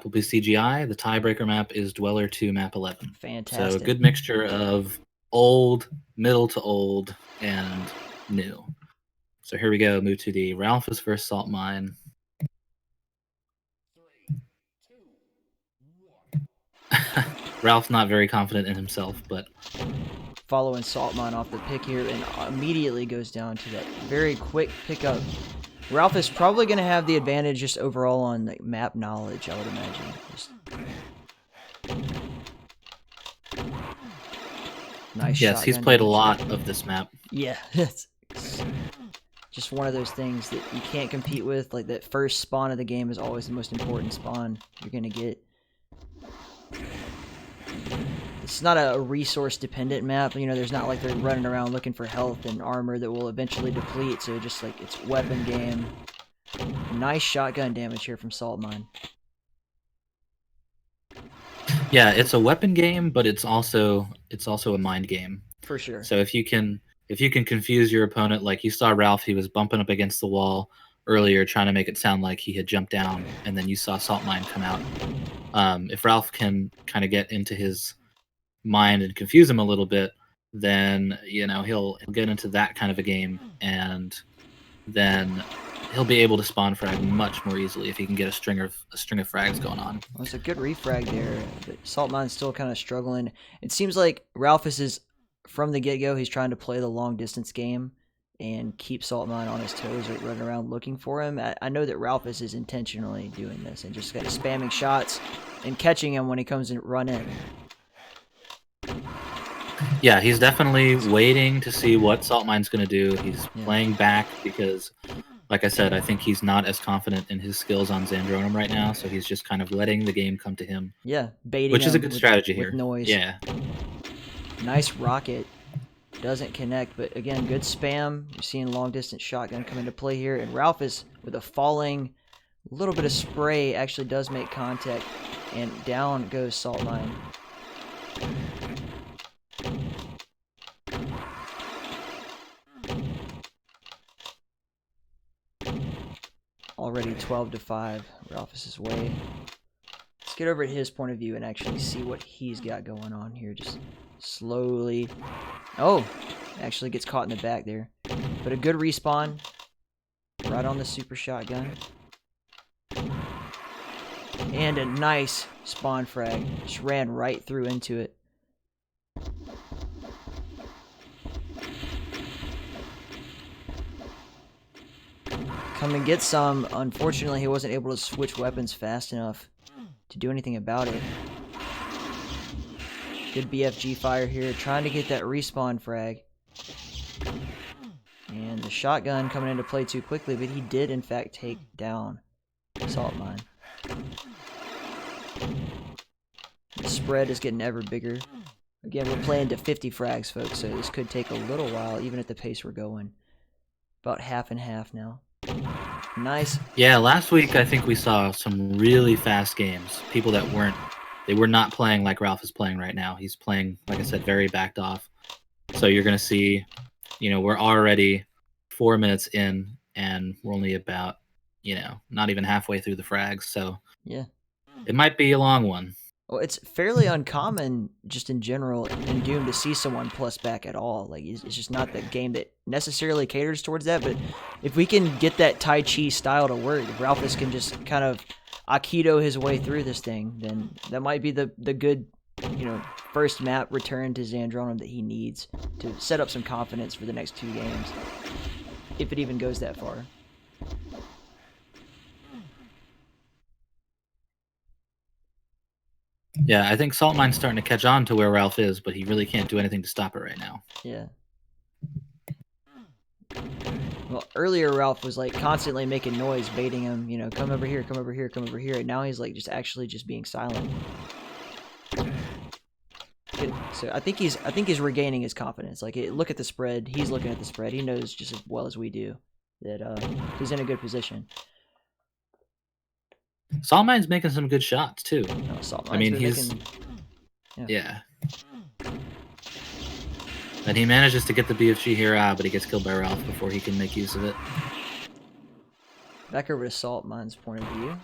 map will be CGI. The tiebreaker map is Dweller 2 map 11. Fantastic. So a good mixture of old, middle to old, and new. So here we go. Move to the Ralphis versus Saltmine. Ralph's not very confident in himself, but following Saltmine off the pick here and immediately goes down to that very quick pickup. Ralph is probably going to have the advantage just overall on like, map knowledge, I would imagine. Nice shot. Yes, he's played a lot of this map. Yeah, it's just one of those things that you can't compete with. Like that first spawn of the game is always the most important spawn you're going to get. It's not a resource-dependent map. You know, there's not like they're running around looking for health and armor that will eventually deplete. So just like it's weapon game. Nice shotgun damage here from Saltmine. Yeah, it's a weapon game, but it's also a mind game. For sure. So if you can confuse your opponent, like you saw Ralph, he was bumping up against the wall earlier, trying to make it sound like he had jumped down, and then you saw Saltmine come out. If Ralph can kind of get into his mind and confuse him a little bit, then you know he'll get into that kind of a game, and then he'll be able to spawn frag much more easily if he can get a string of frags going on. Well, it's a good refrag there, but Saltmine's still kind of struggling. It seems like Ralphis is from the get-go. He's trying to play the long distance game and keep Saltmine on his toes, right, running around looking for him. I know that Ralphis is intentionally doing this and just kind of spamming shots and catching him when he comes and run in. Yeah, he's definitely waiting to see what Saltmine's going to do. He's playing back because, like I said, I think he's not as confident in his skills on Zandronum right now, so he's just kind of letting the game come to him. Yeah, baiting which is a good strategy here. With noise. Yeah. Nice rocket. Doesn't connect, but again, good spam. You're seeing long distance shotgun come into play here, and Ralphis with a falling little bit of spray actually does make contact, and down goes Saltmine. Already 12-5, Ralphis' way. Let's get over at his point of view and actually see what he's got going on here. Just slowly. Oh, actually gets caught in the back there. But a good respawn. Right on the super shotgun. And a nice spawn frag. Just ran right through into it. Come and get some. Unfortunately, he wasn't able to switch weapons fast enough to do anything about it. Good BFG fire here, trying to get that respawn frag. And the shotgun coming into play too quickly, but he did in fact take down Saltmine. The spread is getting ever bigger. Again, we're playing to 50 frags, folks, so this could take a little while, even at the pace we're going. About half and half now. Nice. Yeah, last week I think we saw some really fast games. People that were not playing like Ralph is playing right now. He's playing, like I said, very backed off. So you're going to see, you know, we're already 4 minutes in and we're only about, you know, not even halfway through the frags. So yeah, it might be a long one. Well, it's fairly uncommon just in general in Doom to see someone plus back at all. Like, it's just not the game that necessarily caters towards that. But if we can get that Tai Chi style to work, if Ralphis can just kind of Aikido his way through this thing, then that might be the good, you know, first map return to Zandronum that he needs to set up some confidence for the next 2 games. If it even goes that far. Yeah, I think Saltmine's starting to catch on to where Ralph is, but he really can't do anything to stop it right now. Yeah. Well, earlier Ralph was like constantly making noise, baiting him, you know, come over here, come over here, come over here. And now he's like just actually just being silent. Good. So I think he's regaining his confidence. Like, look at the spread. He's looking at the spread. He knows just as well as we do that he's in a good position. Saltmine's making some good shots too. No, I mean, he's yeah. And he manages to get the BFG here, but he gets killed by Ralph before he can make use of it. Back over to Saltmine's point of view.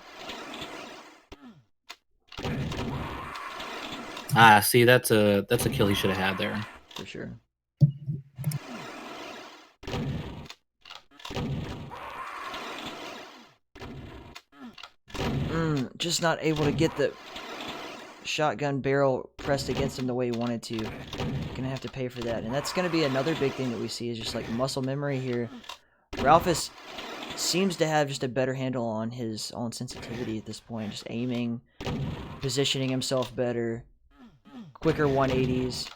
Ah, see, that's a kill he should have had there. For sure. Just not able to get the shotgun barrel pressed against him the way he wanted to. Gonna have to pay for that. And that's gonna be another big thing that we see is just like muscle memory here. Ralphis seems to have just a better handle on his own sensitivity at this point. Just aiming, positioning himself better, quicker 180s.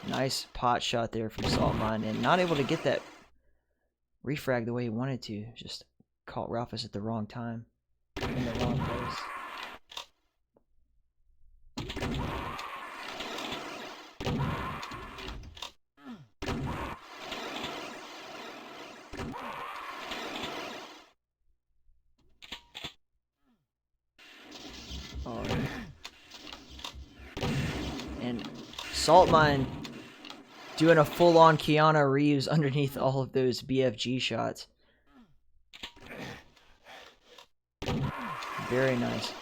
Nice pot shot there from Saltmine, and not able to get that refrag the way he wanted to. Just caught Ralphis at the wrong time, in the wrong place. Alright. And Saltmine doing a full-on Keanu Reeves underneath all of those BFG shots. Very nice.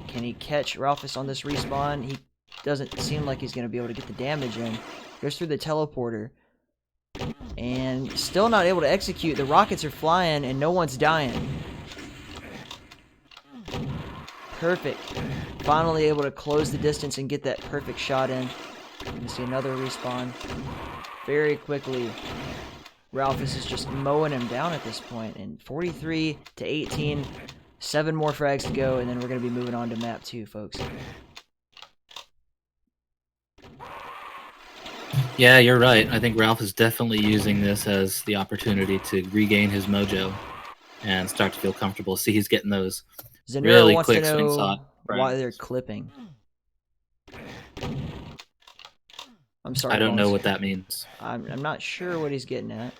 Can he catch Ralphis on this respawn? He doesn't seem like he's going to be able to get the damage in. Goes through the teleporter. And still not able to execute. The rockets are flying and no one's dying. Perfect. Finally able to close the distance and get that perfect shot in. You can see another respawn. Very quickly, Ralphis is just mowing him down at this point. And 43 to 18. 7 more frags to go, and then we're going to be moving on to map 2, folks. Yeah, you're right. I think Ralph is definitely using this as the opportunity to regain his mojo and start to feel comfortable. See, he's getting those Zenero really wants quick to swing know shot why they're clipping. I'm sorry. I don't know what that means. I'm not sure what he's getting at.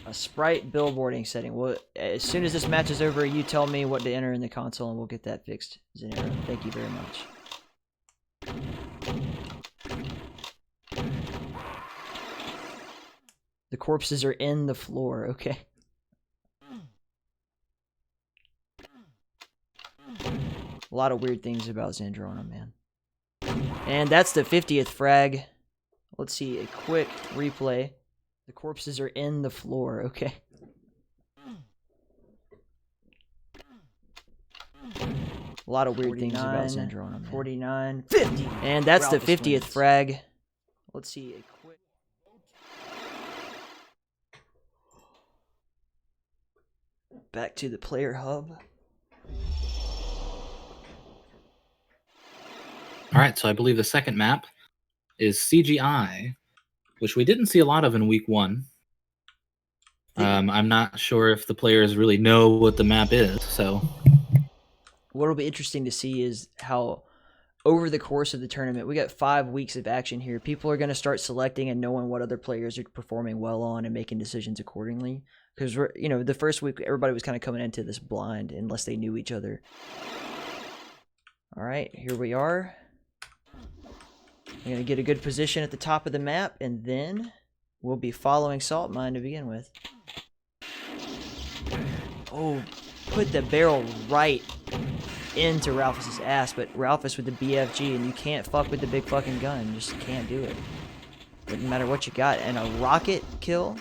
A sprite billboarding setting. Well, as soon as this match is over, you tell me what to enter in the console and we'll get that fixed, Zenero. Thank you very much. The corpses are in the floor, okay. A lot of weird things about Zandrona, man. And that's the 50th frag. Let's see, a quick replay. The corpses are in the floor, okay. A lot of weird things about Zandrona, man. 49, 50. And that's the 50th frag. Let's see, a quick... Back to the player hub. Alright, so I believe the second map is CGI, which we didn't see a lot of in week 1. I'm not sure if the players really know what the map is, so... What'll be interesting to see is how, over the course of the tournament, we got 5 weeks of action here. People are going to start selecting and knowing what other players are performing well on and making decisions accordingly. Because, you know, the first week, everybody was kind of coming into this blind unless they knew each other. Alright, here we are. We're going to get a good position at the top of the map, and then we'll be following Saltmine to begin with. Oh, put the barrel right into Ralphis' ass, but Ralphis with the BFG, and you can't fuck with the big fucking gun. You just can't do it. Doesn't matter what you got. And a rocket kill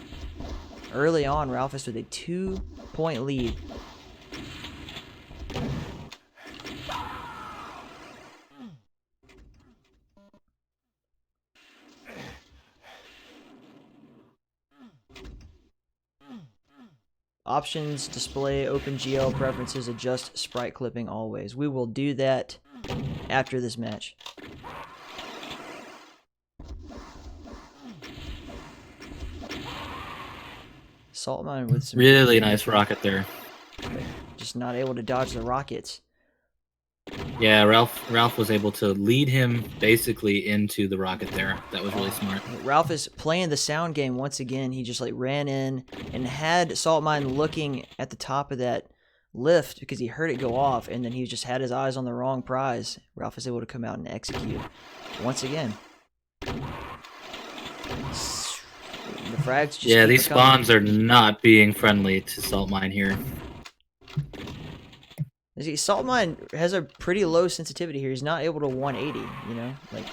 early on, Ralphis with a 2-point lead. Options, display, OpenGL, preferences, adjust sprite clipping always. We will do that after this match. Saltmine with some really nice rocket there. Just not able to dodge the rockets. Yeah, Ralph was able to lead him basically into the rocket there. That was really smart. Ralph is playing the sound game once again. He just like ran in and had Saltmine looking at the top of that lift because he heard it go off, and then he just had his eyes on the wrong prize. Ralph is able to come out and execute once again. frags just yeah, keep these it coming. spawns are not being friendly to Saltmine here. See, Saltmine has a pretty low sensitivity here. He's not able to 180, you know? Like,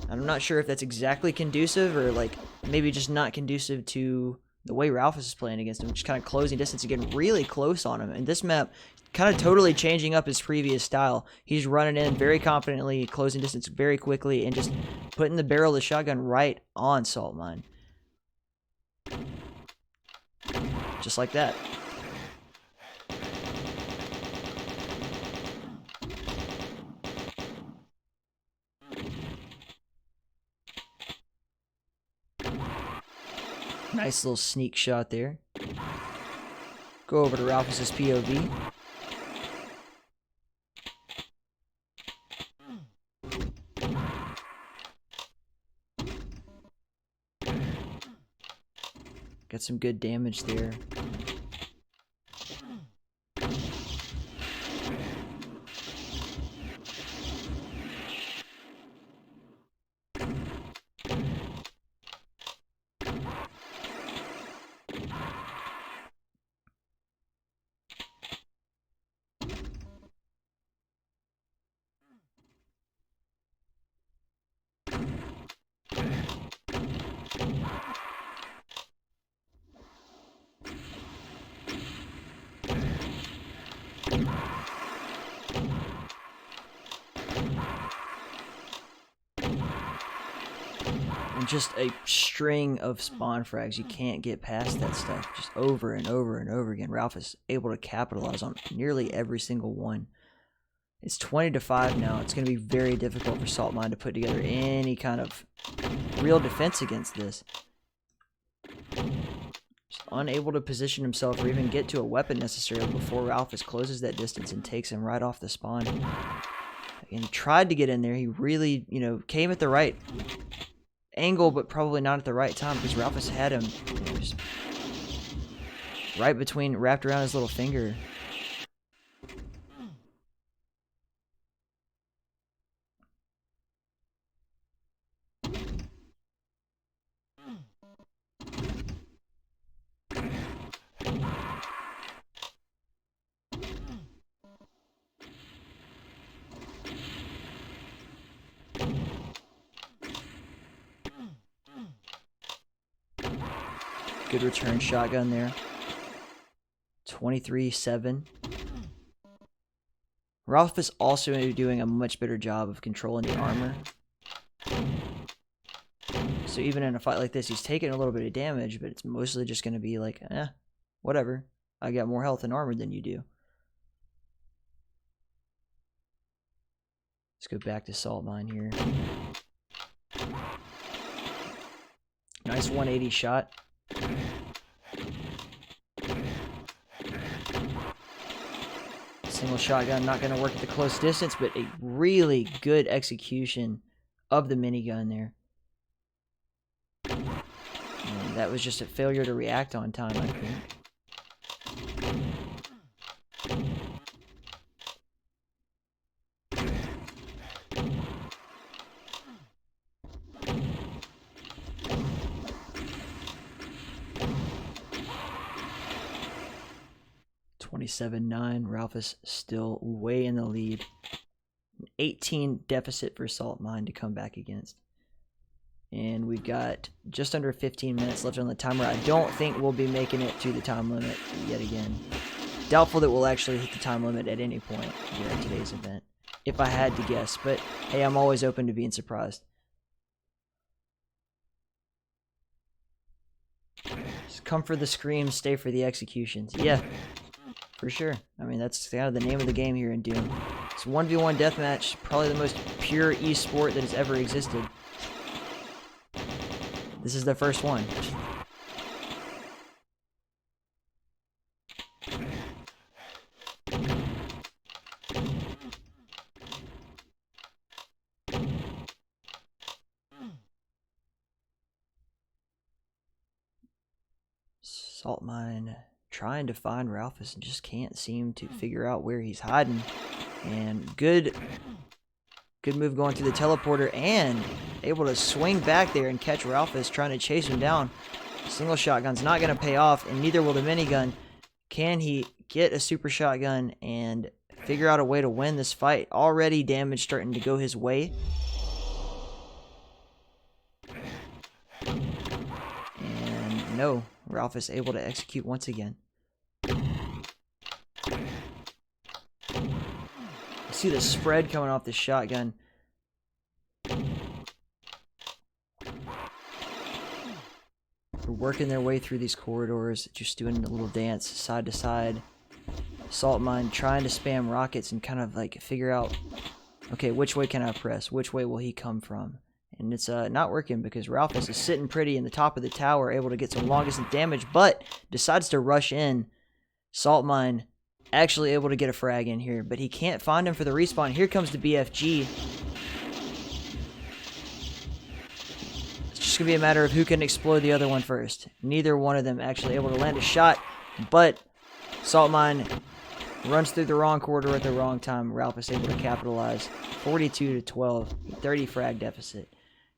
I'm not sure if that's exactly conducive or, like, maybe just not conducive to the way Ralphis is playing against him. Just kind of closing distance and getting really close on him. And this map, kind of totally changing up his previous style. He's running in very confidently, closing distance very quickly, and just putting the barrel of the shotgun right on Saltmine. Just like that. Nice little sneak shot there. Go over to Ralphis' POV. Got some good damage there. And just a string of spawn frags. You can't get past that stuff. Just over and over and over again. Ralphis is able to capitalize on nearly every single one. It's 20-5 now. It's going to be very difficult for Saltmine to put together any kind of real defense against this. Just unable to position himself or even get to a weapon necessarily before Ralphis closes that distance and takes him right off the spawn. And he tried to get in there. He really, you know, came at the right angle, but probably not at the right time because Ralphis had him, you know, just right between, wrapped around his little finger. Good return shotgun there. 23-7. Ralphis is also doing a much better job of controlling the armor. So even in a fight like this, he's taking a little bit of damage, but it's mostly just going to be like, whatever. I got more health and armor than you do. Let's go back to Saltmine here. Nice 180 shot. Single shotgun, not going to work at the close distance, but a really good execution of the minigun there. And that was just a failure to react on time, I think. 27-9. Ralphis still way in the lead. 18 deficit for Saltmine to come back against. And we've got just under 15 minutes left on the timer. I don't think we'll be making it to the time limit yet again. Doubtful that we'll actually hit the time limit at any point during today's event, if I had to guess. But hey, I'm always open to being surprised. Just come for the screams, stay for the executions. Yeah, for sure. I mean, that's kind of the name of the game here in Doom. It's 1v1 deathmatch, probably the most pure esport that has ever existed. This is the first one. Saltmine trying to find Ralphis and just can't seem to figure out where he's hiding. And good Good move going through the teleporter and able to swing back there and catch Ralphis trying to chase him down. Single shotgun's not going to pay off, and neither will the minigun. Can he get a super shotgun and figure out a way to win this fight? Already damage starting to go his way. And no, Ralphis able to execute once again. See the spread coming off the shotgun. They're working their way through these corridors, just doing a little dance side to side. Saltmine trying to spam rockets and kind of like figure out, okay, which way can I press? Which way will he come from? And it's not working because Ralphis is sitting pretty in the top of the tower, able to get some long distance damage, but decides to rush in. Saltmine actually able to get a frag in here, but he can't find him for the respawn. Here comes the BFG. It's just going to be a matter of who can explode the other one first. Neither one of them actually able to land a shot, but Saltmine runs through the wrong corridor at the wrong time. Ralphis able to capitalize. 42-12, 30 frag deficit.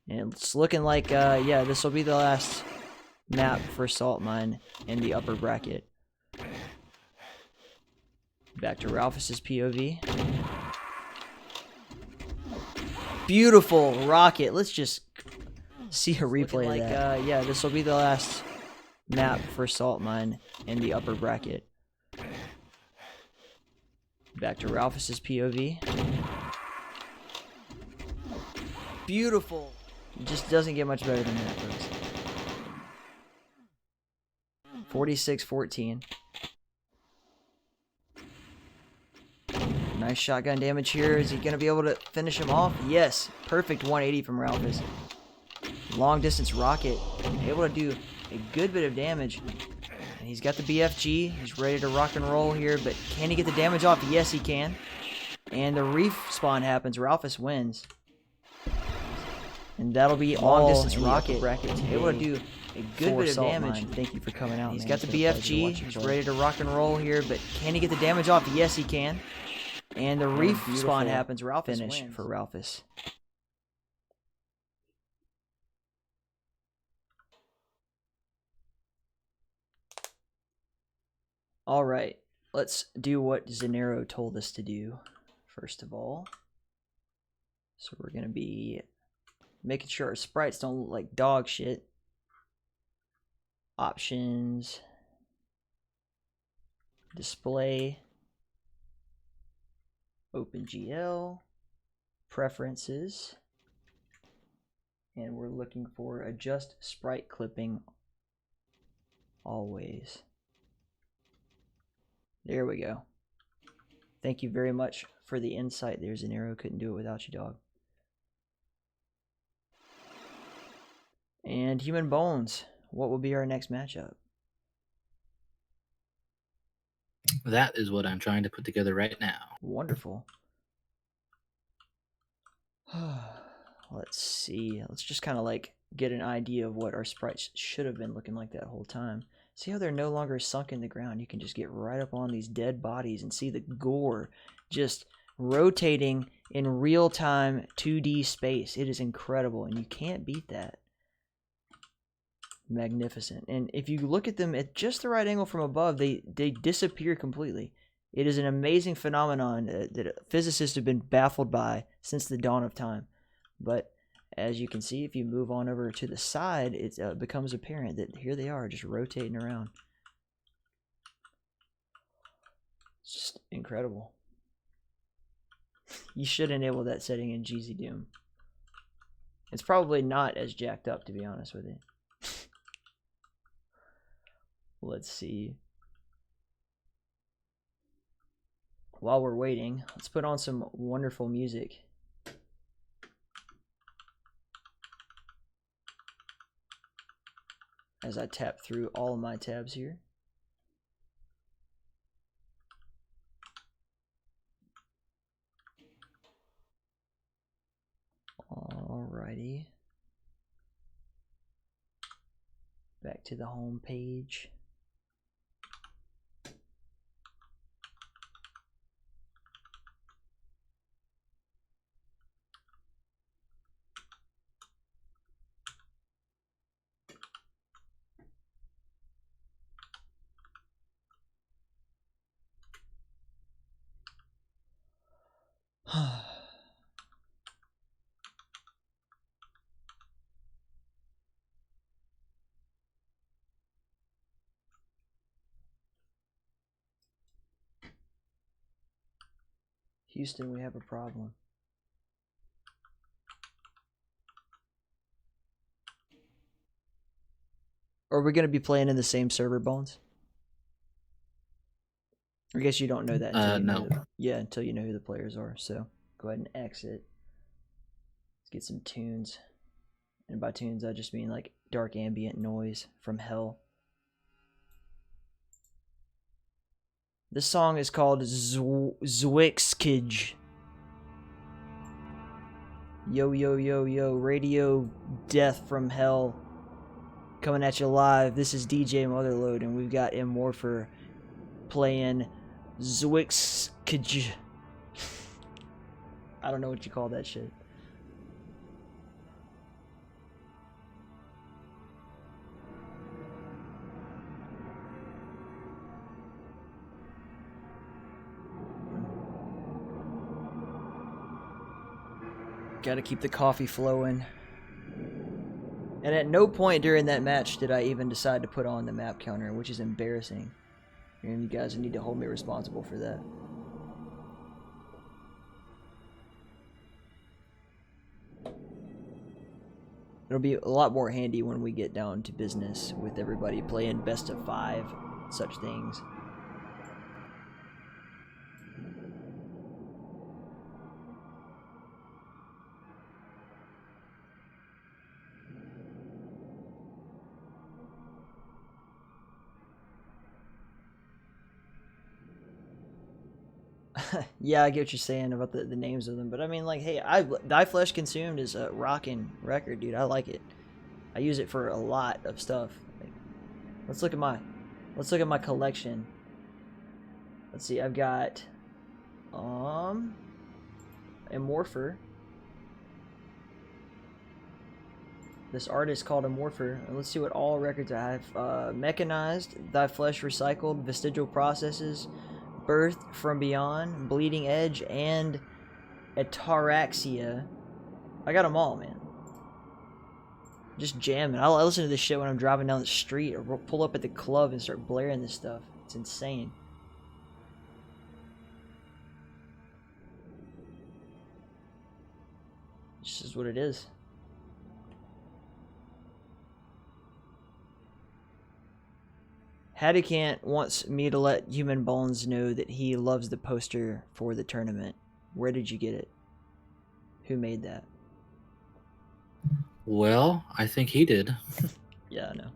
And it's looking like, yeah, this will be the last map for Saltmine in the upper bracket. Back to Ralphis' POV. Beautiful rocket. Let's just see a replay of that. Yeah, this will be the last map for Saltmine in the upper bracket. Back to Ralphis' POV. Beautiful. It just doesn't get much better than that, folks. 46-14. Nice shotgun damage here. Is he going to be able to finish him off? Yes. Perfect 180 from Ralphis. Long distance rocket. Able to do a good bit of damage. And he's got the BFG. He's ready to rock and roll here. But can he get the damage off? Yes, he can. And the respawn happens. Ralphis wins. And that'll be all long distance rocket bracket. Able to do a good bit of damage. Thank you for coming out. He's got the BFG. He's ready to rock and roll here. But can he get the damage off? Yes, he can. And the respawn happens. Ralphis finish wins for Ralphis. All right, let's do what Zanero told us to do first of all. So we're going to be making sure our sprites don't look like dog shit. Options. Display. OpenGL. Preferences. And we're looking for adjust sprite clipping always. There we go. Thank you very much for the insight there, Zanero. Couldn't do it without you, dog. And HumanBones, what will be our next matchup? That is what I'm trying to put together right now. Wonderful. Let's see. Let's just kind of like get an idea of what our sprites should have been looking like that whole time. See how they're no longer sunk in the ground? You can just get right up on these dead bodies and see the gore just rotating in real-time 2D space. It is incredible, and you can't beat that. Magnificent. And if you look at them at just the right angle from above, they disappear completely. It is an amazing phenomenon that physicists have been baffled by since the dawn of time. But as you can see, if you move on over to the side, it becomes apparent that here they are, just rotating around. It's just incredible. You should enable that setting in GZ Doom. It's probably not as jacked up, to be honest with you. Let's see. While we're waiting, let's put on some wonderful music. As I tap through all of my tabs here. Alrighty. Back to the home page. Houston, we have a problem. Are we going to be playing in the same server, Bones? I guess you don't know that until you know. Yeah, until you know who the players are. So go ahead and exit. Let's get some tunes. And by tunes, I just mean like dark ambient noise from hell. This song is called Zwixkij. Yo, yo, yo, yo. Radio Death from Hell. Coming at you live. This is DJ Motherload, and we've got Immorpher playing Zwixkij. I don't know what you call that shit. Gotta keep the coffee flowing. And at no point during that match did I even decide to put on the map counter, which is embarrassing. And you guys need to hold me responsible for that. It'll be a lot more handy when we get down to business with everybody playing best of 5, such things. Yeah, I get what you're saying about the names of them, but I mean, like, hey, Die Flesh Consumed is a rocking record, dude. I like it. I use it for a lot of stuff. Like, let's look at my collection. Let's see, I've got Immorpher. This artist called Immorpher. And let's see what all records I have. Mechanized, Thy Flesh Recycled, Vestigial Processes, Birth from Beyond, Bleeding Edge, and Ataraxia. I got them all, man. Just jamming. I listen to this shit when I'm driving down the street or pull up at the club and start blaring this stuff. It's insane. This is what it is. Hadicant wants me to let HumanBones know that he loves the poster for the tournament. Where did you get it? Who made that? Well, I think he did. Yeah, I know.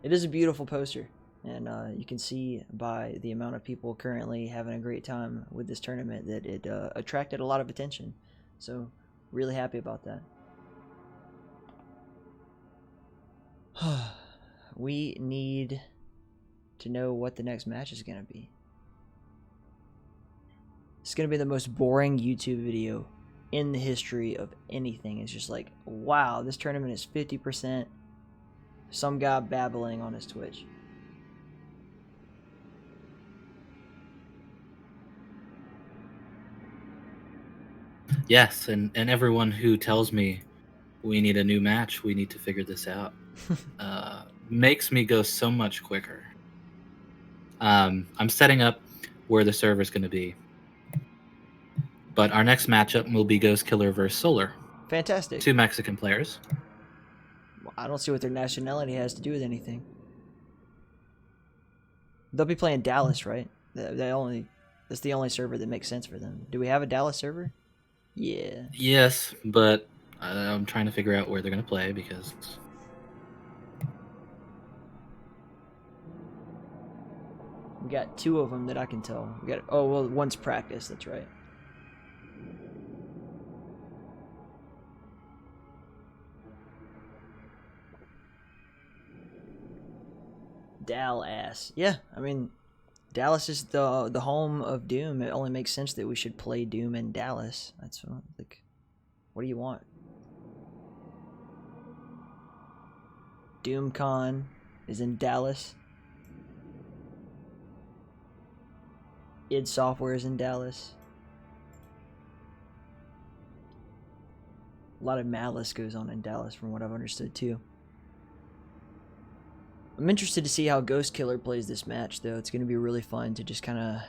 It is a beautiful poster, and you can see by the amount of people currently having a great time with this tournament that it attracted a lot of attention. So, really happy about that. We need to know what the next match is going to be. It's going to be the most boring YouTube video in the history of anything. It's just like, wow, this tournament is 50%. Some guy babbling on his Twitch. Yes, and everyone who tells me we need a new match, we need to figure this out, makes me go so much quicker. I'm setting up where the server's going to be. But our next matchup will be Ghostkiller versus Solar. Fantastic. 2 Mexican players. I don't see what their nationality has to do with anything. They'll be playing Dallas, right? That's the only server that makes sense for them. Do we have a Dallas server? Yeah. Yes, but I'm trying to figure out where they're going to play because... We got 2 of them that I can tell. We got, oh, well, one's practice, that's right. Dallas. Yeah, I mean, Dallas is the home of Doom. It only makes sense that we should play Doom in Dallas. That's like, what do you want? DoomCon is in Dallas. id Software is in Dallas. A lot of malice goes on in Dallas from what I've understood too. I'm interested to see how Ghostkiller plays this match though. It's going to be really fun to just kind of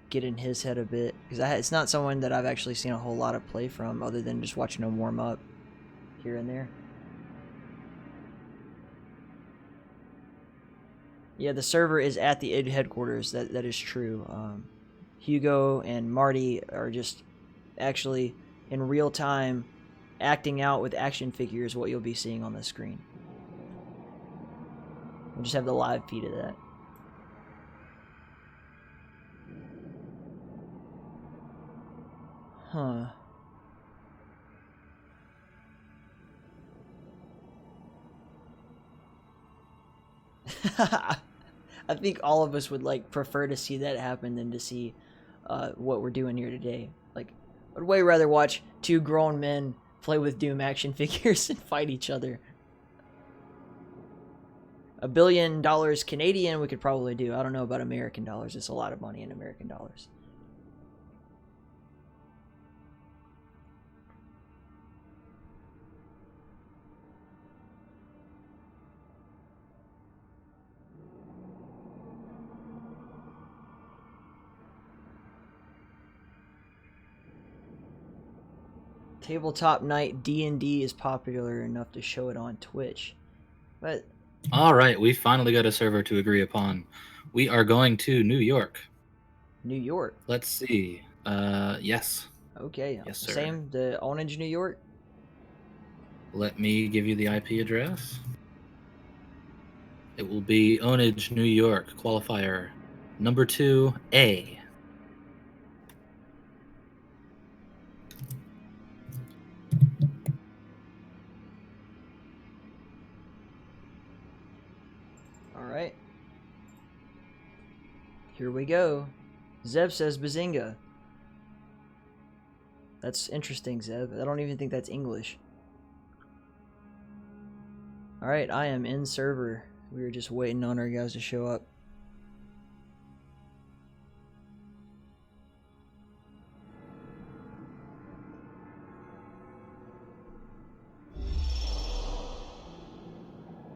get in his head a bit, because it's not someone that I've actually seen a whole lot of play from, other than just watching him warm up here and there. Yeah, the server is at the id headquarters. That is true. Hugo and Marty are just actually in real time acting out with action figures what you'll be seeing on the screen. We'll just have the live feed of that. Huh. I think all of us would like prefer to see that happen than to see what we're doing here today. Like, I'd way rather watch two grown men play with Doom action figures and fight each other. $1 billion Canadian we could probably do. I don't know about American dollars. It's a lot of money in American dollars. Tabletop Night D&D is popular enough to show it on Twitch. But all right, we finally got a server to agree upon. We are going to New York. New York. Let's see. Yes. Okay. Yes, sir. Same, the Onage, New York. Let me give you the IP address. It will be Onage, New York, qualifier number 2A. Alright. Here we go. Zeb says Bazinga. That's interesting, Zeb. I don't even think that's English. Alright, I am in server. We were just waiting on our guys to show up.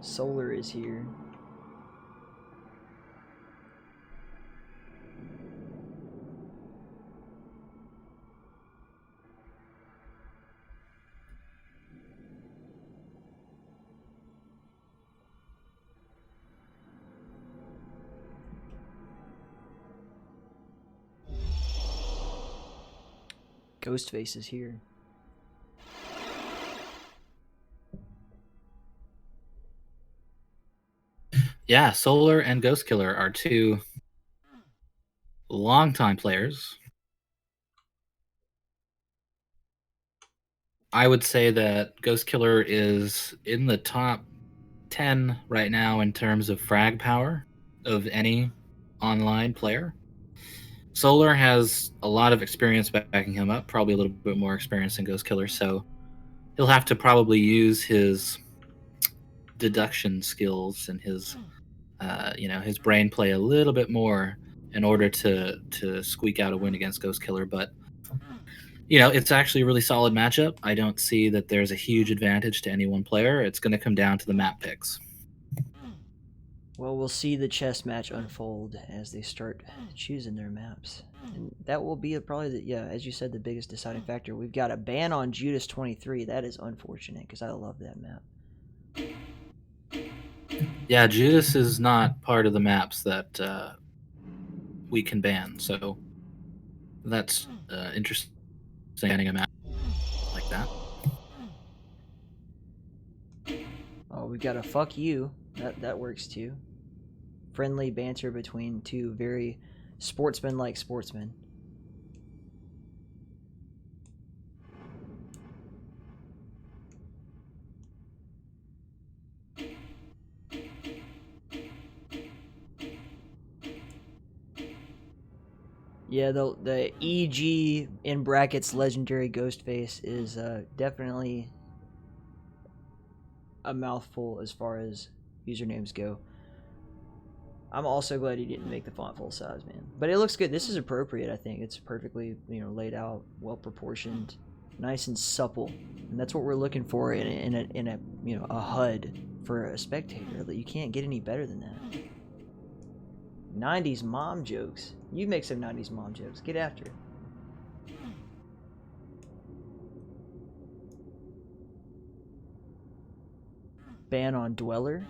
Solar is here. Ghostface is here. Yeah, Solar and Ghostkiller are two longtime players. I would say that Ghostkiller is in the top 10 right now in terms of frag power of any online player. Solar has a lot of experience backing him up, probably a little bit more experience than Ghostkiller, so he'll have to probably use his deduction skills and his his brain play a little bit more in order to squeak out a win against Ghostkiller. But it's actually a really solid matchup. I don't see that there's a huge advantage to any one player. It's going to come down to the map picks. Well, we'll see the chess match unfold as they start choosing their maps. And that will be probably, as you said, the biggest deciding factor. We've got a ban on Judas 23. That is unfortunate because I love that map. Yeah, Judas is not part of the maps that we can ban, so that's interesting, banning a map like that. Oh, we've got a fuck you. That works too. Friendly banter between two very sportsman-like sportsmen. Yeah, the EG in brackets legendary Ghostface is definitely a mouthful as far as usernames go. I'm also glad he didn't make the font full size, man. But it looks good. This is appropriate, I think. It's perfectly, laid out, well proportioned, nice and supple, and that's what we're looking for in a HUD for a spectator. That you can't get any better than that. 90s mom jokes. You make some 90s mom jokes. Get after it. Ban on Dweller.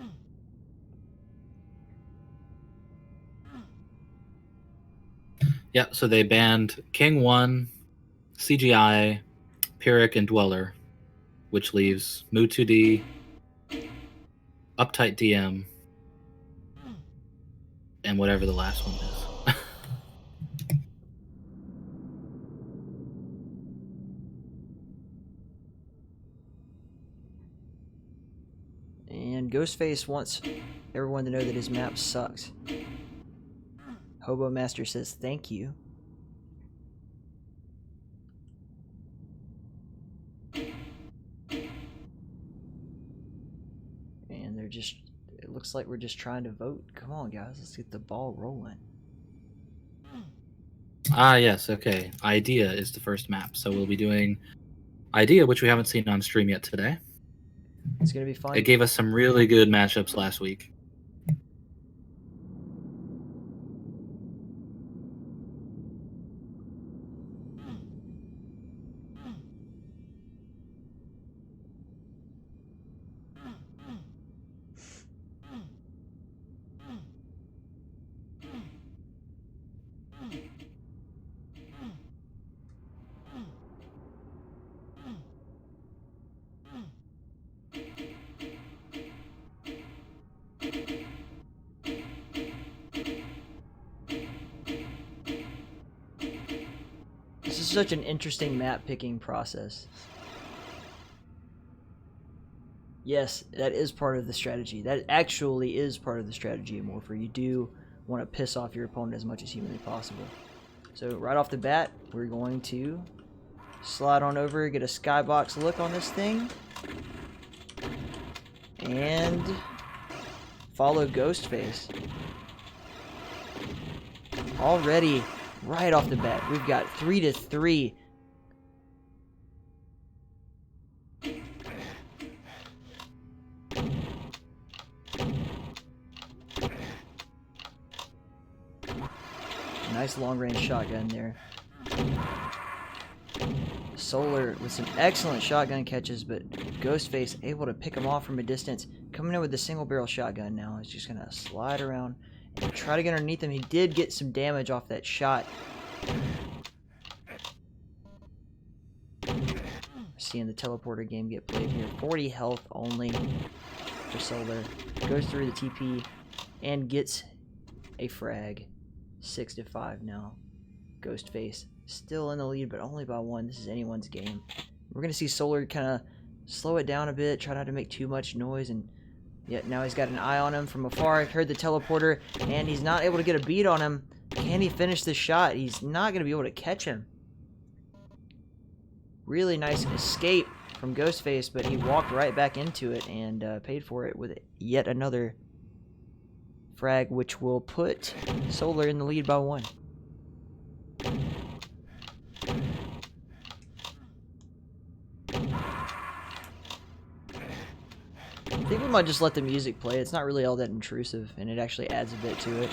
Yeah, so they banned King 1, CGI, Pyrrhic, and Dweller, which leaves Mu2D, Uptight DM, and whatever the last one is. And Ghostface wants everyone to know that his map sucks. Hobo Master says thank you. And they're just, it looks like we're just trying to vote. Come on guys, let's get the ball rolling. Ah, yes, okay. Idea is the first map. So we'll be doing Idea, which we haven't seen on stream yet today. It's going to be fun. It gave us some really good matchups last week. This is such an interesting map picking process. Yes, that is part of the strategy. That actually is part of the strategy in Warfare. You do want to piss off your opponent as much as humanly possible. So right off the bat, we're going to slide on over, get a skybox look on this thing, and follow Ghostface. Already, right off the bat, we've got 3-3. Nice long-range shotgun there. Solar with some excellent shotgun catches, but Ghostface able to pick him off from a distance. Coming in with a single barrel shotgun now. He's just going to slide around and try to get underneath him. He did get some damage off that shot. Seeing the teleporter game get played here. 40 health only for Solar. Goes through the TP and gets a frag. 6-5 now. Ghostface still in the lead, but only by 1. This is anyone's game. We're going to see Solar kind of slow it down a bit, try not to make too much noise, and yet now he's got an eye on him from afar. Heard the teleporter, and he's not able to get a beat on him. Can he finish this shot? He's not going to be able to catch him. Really nice escape from Ghostface, but he walked right back into it and paid for it with yet another frag, which will put Solar in the lead by 1. I think we might just let the music play. It's not really all that intrusive, and it actually adds a bit to it.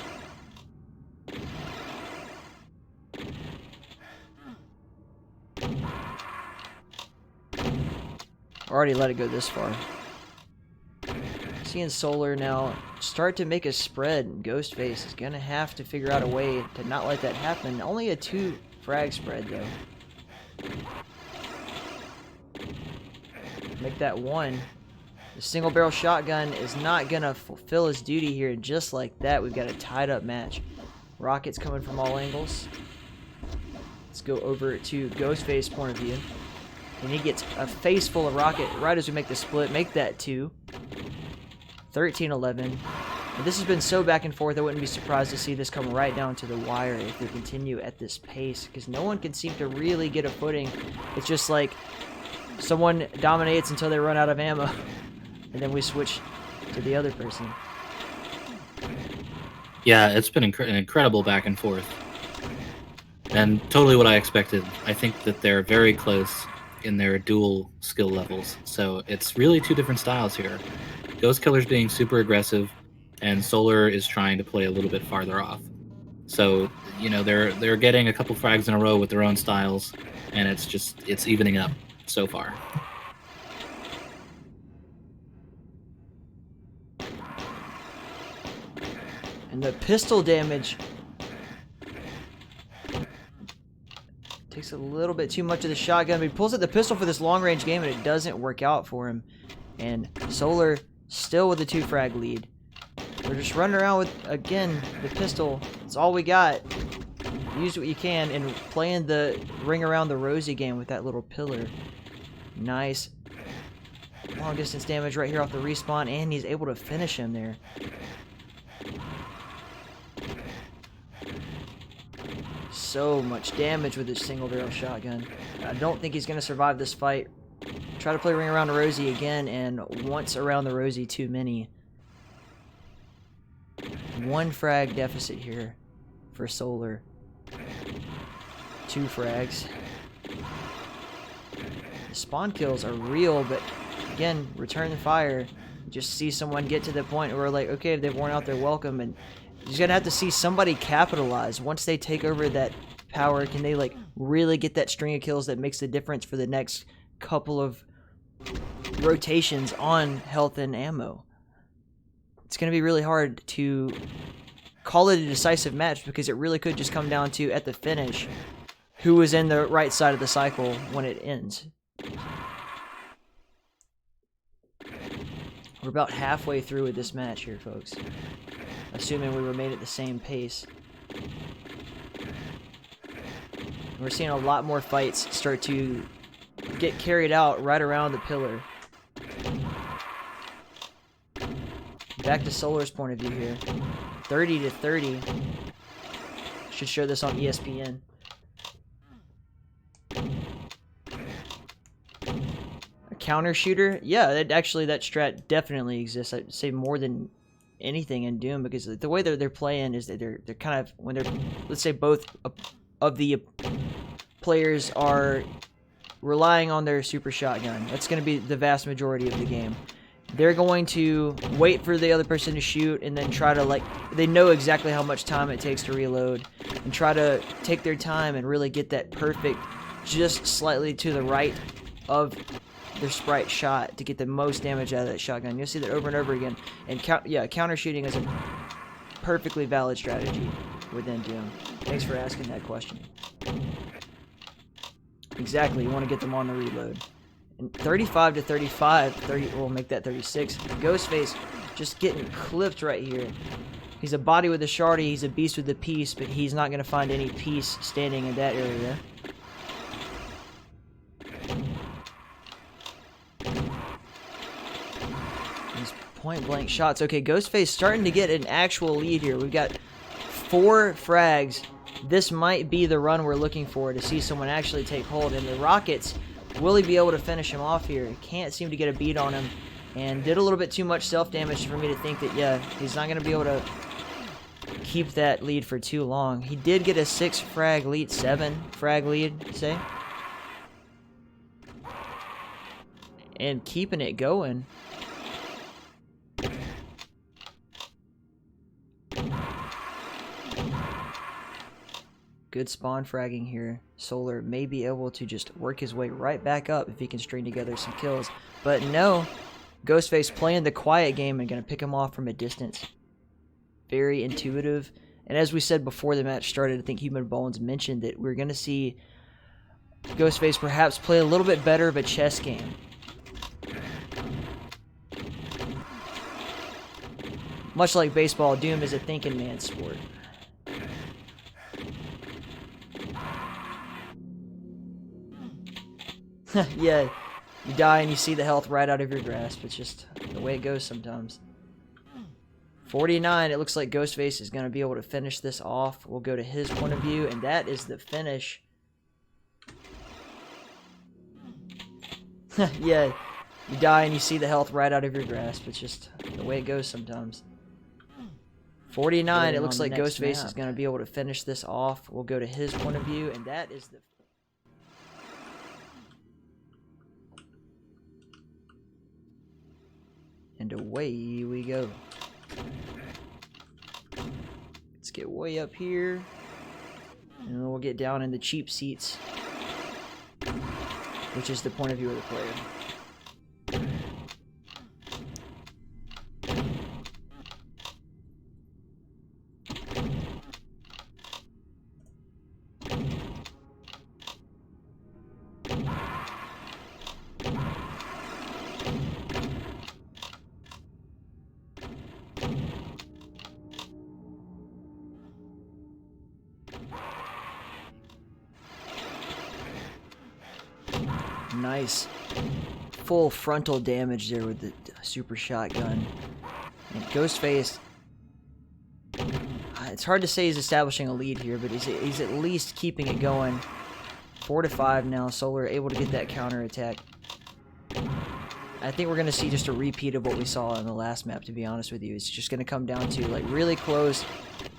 Already let it go this far. Seeing Solar now start to make a spread. Ghostface is going to have to figure out a way to not let that happen. Only a 2 frag spread, though. Make that 1. The single barrel shotgun is not going to fulfill his duty here. Just like that, we've got a tied up match. Rockets coming from all angles. Let's go over to Ghostface's point of view. And he gets a face full of rocket right as we make the split. Make that 2. 13-11. And this has been so back and forth, I wouldn't be surprised to see this come right down to the wire if we continue at this pace, because no one can seem to really get a footing. It's just like someone dominates until they run out of ammo, and then we switch to the other person. Yeah, it's been an incredible back and forth. And totally what I expected. I think that they're very close in their dual skill levels. So it's really 2 different styles here. Ghostkiller's being super aggressive, and Solar is trying to play a little bit farther off. So, you know, they're getting a couple frags in a row with their own styles, and it's evening up so far. And the pistol damage takes a little bit too much of the shotgun, but he pulls out the pistol for this long-range game, and it doesn't work out for him. And Solar still with the 2-frag lead. We're just running around with, again, the pistol. It's all we got. Use what you can, and playing the ring around the rosy game with that little pillar. Nice. Long distance damage right here off the respawn, and he's able to finish him there. So much damage with his single barrel shotgun. I don't think he's going to survive this fight. Try to play ring around the rosy again, and once around the rosy too many. 1 frag deficit here for Solar. 2 frags. The spawn kills are real, but again, return the fire. Just see someone get to the point where, like, okay, they've worn out their welcome, and you're gonna have to see somebody capitalize. Once they take over that power, can they, like, really get that string of kills that makes the difference for the next couple of rotations on health and ammo? It's gonna be really hard to call it a decisive match, because it really could just come down to, at the finish, who was in the right side of the cycle when it ends. We're about halfway through with this match here, folks. Assuming we remain at the same pace. We're seeing a lot more fights start to get carried out right around the pillar. Back to Solar's point of view here. 30-30. Should show this on ESPN. A counter shooter? Yeah, that strat definitely exists. I'd say more than anything in Doom, because the way they're playing is that they're kind of, when they're, let's say both of the players are relying on their super shotgun. That's going to be the vast majority of the game. They're going to wait for the other person to shoot, and then try to, like, they know exactly how much time it takes to reload, and try to take their time and really get that perfect, just slightly to the right of their sprite shot to get the most damage out of that shotgun. You'll see that over and over again. And counter shooting is a perfectly valid strategy within Doom. Thanks for asking that question. Exactly, you want to get them on the reload. And 35-35, we'll make that 36. Ghostface just getting clipped right here. He's a body with a shardy, he's a beast with a piece, but he's not going to find any peace standing in that area. These point blank shots. Okay, Ghostface starting to get an actual lead here. We've got 4 frags. This might be the run we're looking for to see someone actually take hold. And the Rockets, will he be able to finish him off here? Can't seem to get a beat on him, and did a little bit too much self-damage for me to think that, yeah, he's not going to be able to keep that lead for too long. He did get a 6 frag lead, 7 frag lead, say. And keeping it going. Good spawn fragging here. Solar may be able to just work his way right back up if he can string together some kills. But no, Ghostface playing the quiet game and going to pick him off from a distance. Very intuitive. And as we said before the match started, I think HumanBones mentioned that we're going to see Ghostface perhaps play a little bit better of a chess game. Much like baseball, Doom is a thinking man's sport. Yeah, you die and you see the health right out of your grasp. It's just the way it goes sometimes. 49, it looks like Ghostface is going to be able to finish this off. We'll go to his point of view, and that is the finish. Yeah, you die and you see the health right out of your grasp. It's just the way it goes sometimes. 49, it looks like Ghostface is going to be able to finish this off. We'll go to his point of view, and that is the... And away we go. Let's get way up here. And then we'll get down in the cheap seats, which is the point of view of the player. Nice full frontal damage there with the super shotgun. And Ghostface, it's hard to say he's establishing a lead here, but he's at least keeping it going. 4 to 5 now. Solar able to get that counter attack. I think we're going to see just a repeat of what we saw in the last map, to be honest with you. It's just going to come down to like really close,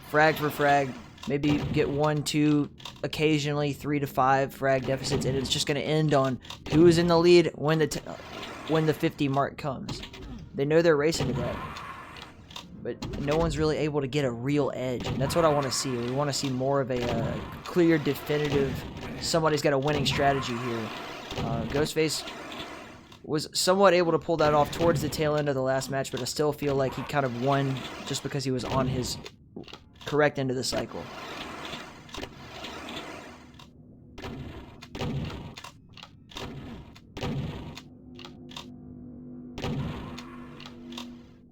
frag for frag. Maybe get 1, 2, occasionally 3 to 5 frag deficits, and it's just going to end on who is in the lead when the 50 mark comes. They know they're racing to that, but no one's really able to get a real edge, and that's what I want to see. We want to see more of a clear, definitive, somebody's got a winning strategy here. Ghostface was somewhat able to pull that off towards the tail end of the last match, but I still feel like he kind of won just because he was on his correct end of the cycle.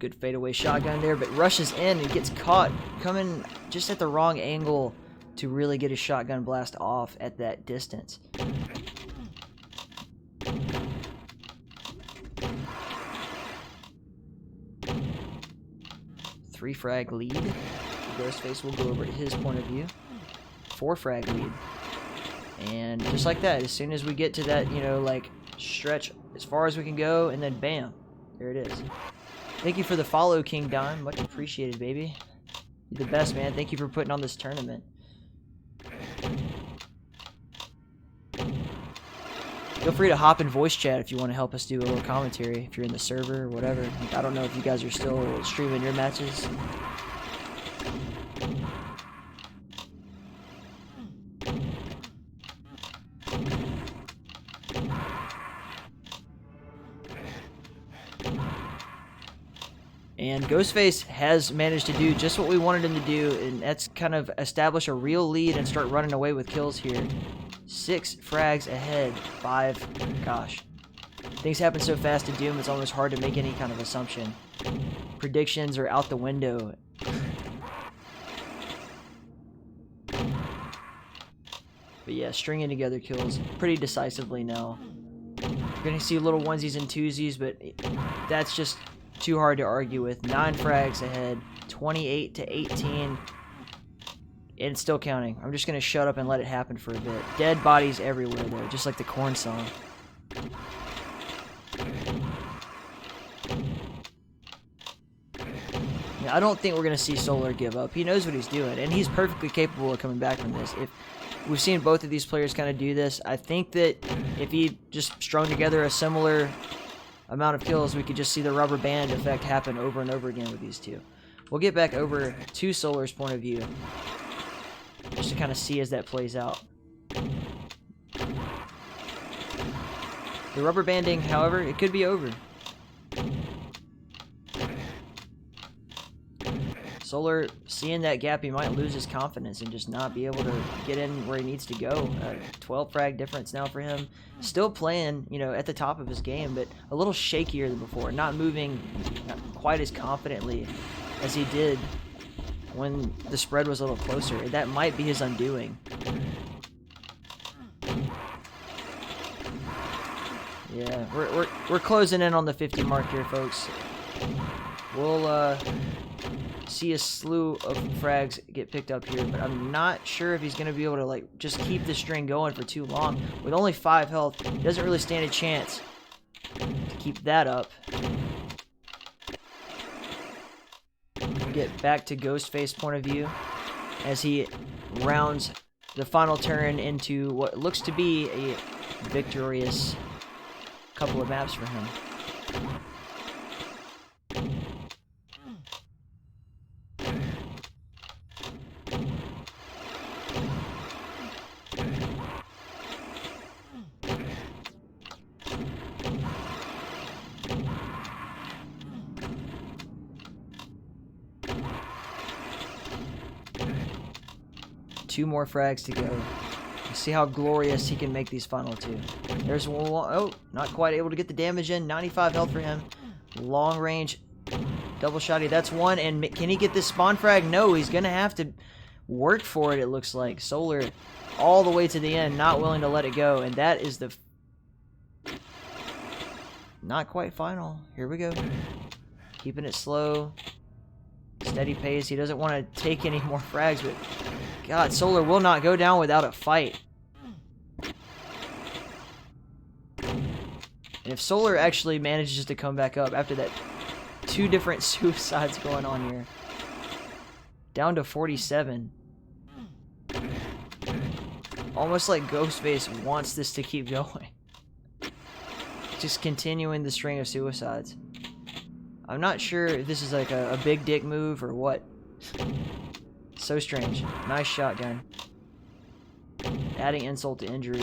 Good fadeaway shotgun there, but rushes in and gets caught coming just at the wrong angle to really get his shotgun blast off at that distance. Three frag lead. Ghostface will go over to his point of view. 4 frag lead. And just like that, as soon as we get to that, you know, like stretch as far as we can go, and then bam, there it is. Thank you for the follow, KingDime. Much appreciated, baby. You're the best, man. Thank you for putting on this tournament. Feel free to hop in voice chat if you want to help us do a little commentary, if you're in the server or whatever. I don't know if you guys are still streaming your matches. And Ghostface has managed to do just what we wanted him to do, and that's kind of establish a real lead and start running away with kills here. 6 frags ahead, 5. Gosh. Things happen so fast in Doom, it's almost hard to make any kind of assumption. Predictions are out the window. But yeah, stringing together kills pretty decisively now. You're going to see little onesies and twosies, but that's just too hard to argue with. 9 frags ahead, 28 to 18, and it's still counting. I'm just gonna shut up and let it happen for a bit. Dead bodies everywhere though, just like the corn song. Yeah, I don't think we're gonna see Solar give up. He knows what he's doing, and he's perfectly capable of coming back from this. If we've seen both of these players kind of do this, I think that if he just strung together a similar amount of kills, we could just see the rubber band effect happen over and over again with these two. We'll get back over to Solar's point of view just to kind of see as that plays out. The rubber banding, however, it could be over. Solar, seeing that gap, he might lose his confidence and just not be able to get in where he needs to go. 12 frag difference now for him. Still playing, you know, at the top of his game, but a little shakier than before. Not moving quite as confidently as he did when the spread was a little closer. That might be his undoing. Yeah, we're closing in on the 50 mark here, folks. We'll see a slew of frags get picked up here, but I'm not sure if he's going to be able to like just keep the string going for too long. With only 5 health, he doesn't really stand a chance to keep that up. We'll get back to Ghostface point of view as he rounds the final turn into what looks to be a victorious couple of maps for him. 2 more frags to go. Let's see how glorious he can make these final 2. There's one. Oh, not quite able to get the damage in. 95 health for him. Long range. Double shotty. That's 1. And can he get this spawn frag? No, he's going to have to work for it, it looks like. Solar all the way to the end, not willing to let it go. And that is the... not quite final. Here we go. Keeping it slow. Steady pace. He doesn't want to take any more frags, but... God, Solar will not go down without a fight. And if Solar actually manages to come back up after that 2 different suicides going on here. Down to 47. Almost like Ghostface wants this to keep going. Just continuing the string of suicides. I'm not sure if this is like a big dick move or what. So strange. Nice shotgun. Adding insult to injury.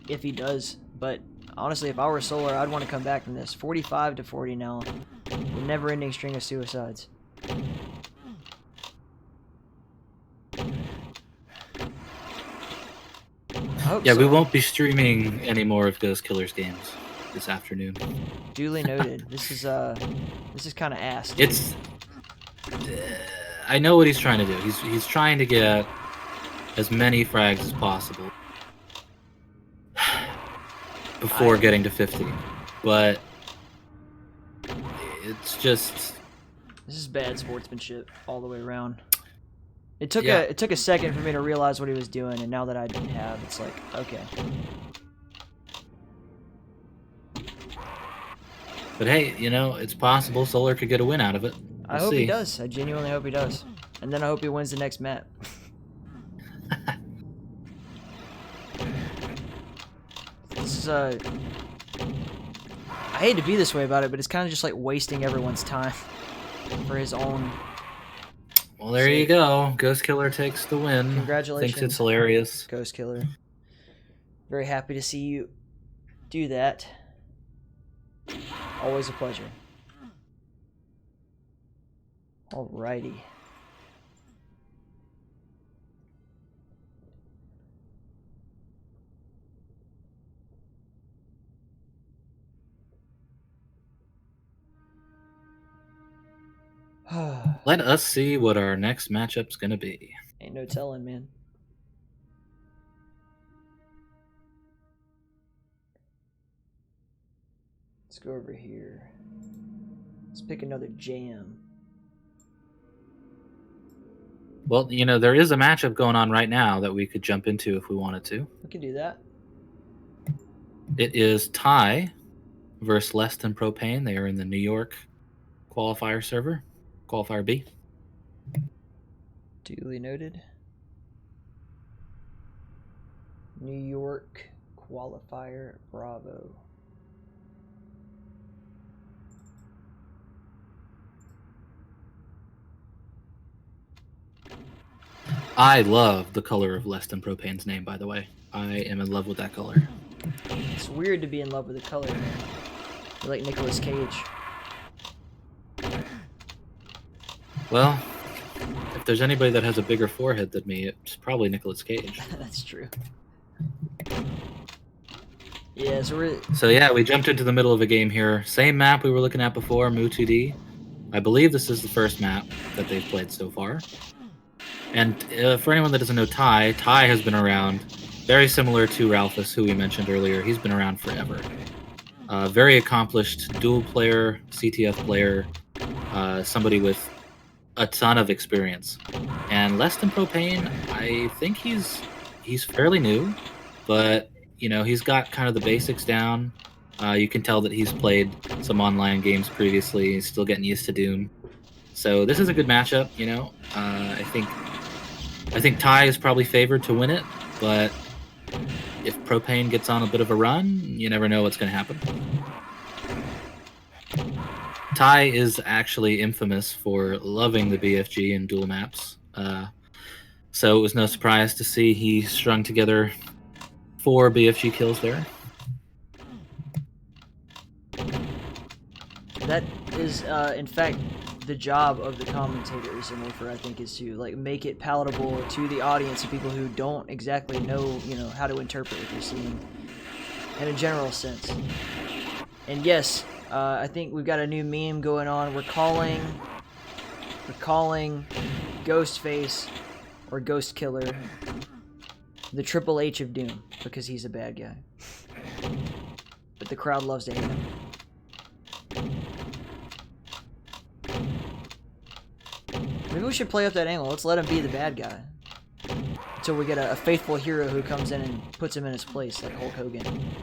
If he does. But honestly, if I were Solar, I'd want to come back from this. 45 to 40 now. The never-ending string of suicides. Yeah, we won't be streaming any more of Ghostkiller's games this afternoon. Duly noted. This is kind of ass. It's... I know what he's trying to do. He's trying to get as many frags as possible before getting to 50. But it's just... This is bad sportsmanship all the way around. It took a second for me to realize what he was doing, and now that I have, it's like, okay. But hey, you know, it's possible Solar could get a win out of it. I hope he does. I genuinely hope he does. And then I hope he wins the next map. This is I hate to be this way about it, but it's kind of just like wasting everyone's time for his own. Well, there you go. Ghostkiller takes the win. Congratulations. Thinks it's hilarious. Ghostkiller. Very happy to see you do that. Always a pleasure. Alrighty. Let us see what our next matchup's gonna be. Ain't no telling, man. Let's go over here. Let's pick another jam. Well, you know, there is a matchup going on right now that we could jump into if we wanted to. We can do that. It is Ty versus LessThanPropane. They are in the New York qualifier server. Qualifier B. Duly noted. New York qualifier Bravo. I love the color of LessThanPropane's name, by the way. I am in love with that color. It's weird to be in love with the color, man. You're like Nicolas Cage. Well, if there's anybody that has a bigger forehead than me, it's probably Nicolas Cage. That's true. Yeah, so yeah, we jumped into the middle of a game here. Same map we were looking at before, Mu2D. I believe this is the first map that they've played so far. And for anyone that doesn't know Ty has been around, very similar to Ralphis, who we mentioned earlier. He's been around forever. Very accomplished dual player, CTF player, somebody with a ton of experience. And LessThanPropane, I think he's fairly new, but you know, he's got kind of the basics down. You can tell that he's played some online games previously. He's still getting used to Doom. So this is a good matchup, you know. I think Ty is probably favored to win it, but if Propane gets on a bit of a run, you never know what's going to happen. Ty is actually infamous for loving the BFG and dual maps, so it was no surprise to see he strung together 4 BFG kills there. That is, in fact, the job of the commentators in Warfare, I think, is to like make it palatable to the audience of people who don't exactly know, you know, how to interpret what they're seeing in a general sense. And yes, I think we've got a new meme going on. We're calling Ghostface or Ghostkiller the Triple H of Doom because he's a bad guy. But the crowd loves to hate him. Maybe we should play up that angle. Let's let him be the bad guy. Until we get a faithful hero who comes in and puts him in his place, like Hulk Hogan.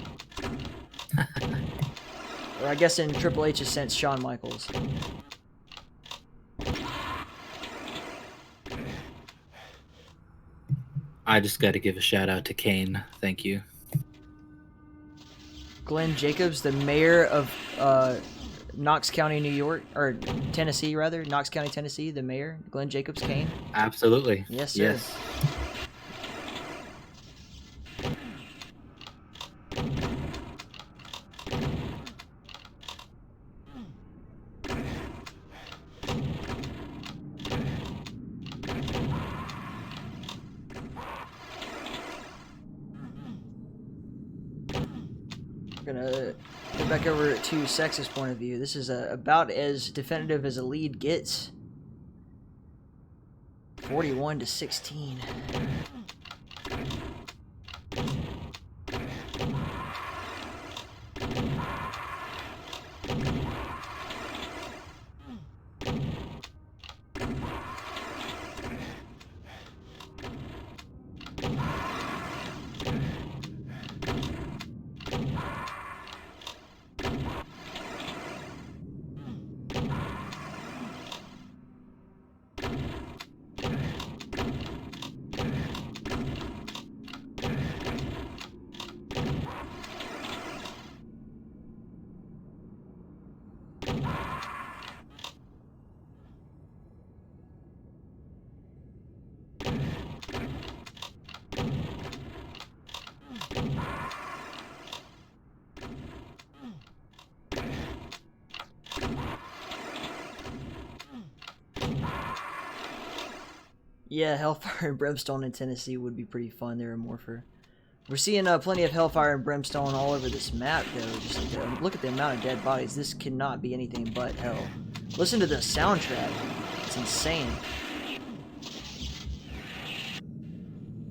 Or I guess in Triple H's sense, Shawn Michaels. I just got to give a shout out to Kane. Thank you. Glenn Jacobs, the mayor of Knox County, New York, or Tennessee, rather. Knox County, Tennessee, the mayor, Glenn Jacobs Kane. Absolutely. Yes, sir. Yes. Gonna go back over to Sex's point of view. This is about as definitive as a lead gets. 41-16. Yeah, Hellfire and Brimstone in Tennessee would be pretty fun. They're a morpher. We're seeing plenty of Hellfire and Brimstone all over this map, though. Just look at the amount of dead bodies. This cannot be anything but hell. Listen to the soundtrack. It's insane.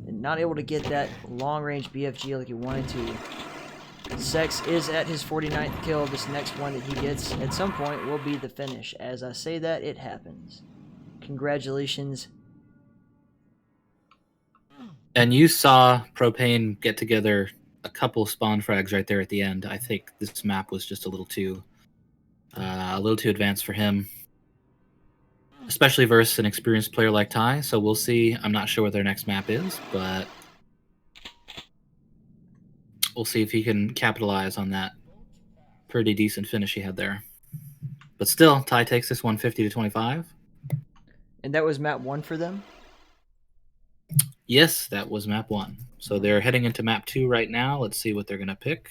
And not able to get that long-range BFG like he wanted to. Sex is at his 49th kill. This next one that he gets at some point will be the finish. As I say that, it happens. Congratulations. And you saw Propane get together a couple spawn frags right there at the end. I think this map was just a little too advanced for him, especially versus an experienced player like Ty. So we'll see. I'm not sure what their next map is, but we'll see if he can capitalize on that pretty decent finish he had there. But still, Ty takes this one 50-25. And that was map 1 for them? Yes, that was map 1. So they're heading into map 2 right now. Let's see what they're going to pick.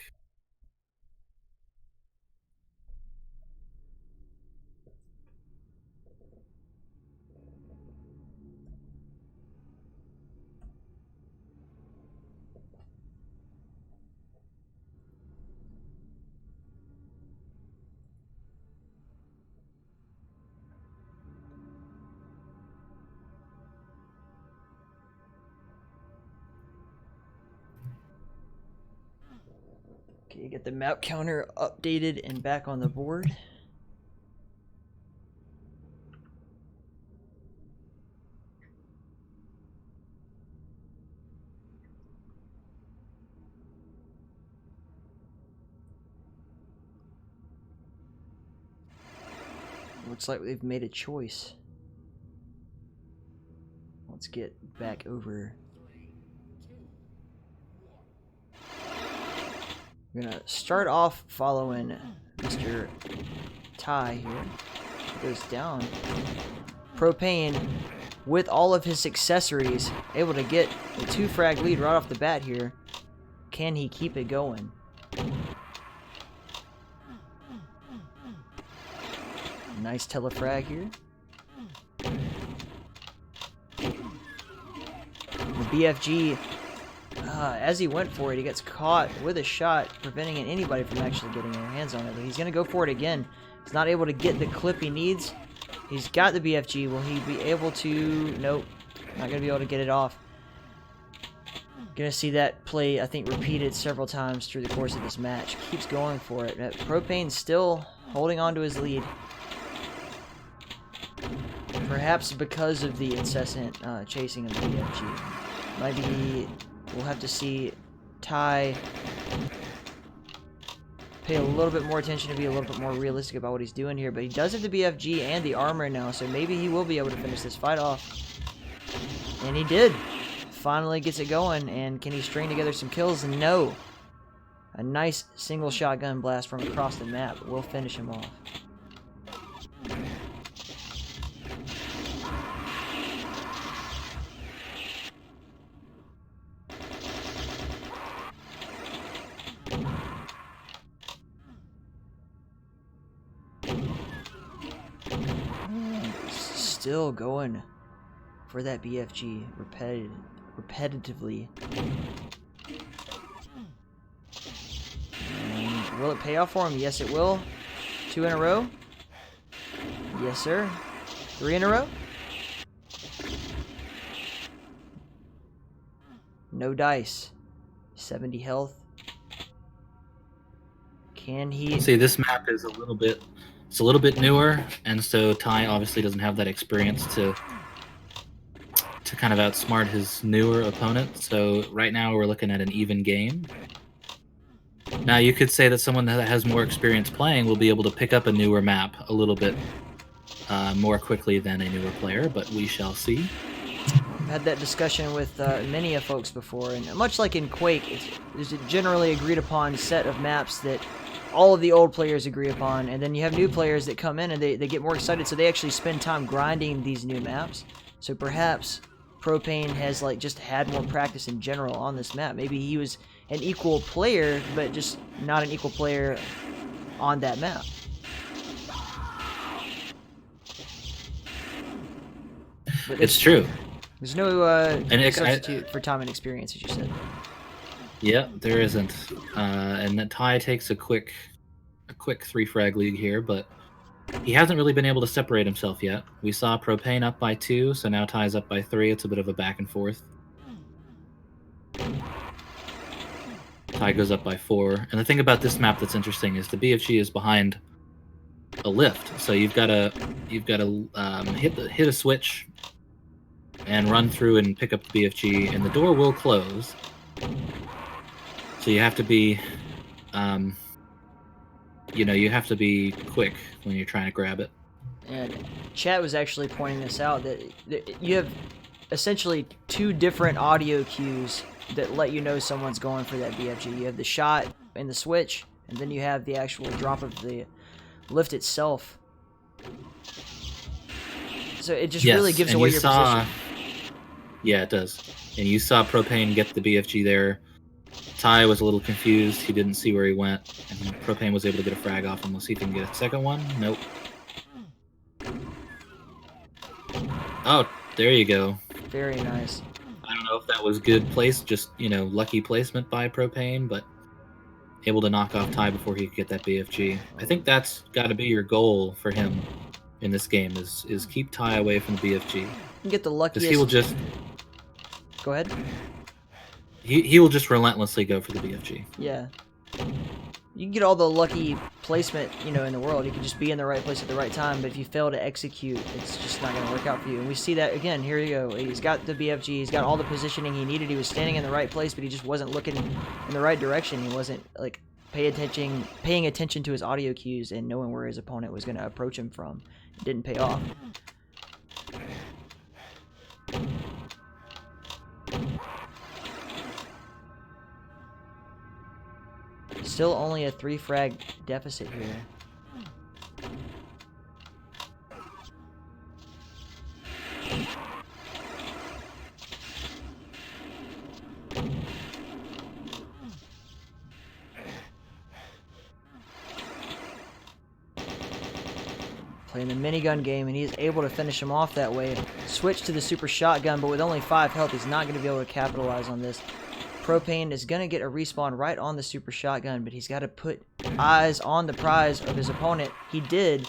Okay, get the map counter updated and back on the board. Looks like they've made a choice. Let's get back over. We're gonna start off following Mr. Ty here. He goes down. Propane, with all of his accessories, able to get a 2-frag lead right off the bat here. Can he keep it going? Nice telefrag here. The BFG, as he went for it, he gets caught with a shot, preventing anybody from actually getting their hands on it. But he's going to go for it again. He's not able to get the clip he needs. He's got the BFG. Will he be able to? Nope. Not going to be able to get it off. Going to see that play, I think, repeated several times through the course of this match. Keeps going for it. Propane still holding on to his lead. Perhaps because of the incessant chasing of the BFG. Maybe we'll have to see Ty pay a little bit more attention to be a little bit more realistic about what he's doing here. But he does have the BFG and the armor now, so maybe he will be able to finish this fight off. And he did. Finally gets it going, and can he string together some kills? No. A nice single shotgun blast from across the map will finish him off. Still going for that BFG repetitively. And will it pay off for him? Yes, it will. 2 in a row. Yes, sir. 3 in a row. No dice. 70 health. Can he? See, this map is a little bit newer, and so Ty obviously doesn't have that experience to kind of outsmart his newer opponent. So right now we're looking at an even game. Now you could say that someone that has more experience playing will be able to pick up a newer map a little bit more quickly than a newer player, but we shall see. I've had that discussion with many of folks before, and much like in Quake, there's a generally agreed upon set of maps that all of the old players agree upon, and then you have new players that come in and they get more excited, so they actually spend time grinding these new maps. So perhaps Propane has just had more practice in general on this map. Maybe he was an equal player, but just not an equal player on that map. But it's true. There's no substitute for time and experience, as you said. Yeah, there isn't. And that Ty takes a quick 3-frag lead here, but he hasn't really been able to separate himself yet. We saw Propane up by 2, so now Ty's up by 3. It's a bit of a back and forth. Ty goes up by 4. And the thing about this map that's interesting is the BFG is behind a lift, so you've got to hit a switch and run through and pick up the BFG, and the door will close. So you have to be, you have to be quick when you're trying to grab it. And chat was actually pointing this out, that you have essentially 2 different audio cues that let you know someone's going for that BFG. You have the shot and the switch, and then you have the actual drop of the lift itself. So it just really gives away your position. Yeah, it does. And you saw Propane get the BFG there. Ty was a little confused. He didn't see where he went. And Propane was able to get a frag off him. We'll see if he can get a second one. Nope. Oh, there you go. Very nice. I don't know if that was good place, just, lucky placement by Propane, but able to knock off Ty before he could get that BFG. I think that's got to be your goal for him in this game, is keep Ty away from the BFG. You can get the luckiest. Because he will just... Go ahead. He will just relentlessly go for the BFG. Yeah. You can get all the lucky placement, in the world. You can just be in the right place at the right time, but if you fail to execute, it's just not going to work out for you. And we see that again. Here you go. He's got the BFG. He's got all the positioning he needed. He was standing in the right place, but he just wasn't looking in the right direction. He wasn't paying attention to his audio cues and knowing where his opponent was going to approach him from. It didn't pay off. Still only a 3-frag deficit here. Playing the minigun game, and he's able to finish him off that way. Switch to the super shotgun, but with only 5 health, he's not going to be able to capitalize on this. Propane is going to get a respawn right on the super shotgun, but he's got to put eyes on the prize of his opponent. He did,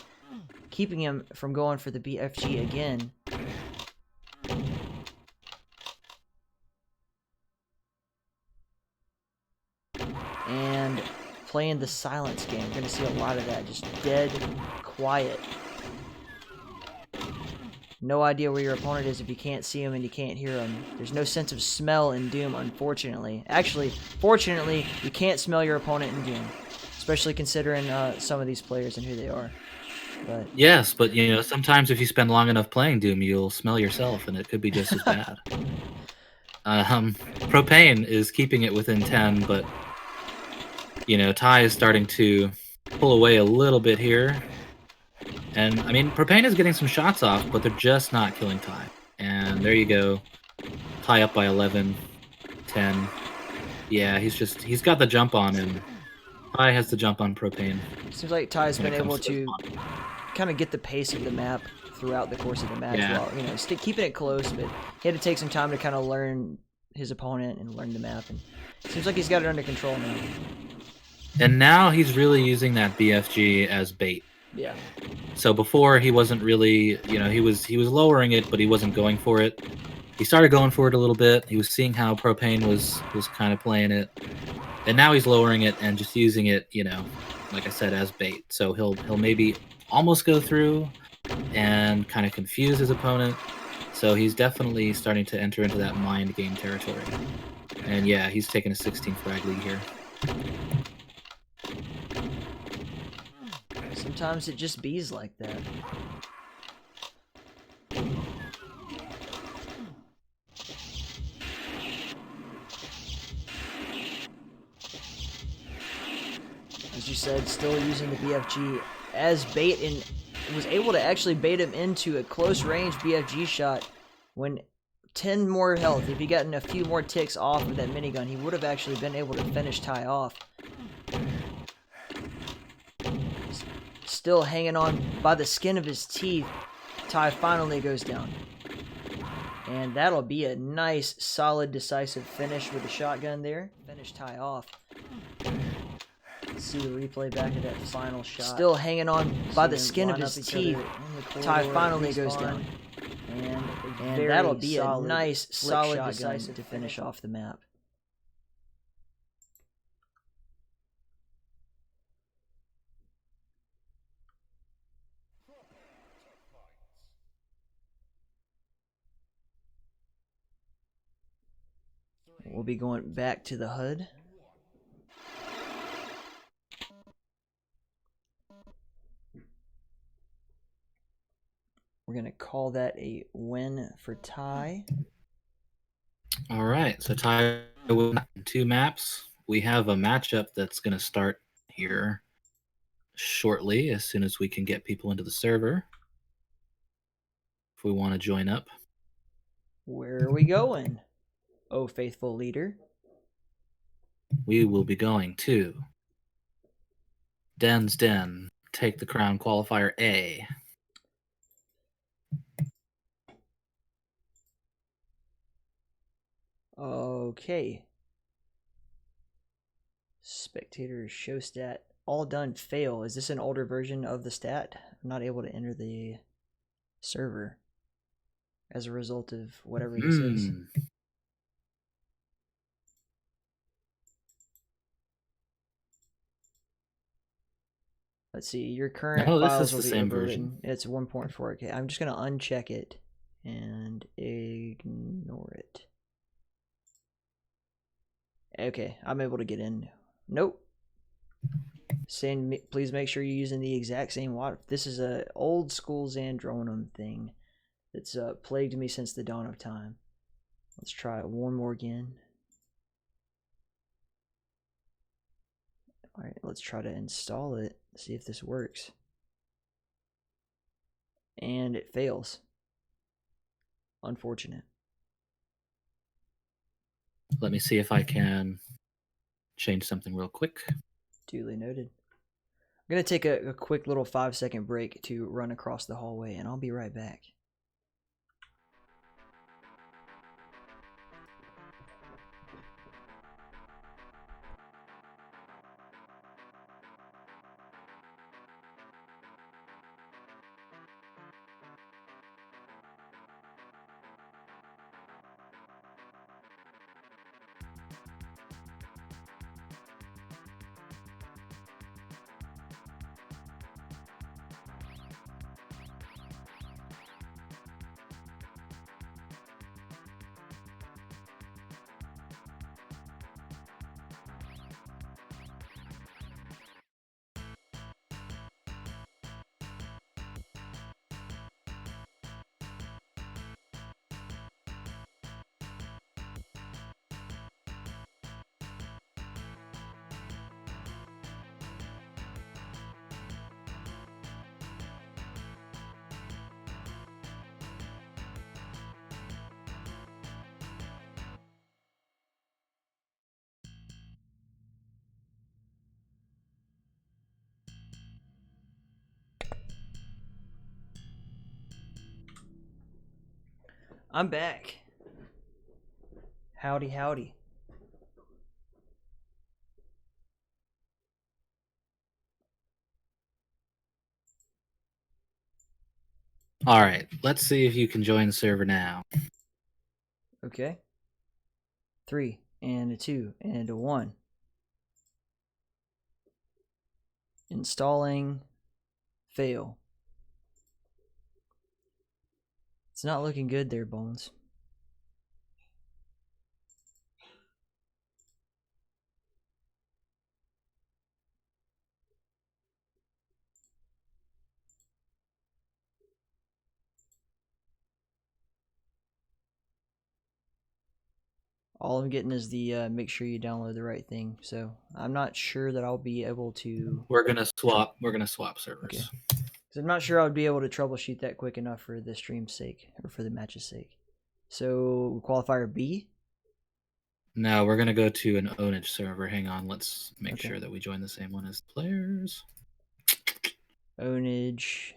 keeping him from going for the BFG again. And playing the silence game. We're going to see a lot of that. Just dead quiet. No idea where your opponent is if you can't see him and you can't hear him. There's no sense of smell in Doom, unfortunately. Actually, fortunately, you can't smell your opponent in Doom. Especially considering some of these players and who they are. But yes, but you know, sometimes if you spend long enough playing Doom, you'll smell yourself, and it could be just as bad. Propane is keeping it within 10, but you know, Ty is starting to pull away a little bit here. And I mean, Propane is getting some shots off, but they're just not killing Ty. And there you go. Ty up by 11, 10. Yeah, he's got the jump on him. Ty has the jump on Propane. Seems like Ty's been able to kind of get the pace of the map throughout the course of the match. Yeah. While, you know, keeping it close, but he had to take some time to kind of learn his opponent and learn the map. And it seems like he's got it under control now. And now he's really using that BFG as bait. Yeah. So before he wasn't really, you know, he was lowering it, but he wasn't going for it. He started going for it a little bit. He was seeing how Propane was kind of playing it, and now he's lowering it and just using it, you know, like I said, as bait. So he'll maybe almost go through and kind of confuse his opponent. So he's definitely starting to enter into that mind game territory. And yeah, he's taking a 16 frag lead here. Sometimes it just bees like that. As you said, still using the BFG as bait, and was able to actually bait him into a close range BFG shot when 10 more health. If he gotten a few more ticks off of that minigun, he would have actually been able to finish Ty off. Still hanging on by the skin of his teeth, Ty finally goes down. And that'll be a nice, solid, decisive finish with the shotgun there. Finish Ty off. Let's see the replay back of that final shot. Still hanging on by the skin of his teeth, Ty finally goes down. And that'll be a nice, solid, decisive to finish off the map. We'll be going back to the HUD. We're going to call that a win for Ty. All right, so Ty with 2 maps. We have a matchup that's going to start here shortly, as soon as we can get people into the server. If we want to join up. Where are we going, oh faithful leader? We will be going to Den's Den. Take the crown qualifier A. Okay. Spectator show stat. All done fail. Is this an older version of the stat? I'm not able to enter the server as a result of whatever this is. Let's see. Your current files will be overwritten. It's 1.4K. I'm just going to uncheck it and ignore it. Okay, I'm able to get in. Nope. Saying, please make sure you're using the exact same water. This is a old school Xandronum thing that's plagued me since the dawn of time. Let's try it one more again. All right, let's try to install it. See if this works. And it fails. Unfortunate. Let me see if I can change something real quick. Duly noted. I'm going to take a quick little 5-second break to run across the hallway, and I'll be right back. I'm back. Howdy, howdy. All right, let's see if you can join the server now. Okay. 3 and a 2 and a 1. Installing. Fail. It's not looking good there, Bones. All I'm getting is the make sure you download the right thing. So I'm not sure that I'll be able to. We're gonna swap servers. Okay. Because I'm not sure I would be able to troubleshoot that quick enough for the stream's sake or for the match's sake. So qualifier B. No, we're gonna go to an ownage server. Hang on, let's make sure that we join the same one as players. Ownage,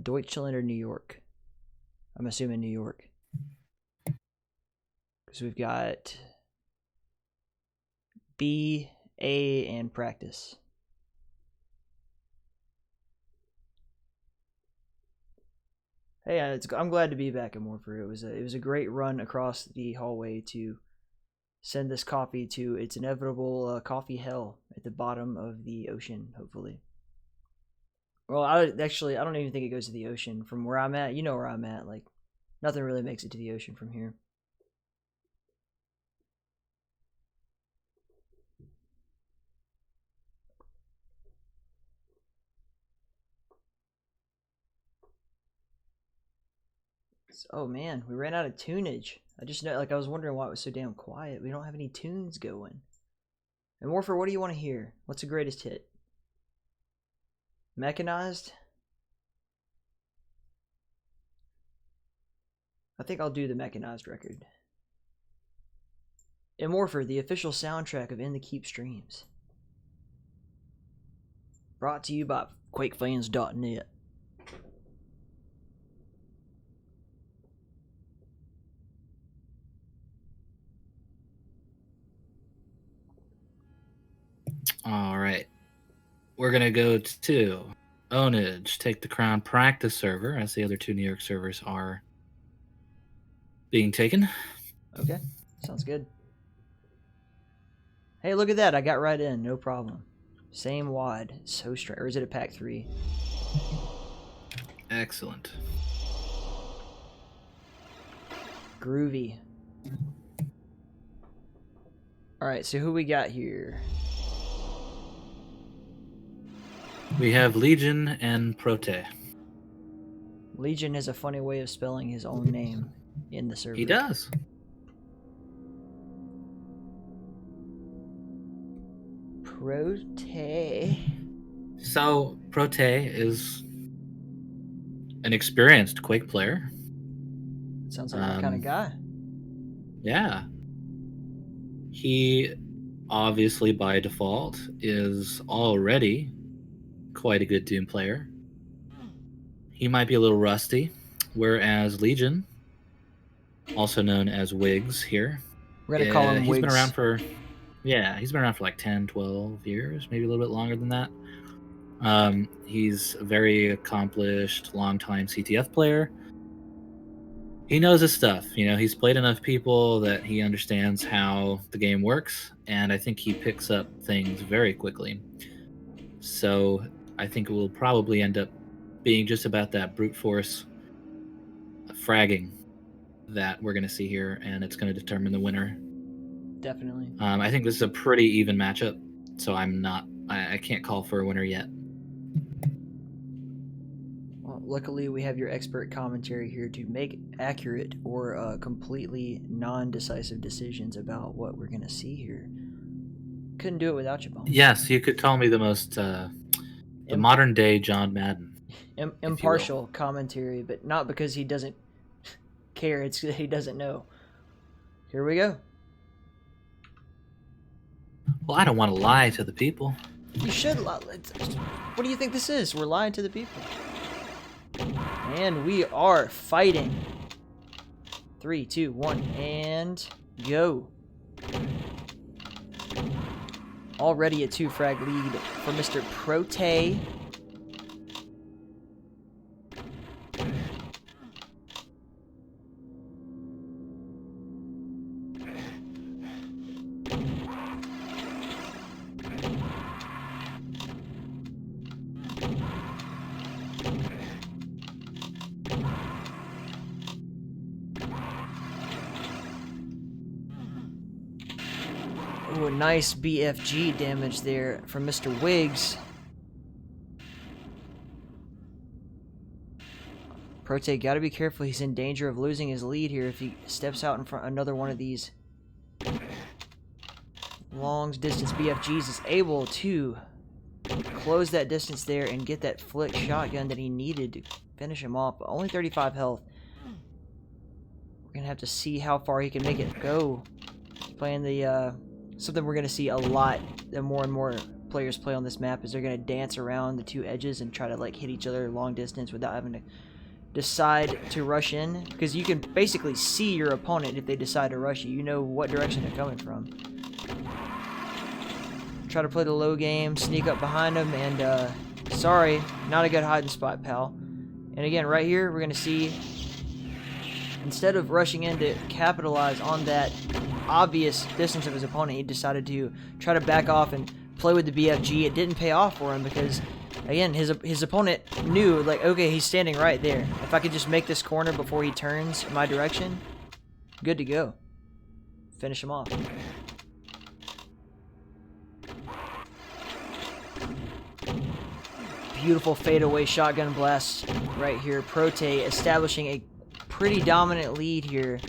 Deutschland or New York? I'm assuming New York. Because we've got B, A, and practice. Hey, I'm glad to be back in Morpher. It was a great run across the hallway to send this coffee to its inevitable coffee hell at the bottom of the ocean, hopefully. Well, I don't even think it goes to the ocean from where I'm at. You know where I'm at. Like, nothing really makes it to the ocean from here. Oh man, we ran out of tunage. I was wondering why it was so damn quiet. We don't have any tunes going. And Morpher, what do you want to hear? What's the greatest hit? Mechanized? I think I'll do the Mechanized record. And Morpher, the official soundtrack of In the Keep streams. Brought to you by QuakeFans.net. All right. We're going to go to ownage, take the crown practice server, as the other two New York servers are being taken. Okay, sounds good. Hey, look at that. I got right in. No problem. Same wad. So straight. Or is it a pack 3? Excellent. Groovy. Alright, so who we got here? We have Legion and Proteh. Legion has a funny way of spelling his own name in the server. He does. Proteh. So, Proteh is an experienced Quake player. Sounds like my kind of guy. Yeah. He, obviously by default, is already quite a good Doom player. He might be a little rusty, whereas Legion, also known as Wigs here, We're gonna call him he's Wigs. been around for, he's been around for like 10, 12 years, maybe a little bit longer than that. He's a very accomplished, long-time CTF player. He knows his stuff. He's played enough people that he understands how the game works, and I think he picks up things very quickly. So I think it will probably end up being just about that brute force fragging that we're going to see here, and it's going to determine the winner. Definitely. I think this is a pretty even matchup, so I can't call for a winner yet. Well, luckily, we have your expert commentary here to make accurate or completely non-decisive decisions about what we're going to see here. Couldn't do it without you, Bones. Yes, you could call me the most, the modern-day John Madden. Impartial commentary, but not because he doesn't care, it's he doesn't know. Here we go. Well, I don't want to lie to the people. You should lie. What do you think this is? We're lying to the people. And we are fighting. 3, 2, 1, and go. Already a 2-frag lead for Mr. Proteh. Ooh, a nice BFG damage there from Mr. Wigs. Proteh gotta be careful. He's in danger of losing his lead here if he steps out in front of another one of these long distance BFGs. Is able to close that distance there and get that flick shotgun that he needed to finish him off. But only 35 health. We're gonna have to see how far he can make it go. He's playing the something we're going to see a lot, the more and more players play on this map, is they're going to dance around the two edges and try to like hit each other long distance without having to decide to rush in, because you can basically see your opponent if they decide to rush you. You know what direction they're coming from. Try to play the low game, sneak up behind them, and sorry, not a good hiding spot, pal. And again, right here, we're going to see, instead of rushing in to capitalize on that obvious distance of his opponent, he decided to try to back off and play with the BFG. It didn't pay off for him because, again, his opponent knew, like, okay, he's standing right there. If I could just make this corner before he turns in my direction, good to go. Finish him off. Beautiful fadeaway shotgun blast right here. Proteh establishing a pretty dominant lead here.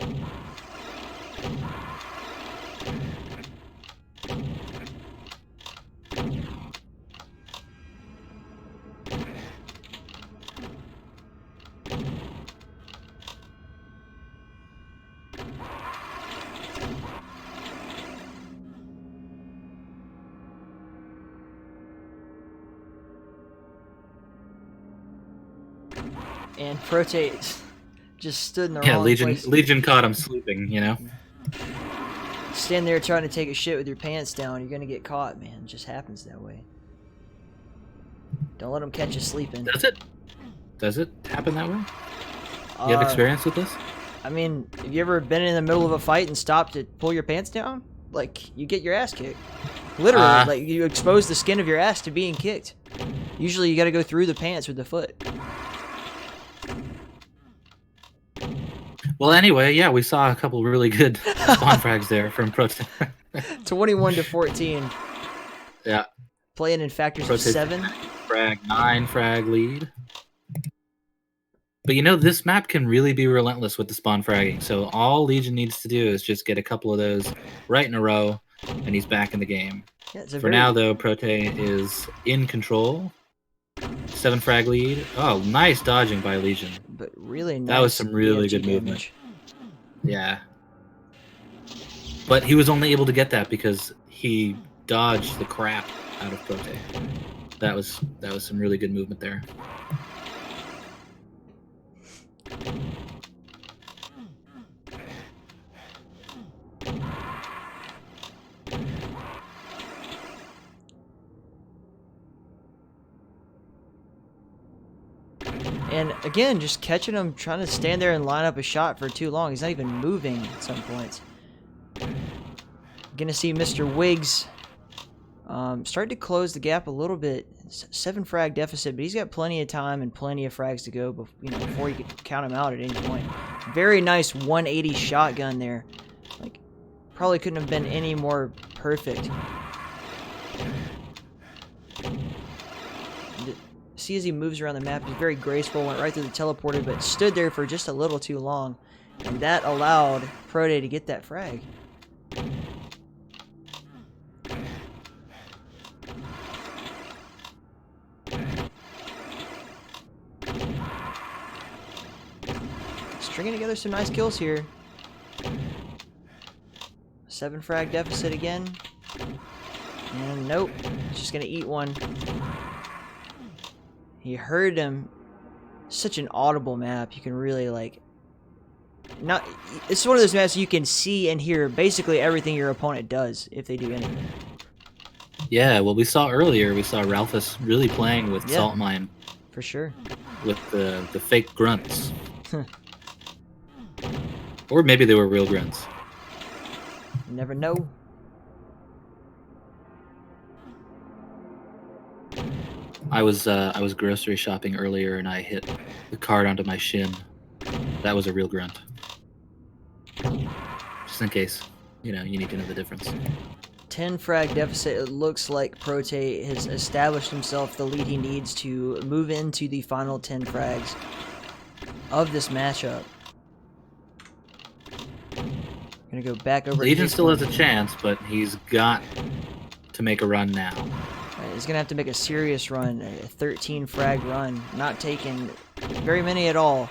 And Proteh just stood in the wrong place. Legion caught him sleeping, Stand there trying to take a shit with your pants down, you're gonna get caught, man. It just happens that way. Don't let them catch you sleeping. Does it? Does it happen that way? You have experience with this? I mean, have you ever been in the middle of a fight and stopped to pull your pants down? Like, you get your ass kicked. Literally, like, you expose the skin of your ass to being kicked. Usually you gotta go through the pants with the foot. Well, anyway, yeah, we saw a couple really good spawn frags there from Proteh. 21-14. Yeah. Playing in factors of 7. 9 frag lead. But this map can really be relentless with the spawn fragging. So all Legion needs to do is just get a couple of those right in a row, and he's back in the game. Yeah, For now, though, Proteh is in control. 7 frag lead. Oh, nice dodging by Legion. But really nice. That was some really good movement. Yeah. But he was only able to get that because he dodged the crap out of Proteh. That was some really good movement there. And again, just catching him trying to stand there and line up a shot for too long. He's not even moving at some points. Gonna see Mr. Wigs start to close the gap a little bit. 7 frag deficit, but he's got plenty of time and plenty of frags to go before you could count him out at any point. Very nice 180 shotgun there. Like, probably couldn't have been any more perfect. See, as he moves around the map, he's very graceful, went right through the teleporter, but stood there for just a little too long. And that allowed Proteh to get that frag. Stringing together some nice kills here. 7 frag deficit again. And nope, just gonna eat one. He heard him. Such an audible map. You can really it's one of those maps you can see and hear basically everything your opponent does if they do anything. Yeah, well, we saw earlier, Ralphis really playing with Saltmine. For sure. With the fake grunts. Or maybe they were real grunts. You never know. I was grocery shopping earlier and I hit the card onto my shin. That was a real grunt. Just in case, you need to know the difference. 10 frag deficit. It looks like Proteh has established himself the lead he needs to move into the final 10 frags of this matchup. Gonna go back over. Legion still has a chance, but he's got to make a run now. He's gonna have to make a serious run, a 13 frag run, not taking very many at all.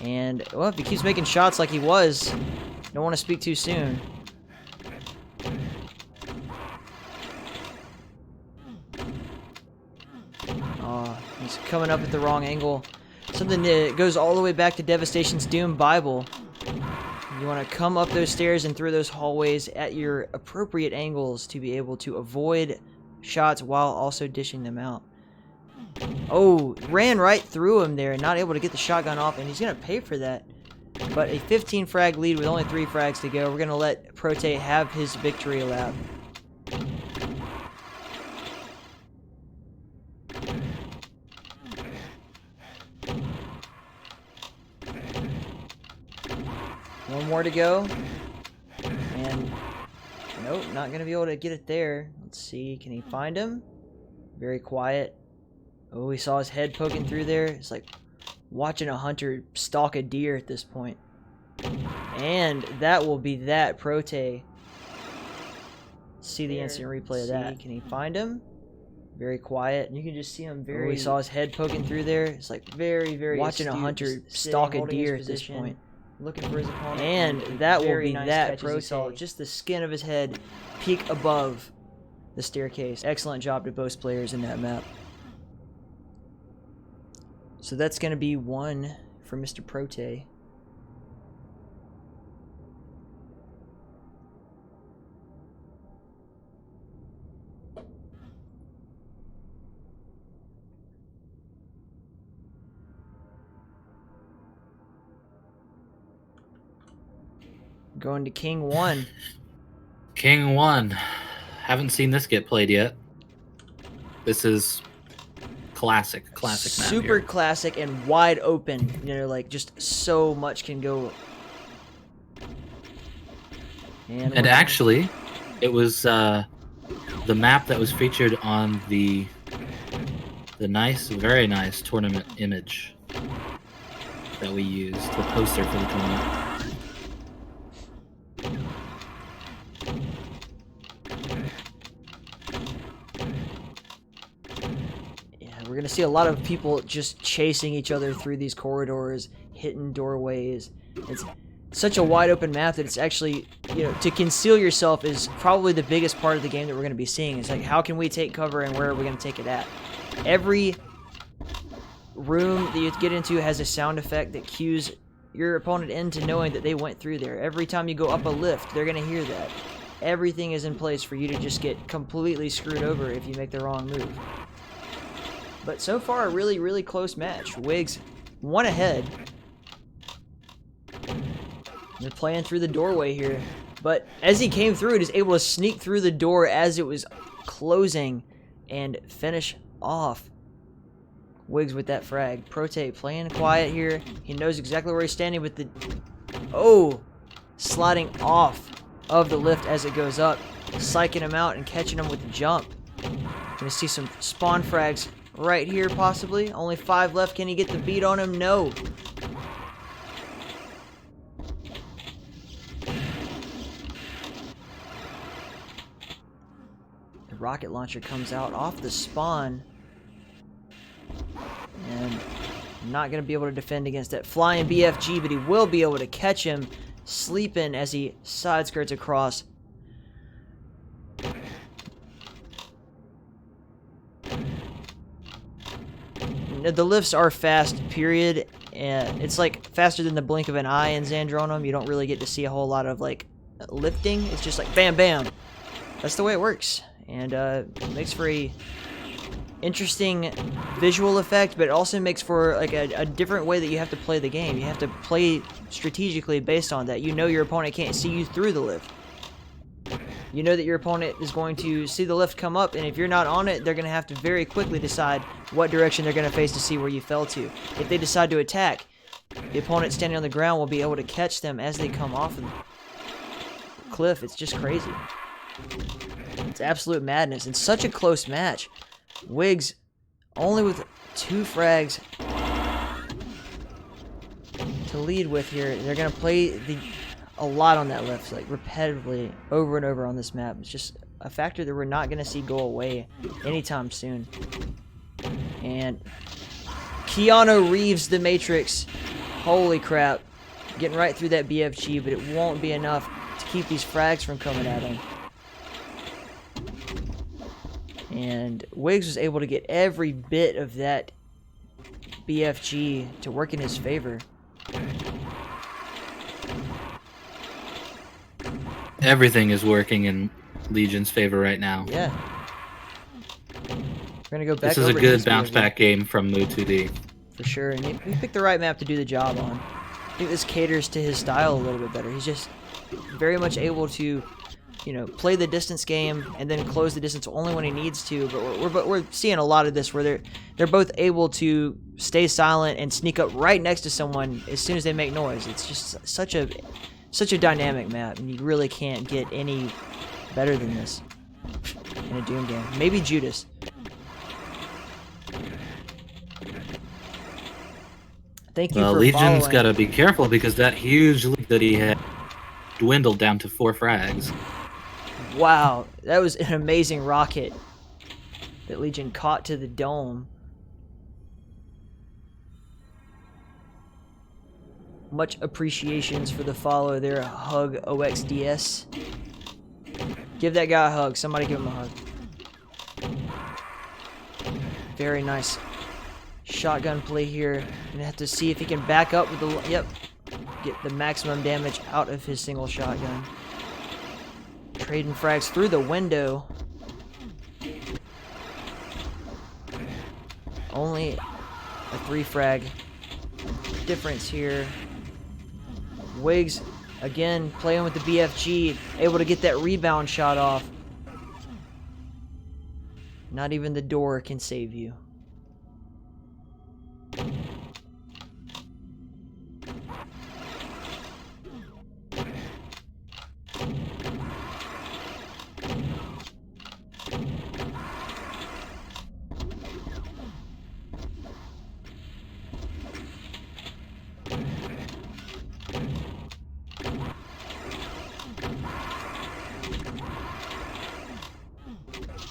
And well, if he keeps making shots like he was, don't want to speak too soon. He's coming up at the wrong angle. Something that goes all the way back to Devastation's Doom Bible. You want to come up those stairs and through those hallways at your appropriate angles to be able to avoid shots while also dishing them out. Oh, ran right through him there and not able to get the shotgun off, and he's going to pay for that. But a 15 frag lead with only 3 frags to go. We're going to let Proteh have his victory lap. One more to go. And nope, not going to be able to get it there. Let's see, can he find him? Very quiet. Oh, we saw his head poking through there. It's like watching a hunter stalk a deer at this point. And that will be that, Proteh. See the instant replay of that. Can he find him? Very quiet. You can just see him very... Oh, we saw his head poking through there. It's like very watching a hunter stalk a deer at this point. Looking for his opponent. And that will be that, Proteh. Just the skin of his head peek above the staircase. Excellent job to both players in that map. So that's going to be 1 for Mr. Proteh. Going to King 1. King 1. Haven't seen this get played yet. This is classic map Super here. Classic and wide open. Like just so much can go. And actually, it was the map that was featured on the very nice tournament image that we used, the poster for the tournament. We're going to see a lot of people just chasing each other through these corridors, hitting doorways. such a wide open map that it's actually, you know, to conceal yourself is probably the biggest part of the game that we're going to be seeing. It's like, how can we take cover and where are we going to take it at? Every room that you get into has a sound effect that cues your opponent into knowing that they went through there. Every time you go up a lift, they're going to hear that. Everything is in place for you to just get completely screwed over if you make the wrong move. But so far, a really, really close match. Wigs one ahead. They're playing through the doorway here. But as he came through, he was able to sneak through the door as it was closing and finish off Wigs with that frag. Proteh playing quiet here. He knows exactly where he's standing with the... Oh! Sliding off of the lift as it goes up. Psyching him out and catching him with the jump. Gonna see some spawn frags right here, possibly. Only 5 left. Can he get the beat on him? No. The rocket launcher comes out off the spawn. And not going to be able to defend against that flying BFG, but he will be able to catch him sleeping as he side skirts across. The lifts are fast, period. And it's like faster than the blink of an eye in Xandronum. You don't really get to see a whole lot of like lifting. It's just like bam, bam. That's the way it works. And makes for a interesting visual effect, but it also makes for like a different way that you have to play the game. You have to play strategically based on that. You know your opponent can't see you through the lift. You know that your opponent is going to see the lift come up, and if you're not on it, they're going to have to very quickly decide what direction they're going to face to see where you fell to. If they decide to attack, the opponent standing on the ground will be able to catch them as they come off of the cliff. It's just crazy. It's absolute madness. It's such a close match. Wigs only with 2 frags to lead with here. They're going to play a lot on that lift, like repetitively over and over on this map. It's just a factor that we're not going to see go away anytime soon. And Keanu Reeves the Matrix. Holy crap. Getting right through that BFG, but it won't be enough to keep these frags from coming at him. And Wigs was able to get every bit of that BFG to work in his favor. Everything is working in Legion's favor right now. Yeah. We're going to go back. This is a good bounce back game from Mu2D. For sure. And he picked the right map to do the job on. I think this caters to his style a little bit better. He's just very much able to, you know, play the distance game and then close the distance only when he needs to. But we're seeing a lot of this where they're both able to stay silent and sneak up right next to someone as soon as they make noise. It's just such a dynamic map, and you really can't get any better than this in a Doom game. Maybe Judas. Thank you for Legion's got to be careful because that huge lead that he had dwindled down to 4 frags. Wow, that was an amazing rocket that Legion caught to the dome. Much appreciations for the follow there, Hug OXDS. Give that guy a hug. Somebody give him a hug. Very nice shotgun play here. Gonna have to see if he can back up with the... Yep. Get the maximum damage out of his single shotgun. Trading frags through the window. Only a 3 frag difference here. Wigs, again, playing with the BFG, able to get that rebound shot off. Not even the door can save you.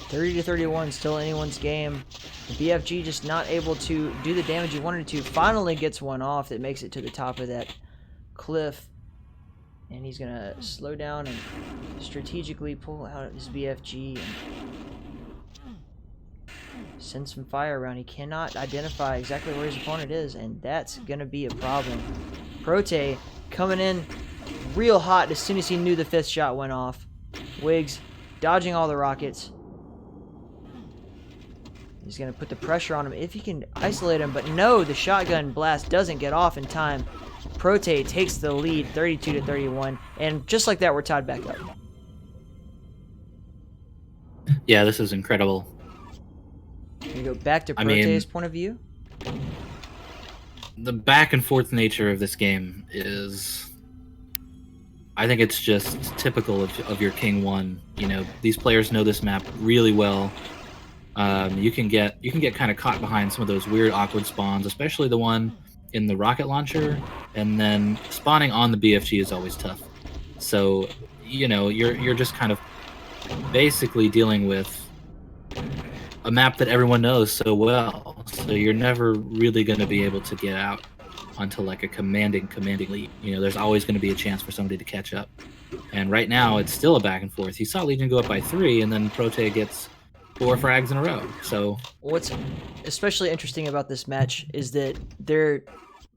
.30 to 31, still anyone's game. The BFG just not able to do the damage he wanted to. Finally gets one off that makes it to the top of that cliff. And he's gonna slow down and strategically pull out his BFG and send some fire around. He cannot identify exactly where his opponent is, and that's gonna be a problem. Proteh coming in real hot as soon as he knew the 5th shot went off. Wigs dodging all the rockets. He's gonna put the pressure on him if he can isolate him, but no, the shotgun blast doesn't get off in time. Proteh takes the lead 32-31, and just like that, we're tied back up. Yeah, this is incredible. We go back to Proteh's point of view. The back and forth nature of this game is, I think it's just typical of your King 1. You know, these players know this map really well. You can get kind of caught behind some of those weird, awkward spawns, especially the one in the rocket launcher, and then spawning on the BFG is always tough. So, you know, you're just kind of basically dealing with a map that everyone knows so well. So you're never really going to be able to get out onto like a commanding lead. You know, there's always going to be a chance for somebody to catch up. And right now, it's still a back and forth. You saw Legion go up by 3, and then Proteh gets 4 frags in a row. So what's especially interesting about this match is that they're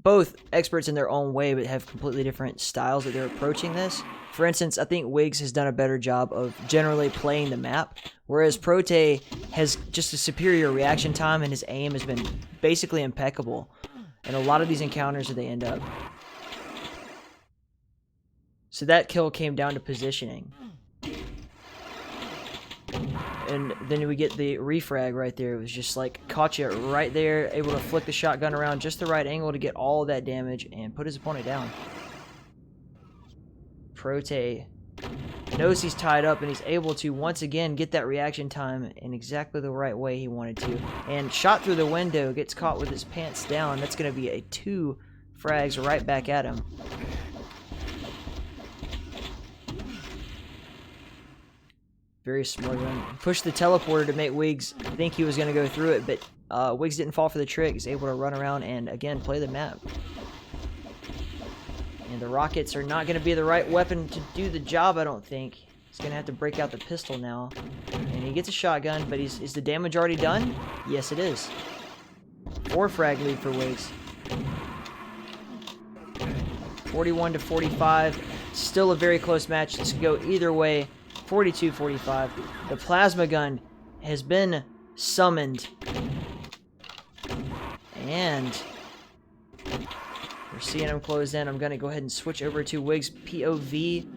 both experts in their own way, but have completely different styles that they're approaching this. For instance, I think Wigs has done a better job of generally playing the map, whereas Proteh has just a superior reaction time, and his aim has been basically impeccable. And a lot of these encounters, they end up. So that kill came down to positioning. And then we get the refrag right there. It was just like, caught you right there, able to flick the shotgun around just the right angle to get all of that damage and put his opponent down. Proteh knows he's tied up, and he's able to once again get that reaction time in exactly the right way he wanted to. And shot through the window, gets caught with his pants down. That's going to be a 2 frags right back at him. Very smart one. Pushed the teleporter to make Wigs think he was going to go through it, but Wigs didn't fall for the trick. He's able to run around and, again, play the map. And the rockets are not going to be the right weapon to do the job, I don't think. He's going to have to break out the pistol now. And he gets a shotgun, but is the damage already done? Yes, it is. 4 frag lead for Wigs. 41-45. Still a very close match. This could go either way. 42-45. The plasma gun has been summoned. And we're seeing him close in. I'm going to go ahead and switch over to Wigs POV.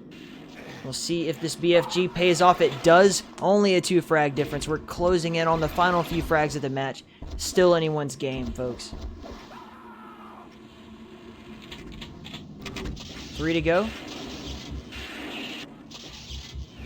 We'll see if this BFG pays off. It does. Only a 2 frag difference. We're closing in on the final few frags of the match. Still anyone's game, folks. 3 to go.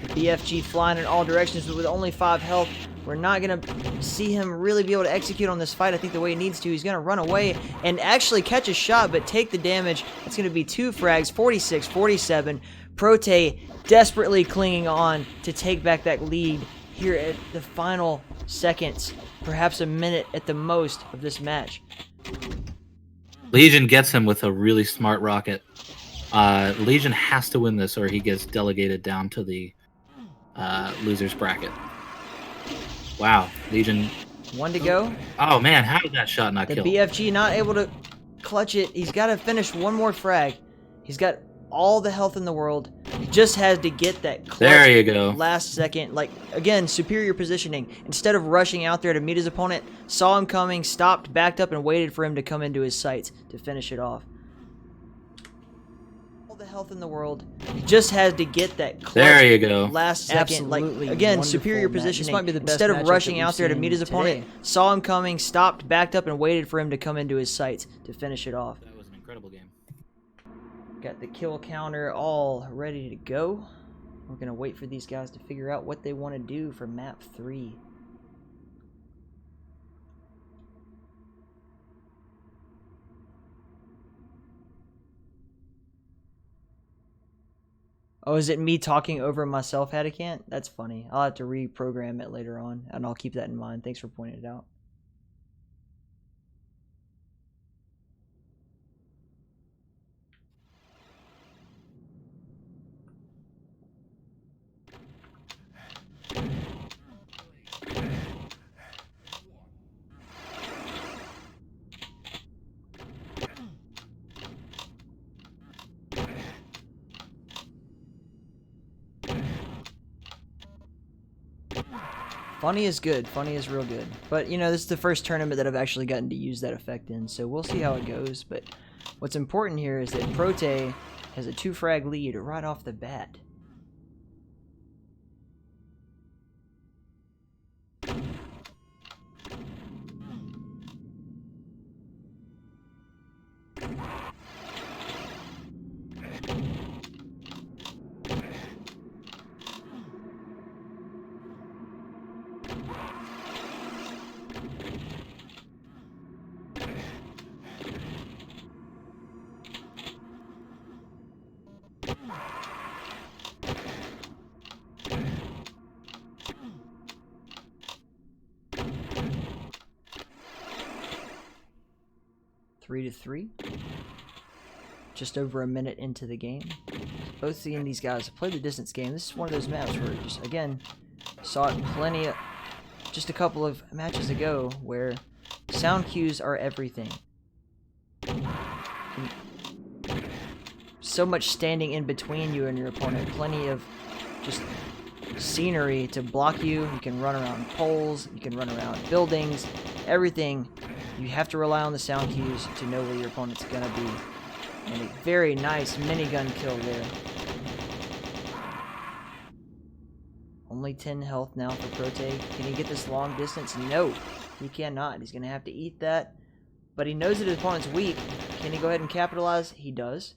The BFG flying in all directions, but with only 5 health. We're not going to see him really be able to execute on this fight, I think, the way he needs to. He's going to run away and actually catch a shot, but take the damage. It's going to be 2 frags, 46-47. Proteh desperately clinging on to take back that lead here at the final seconds, perhaps a minute at the most of this match. Legion gets him with a really smart rocket. Legion has to win this, or he gets delegated down to the loser's bracket. Wow, Legion. 1 to go. Oh man, how did that shot not kill? The BFG not able to clutch it. He's got to finish 1 more frag. He's got all the health in the world. He just has to get that clutch. There you go. Last second. Like, again, superior positioning. Instead of rushing out there to meet his opponent, saw him coming, stopped, backed up, and waited for him to come into his sights to finish it off. All the health in the world. He just has to get that clutch. There you go. Last second. Absolutely like, again, wonderful superior match. positioning. This might be the best Instead of matchup rushing that we've out there to seen meet his opponent, today. saw him coming, stopped, backed up, and waited for him to come into his sights to finish it off. That was an incredible game. Got the kill counter all ready to go. We're going to wait for these guys to figure out what they want to do for map 3. Oh, is it me talking over myself, Hadicant? That's funny. I'll have to reprogram it later on, and I'll keep that in mind. Thanks for pointing it out. Funny is good. Funny is real good. But, you know, this is the first tournament that I've actually gotten to use that effect in, so we'll see how it goes. But what's important here is that Proteh has a 2-frag lead right off the bat. Three to 3. Just over a minute into the game. Both seeing these guys play the distance game. This is one of those maps where just, again, saw it plenty of, just a couple of matches ago where sound cues are everything. So much standing in between you and your opponent. Plenty of just scenery to block you. You can run around poles. You can run around buildings. Everything. You have to rely on the sound cues to know where your opponent's gonna be. And a very nice minigun kill there. Only 10 health now for Proteh. Can he get this long distance? No, he cannot. He's gonna have to eat that. But he knows that his opponent's weak. Can he go ahead and capitalize? He does.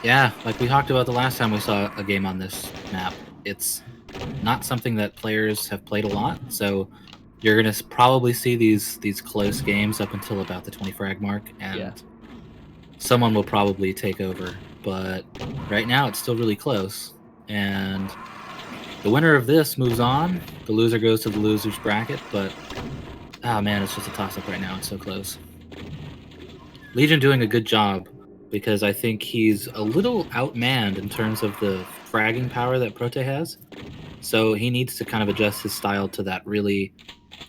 Yeah, like we talked about the last time we saw a game on this map. It's not something that players have played a lot, so you're gonna probably see these close games up until about the 20 frag mark, and someone will probably take over. But right now, it's still really close, and the winner of this moves on. The loser goes to the loser's bracket, but oh man, it's just a toss-up right now. It's so close. Legion doing a good job, because I think he's a little outmanned in terms of the fragging power that Proteh has. So he needs to kind of adjust his style to that really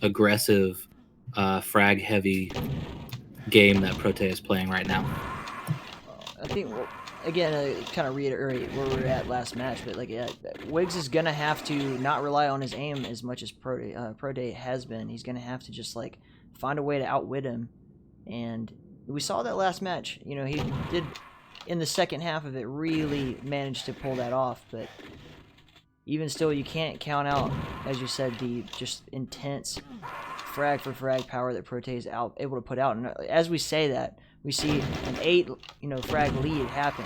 aggressive, frag-heavy game that Proteh is playing right now. I think, again, kind of reiterate where we were at last match, but like, Wigs is gonna have to not rely on his aim as much as Proteh has been. He's gonna have to just like find a way to outwit him, and we saw that last match. You know, he did, in the second half of it, really managed to pull that off, but even still, you can't count out, as you said, the just intense frag for frag power that Proteh is able to put out. And as we say that, we see an 8, frag lead happen.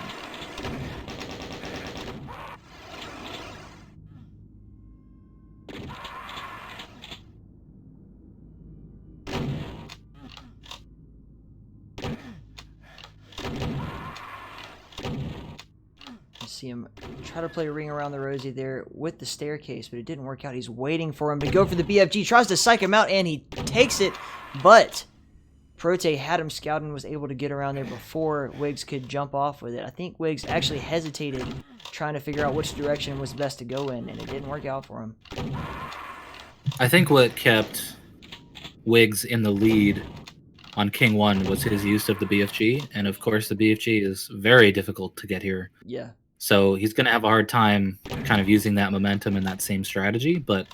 See him try to play a ring around the rosy there with the staircase, but it didn't work out. He's waiting for him to go for the BFG, tries to psych him out, and he takes it, but Proteh had him scouted and was able to get around there before Wigs could jump off with it. I think Wigs actually hesitated, trying to figure out which direction was best to go in, and it didn't work out for him. I think what kept Wigs in the lead on King 1 was his use of the BFG, and of course the BFG is very difficult to get here. Yeah. So he's going to have a hard time kind of using that momentum and that same strategy, but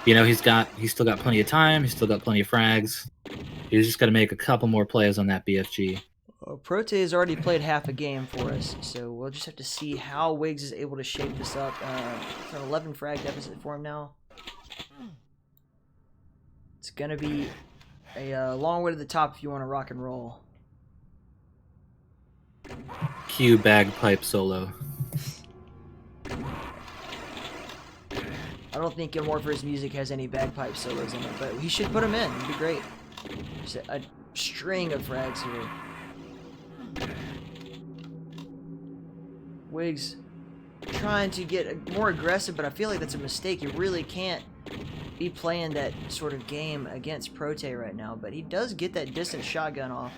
he's still got plenty of time, he's still got plenty of frags. He's just got to make a couple more plays on that BFG. Well, Proteh has already played half a game for us, so we'll just have to see how Wigs is able to shape this up. It's an 11 frag deficit for him now. It's going to be a long way to the top if you want to rock and roll. Cue bagpipe solo. I don't think Amorphous Music has any bagpipe solos in it, but he should put them in. It'd be great. Just a string of frags here. Wigs trying to get more aggressive, but I feel like that's a mistake. You really can't be playing that sort of game against Proteh right now, but he does get that distant shotgun off.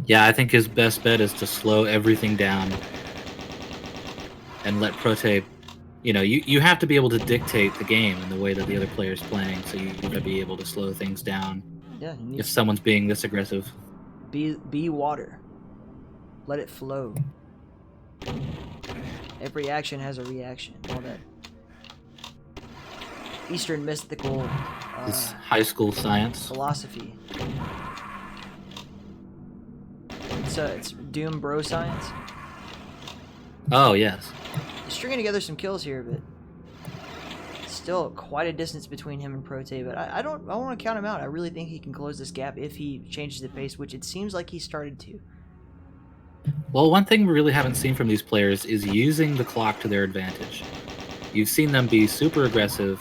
Yeah, I think his best bet is to slow everything down and let Proteh. You know, you have to be able to dictate the game and the way that the other player is playing, so you got to be able to slow things down. Yeah, If someone's being this aggressive, be water. Let it flow. Every action has a reaction. All that Eastern mystical it's high school science philosophy. It's Doom bro science. Oh yes. He's stringing together some kills here, but still quite a distance between him and Proteh. But I want to count him out. I really think he can close this gap if he changes the pace, which it seems like he started to. Well, one thing we really haven't seen from these players is using the clock to their advantage. You've seen them be super aggressive,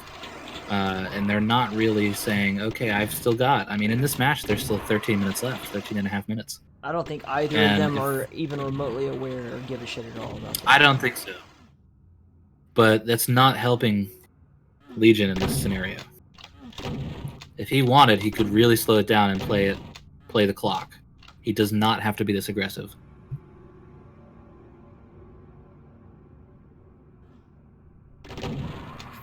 and they're not really saying, okay, I've still got... I mean, in this match, there's still 13 minutes left, 13 and a half minutes. I don't think either of them are even remotely aware or give a shit at all about that. I don't think so. But that's not helping Legion in this scenario. If he wanted, he could really slow it down and play the clock. He does not have to be this aggressive.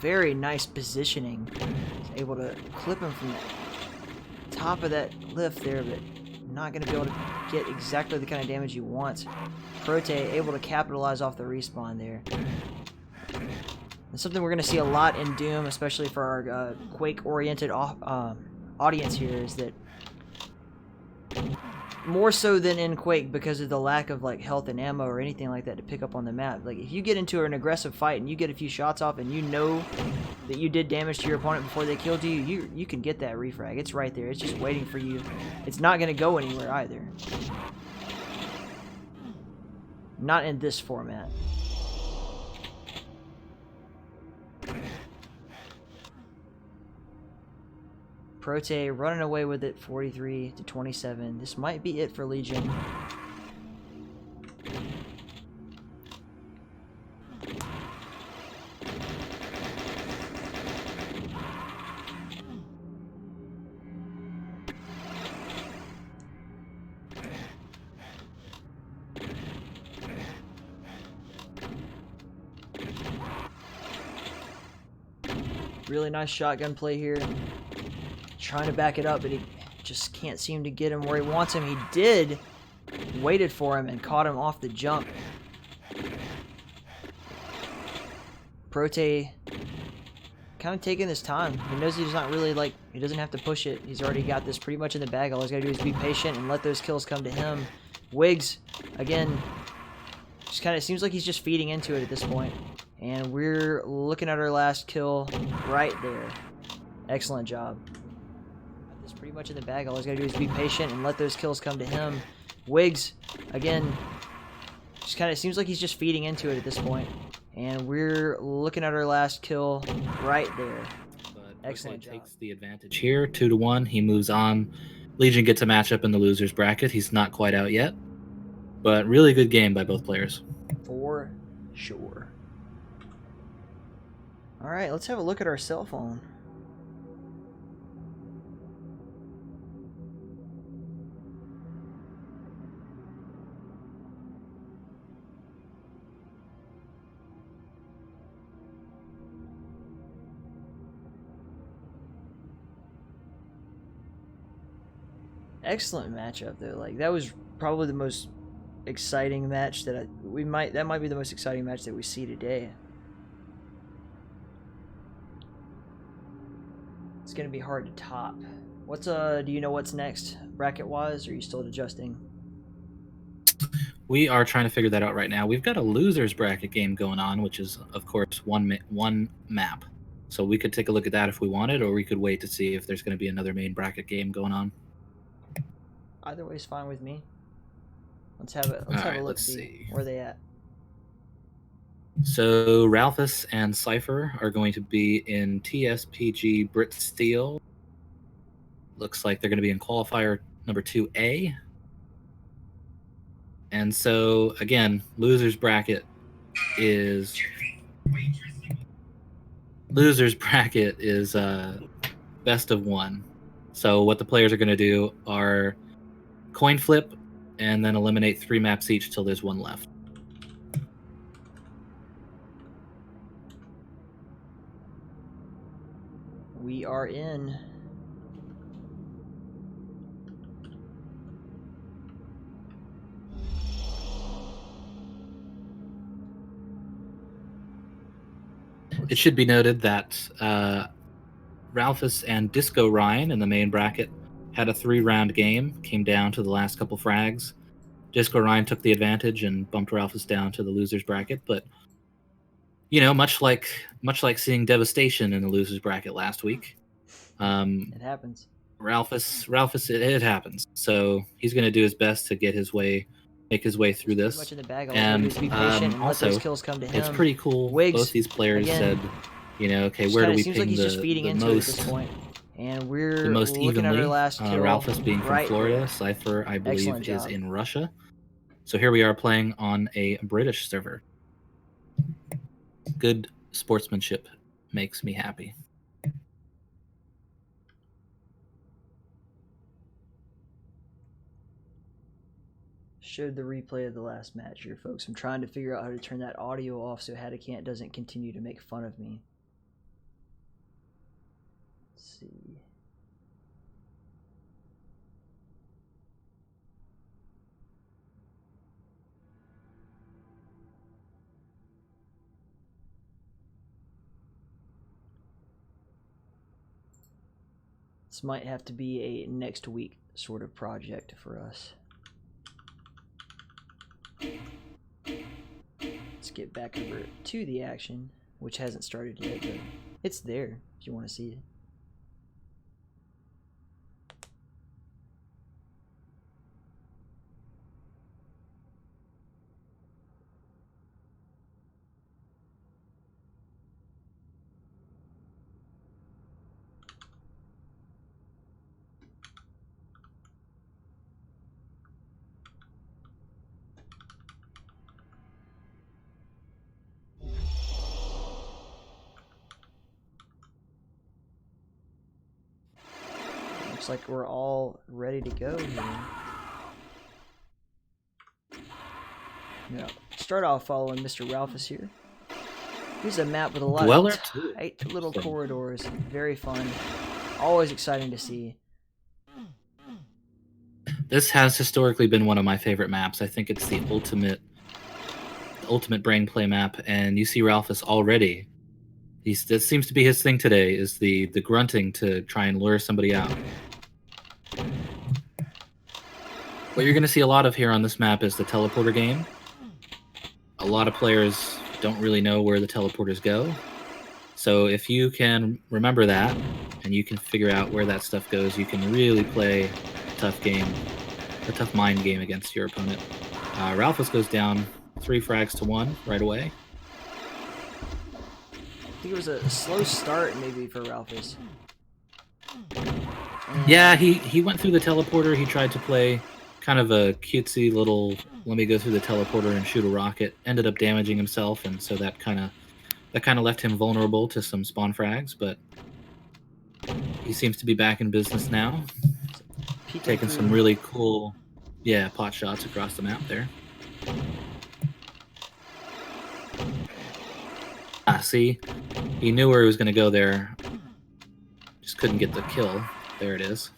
Very nice positioning. He's able to clip him from the top of that lift there, but not going to be able to get exactly the kind of damage he wants. Proteh able to capitalize off the respawn there. And something we're going to see a lot in Doom, especially for our Quake-oriented audience here, is that more so than in Quake, because of the lack of like health and ammo or anything like that to pick up on the map. Like if you get into an aggressive fight and you get a few shots off and you know that you did damage to your opponent before they killed you, you can get that refrag. It's right there. It's just waiting for you. It's not going to go anywhere either. Not in this format. Proteh running away with it, 43 to 27. This might be it for Legion. Really nice shotgun play here. Trying to back it up, but he just can't seem to get him where he wants him. He did. Waited for him and caught him off the jump. Proteh kind of taking his time. He knows he's not really like, he doesn't have to push it. He's already got this pretty much in the bag. All he's got to do is be patient and let those kills come to him. Wigs, again, just kind of seems like he's just feeding into it at this point. And we're looking at our last kill right there. Excellent job. It's pretty much in the bag. All he's got to do is be patient and let those kills come to him. Wigs, again, just kind of seems like he's just feeding into it at this point. And we're looking at our last kill right there. But excellent job. Takes the advantage here, 2-1. He moves on. Legion gets a matchup in the losers bracket. He's not quite out yet, but really good game by both players. For sure. All right, let's have a look at our cell phone. Excellent matchup though. Like that was probably the most exciting match that that might be the most exciting match that we see today. It's gonna be hard to top. What's do you know what's next bracket wise, or are you still adjusting? We are trying to figure that out right now. We've got a losers bracket game going on, which is of course one map. So we could take a look at that if we wanted, or we could wait to see if there's going to be another main bracket game going on. Either way is fine with me. Let's have a look. See where they at. So Ralphis and Seifer are going to be in TSPG Brit Steel. Looks like they're going to be in qualifier number 2A. And so again, losers bracket is best of one. So what the players are going to do are coin flip and then eliminate 3 maps each till there's 1 left. We are in. It should be noted that Ralphis and Disco Ryan in the main bracket had a 3-round game, came down to the last couple frags. Disco Ryan took the advantage and bumped Ralphis down to the losers bracket, but you know, much like seeing Devastation in the losers bracket last week. It happens. Ralphis, it happens. So he's going to do his best to get his way, make his way through this. Much in the bag. All and be patient and also, let those kills come to him. It's pretty cool. Wigs, both these players again, said, you know, okay, where do we seems ping like he's just feeding into it at this most? point. And we're The most looking evenly. at our last kill. Ralphis being from right Florida, there. Seifer, I believe, Excellent is job. in Russia. So here we are playing on a British server. Good sportsmanship makes me happy. Showed the replay of the last match here, folks. I'm trying to figure out how to turn that audio off so Hadacant doesn't continue to make fun of me. Let's see. This might have to be a next week sort of project for us. Let's get back over to the action, which hasn't started yet, but it's there if you want to see it. Looks like we're all ready to go here. Yeah, start off following Mr. Ralphis here. Here's a map with a lot Dweller of tight little corridors. Very fun. Always exciting to see. This has historically been one of my favorite maps. I think it's the ultimate brain play map, and you see Ralphis already. That seems to be his thing today, is the grunting to try and lure somebody out. What you're going to see a lot of here on this map is the teleporter game. A lot of players don't really know where the teleporters go. So if you can remember that, and you can figure out where that stuff goes, you can really play a tough game, a tough mind game against your opponent. Ralphis goes down 3 frags to 1 right away. I think it was a slow start maybe for Ralphis. Yeah, he went through the teleporter. He tried to play kind of a cutesy little, let me go through the teleporter and shoot a rocket. Ended up damaging himself, and so that kind of left him vulnerable to some spawn frags, but he seems to be back in business now. Taking some really cool, pot shots across the map there. See, he knew where he was going to go there. Just couldn't get the kill. There it is.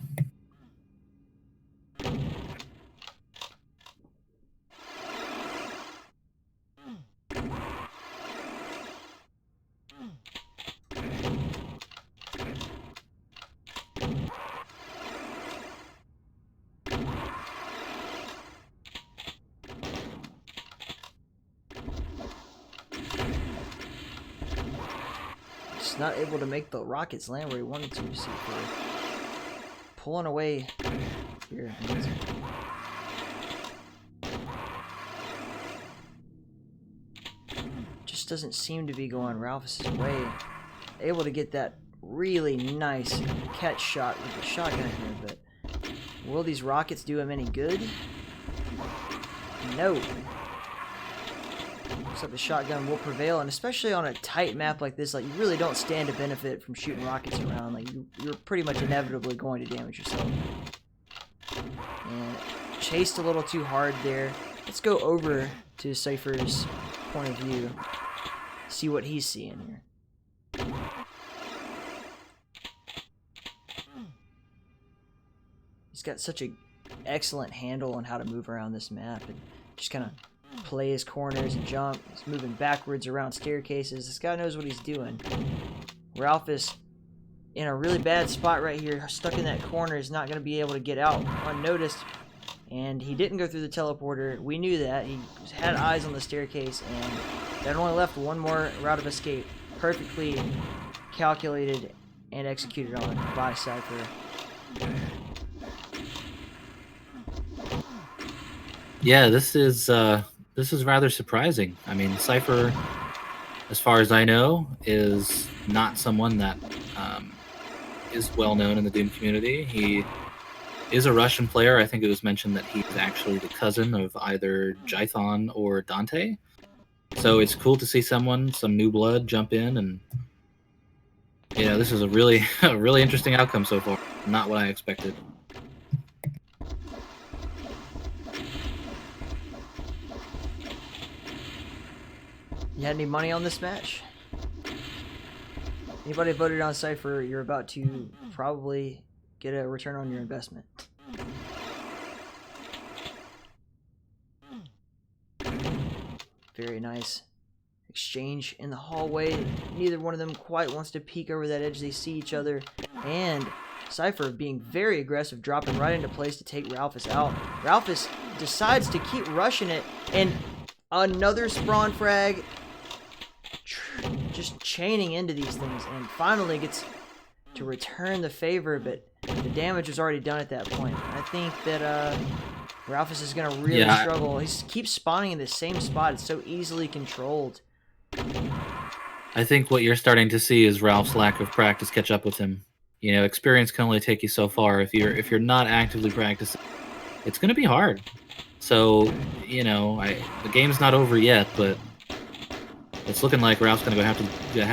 Not able to make the rockets land where he wanted to. See, pulling away here. Just doesn't seem to be going Ralphis' way. Able to get that really nice catch shot with the shotgun here, but will these rockets do him any good? No. Looks like the shotgun will prevail, and especially on a tight map like this, like you really don't stand to benefit from shooting rockets around. Like you're pretty much inevitably going to damage yourself. And chased a little too hard there. Let's go over to Seifer's point of view. See what he's seeing here. He's got such an excellent handle on how to move around this map and just kind of play his corners and jump. He's moving backwards around staircases. This guy knows what he's doing. Ralphis in a really bad spot right here, stuck in that corner, is not going to be able to get out unnoticed. And he didn't go through the teleporter. We knew that. He had eyes on the staircase, and that only left one more route of escape. Perfectly calculated and executed on by Seifer. Yeah, this is rather surprising. I mean, Seifer, as far as I know, is not someone that is well known in the Doom community. He is a Russian player. I think it was mentioned that he's actually the cousin of either Jython or Dante. So it's cool to see some new blood, jump in, and this is a really interesting outcome so far. Not what I expected. You had any money on this match? Anybody voted on Seifer, you're about to probably get a return on your investment. Very nice exchange in the hallway. Neither one of them quite wants to peek over that edge. They see each other. And Seifer being very aggressive, dropping right into place to take Ralphis out. Ralphis decides to keep rushing it. And another spawn frag. Just chaining into these things. And finally gets to return the favor. But the damage was already done at that point. I think that Ralphis is going to really struggle. He keeps spawning in the same spot. It's so easily controlled. I think what you're starting to see is Ralph's lack of practice catch up with him. Experience can only take you so far. If you're not actively practicing, it's going to be hard. So, the game's not over yet, but it's looking like Ralph's going to have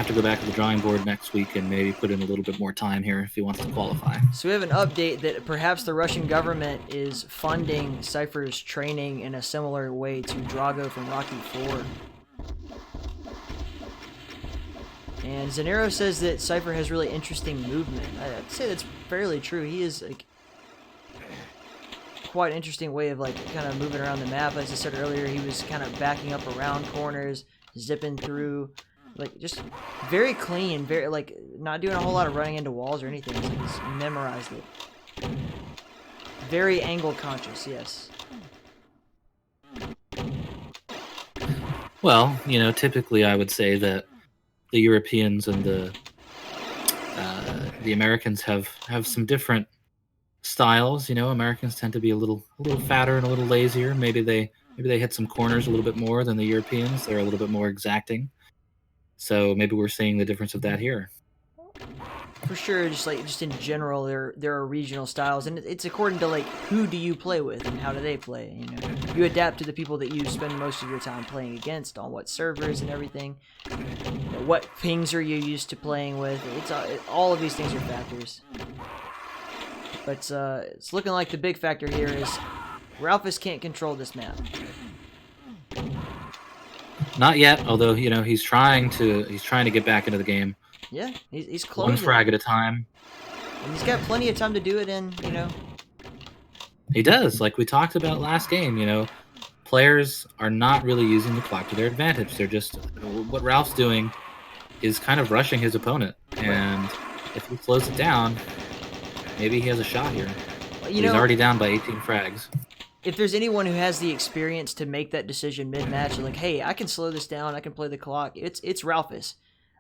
to go back to the drawing board next week and maybe put in a little bit more time here if he wants to qualify. So we have an update that perhaps the Russian government is funding Seifer's training in a similar way to Drago from Rocky 4. And Zanero says that Seifer has really interesting movement. I'd say that's fairly true. He is quite an interesting way of kind of moving around the map. As I said earlier, he was kind of backing up around corners, zipping through, just very clean, very not doing a whole lot of running into walls or anything. He's memorized it. Very angle conscious, yes. Well, typically I would say that the Europeans and the Americans have some different styles. Americans tend to be a little fatter and a little lazier. Maybe they hit some corners a little bit more than the Europeans. They're a little bit more exacting. So maybe we're seeing the difference of that here. For sure, just in general, there are regional styles, and it's according to who do you play with and how do they play. You adapt to the people that you spend most of your time playing against on what servers and everything. What pings are you used to playing with? All of these things are factors. But it's looking like the big factor here is Ralphis can't control this map. Not yet, although he's trying to get back into the game. Yeah, he's closing. One frag at a time. And he's got plenty of time to do it in, He does, like we talked about last game, players are not really using the clock to their advantage. They're just, what Ralph's doing is kind of rushing his opponent. And if he slows it down, maybe he has a shot here. He's already down by 18 frags. If there's anyone who has the experience to make that decision mid-match, hey, I can slow this down, I can play the clock, it's Ralphis.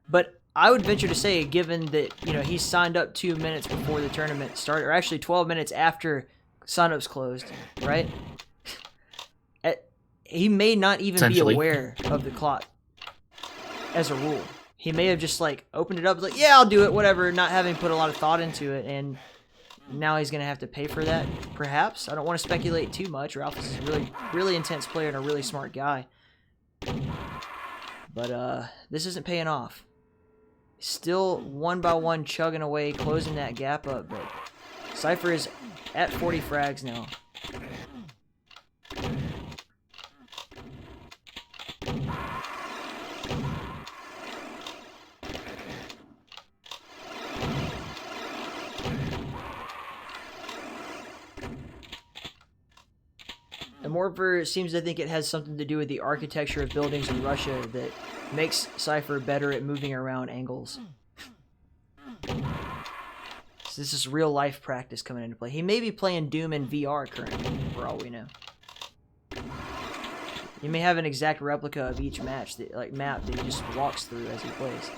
But I would venture to say, given that he signed up 2 minutes before the tournament started, or actually 12 minutes after signups closed, right? He may not even be aware of the clock as a rule. He may have just opened it up, yeah, I'll do it, whatever, not having put a lot of thought into it, and now he's gonna have to pay for that, perhaps. I don't want to speculate too much. Ralphis is a really, really intense player and a really smart guy, but this isn't paying off. Still one by one chugging away, closing that gap up, but Seifer is at 40 frags now. Morpher seems to think it has something to do with the architecture of buildings in Russia that makes Seifer better at moving around angles. So this is real life practice coming into play. He may be playing Doom in VR currently, for all we know. He may have an exact replica of each map that he just walks through as he plays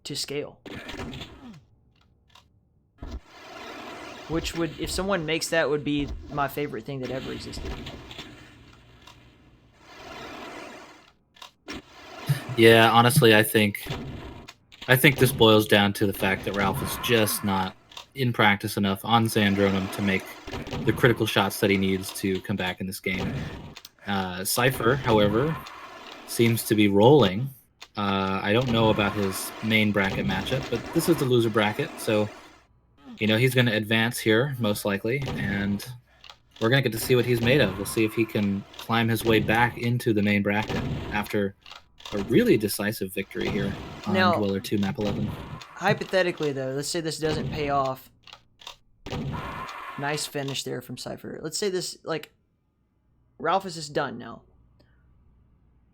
to scale. Which would, if someone makes that, would be my favorite thing that ever existed. Yeah, honestly, I think this boils down to the fact that Ralph is just not in practice enough on Zandronum to make the critical shots that he needs to come back in this game. Seifer, however, seems to be rolling. I don't know about his main bracket matchup, but this is the loser bracket, so he's going to advance here, most likely, and we're going to get to see what he's made of. We'll see if he can climb his way back into the main bracket after a really decisive victory here on Dweller 2 map 11. Hypothetically, though, let's say this doesn't pay off. Nice finish there from Seifer. Let's say this, Ralphis is done now.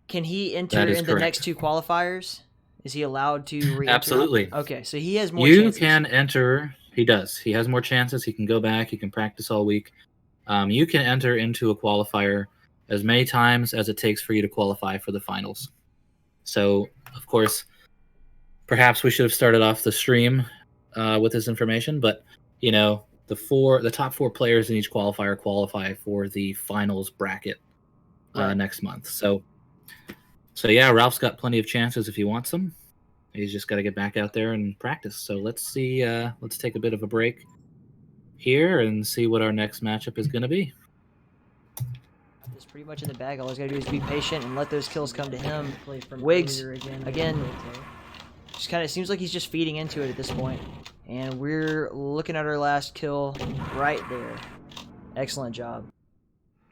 Can he enter in the next 2 qualifiers? Is he allowed to re-enter? Absolutely. Okay, so he has more chances. You can enter. He does. He has more chances. He can go back. He can practice all week. You can enter into a qualifier as many times as it takes for you to qualify for the finals. So, of course, perhaps we should have started off the stream with this information, but, the top 4 players in each qualifier qualify for the finals bracket next month. So yeah, Ralph's got plenty of chances if he wants them. He's just got to get back out there and practice. So let's see. Let's take a bit of a break here and see what our next matchup is going to be. It's pretty much in the bag. All he's got to do is be patient and let those kills come to him. Wigs, again, just kind of seems like he's just feeding into it at this point. And we're looking at our last kill right there. Excellent job.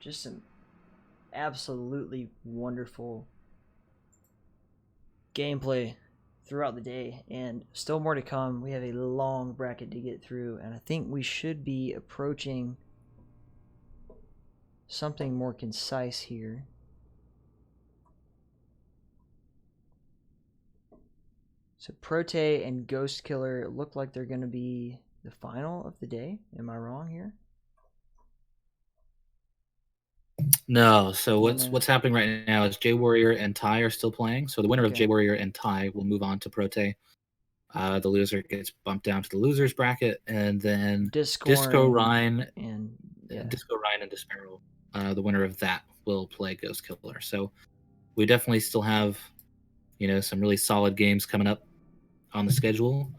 Just some absolutely wonderful gameplay throughout the day, and still more to come. We have a long bracket to get through, and I think we should be approaching something more concise here. So Proteh and Ghostkiller look like they're going to be the final of the day. Am I wrong here? No. So what's happening right now is J Warrior and Ty are still playing. So the winner of J Warrior and Ty will move on to Proteh. The loser gets bumped down to the losers bracket, and then Disco Rhine and Despero, the winner of that, will play Ghostkiller. So we definitely still have, some really solid games coming up on the schedule.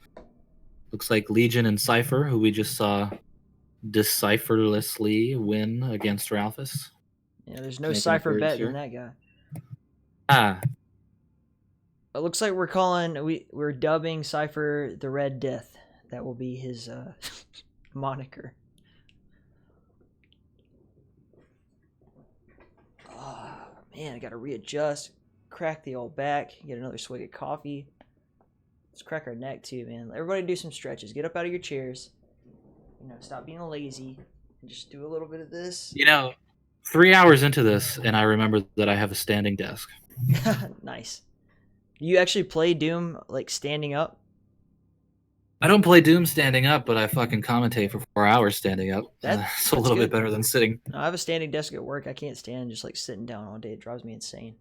Looks like Legion and Seifer, who we just saw decipherlessly win against Ralphis. Yeah, there's no Seifer bet than that guy. It looks like we're dubbing Seifer the Red Death. That will be his moniker. Oh, man, I gotta readjust. Crack the old back. Get another swig of coffee. Let's crack our neck too, man. Everybody do some stretches. Get up out of your chairs. Stop being lazy. And just do a little bit of this. 3 hours into this, and I remember that I have a standing desk. Nice. You actually play Doom standing up? I don't play Doom standing up, but I fucking commentate for 4 hours standing up. That's a little bit better than sitting. No, I have a standing desk at work. I can't stand just sitting down all day. It drives me insane.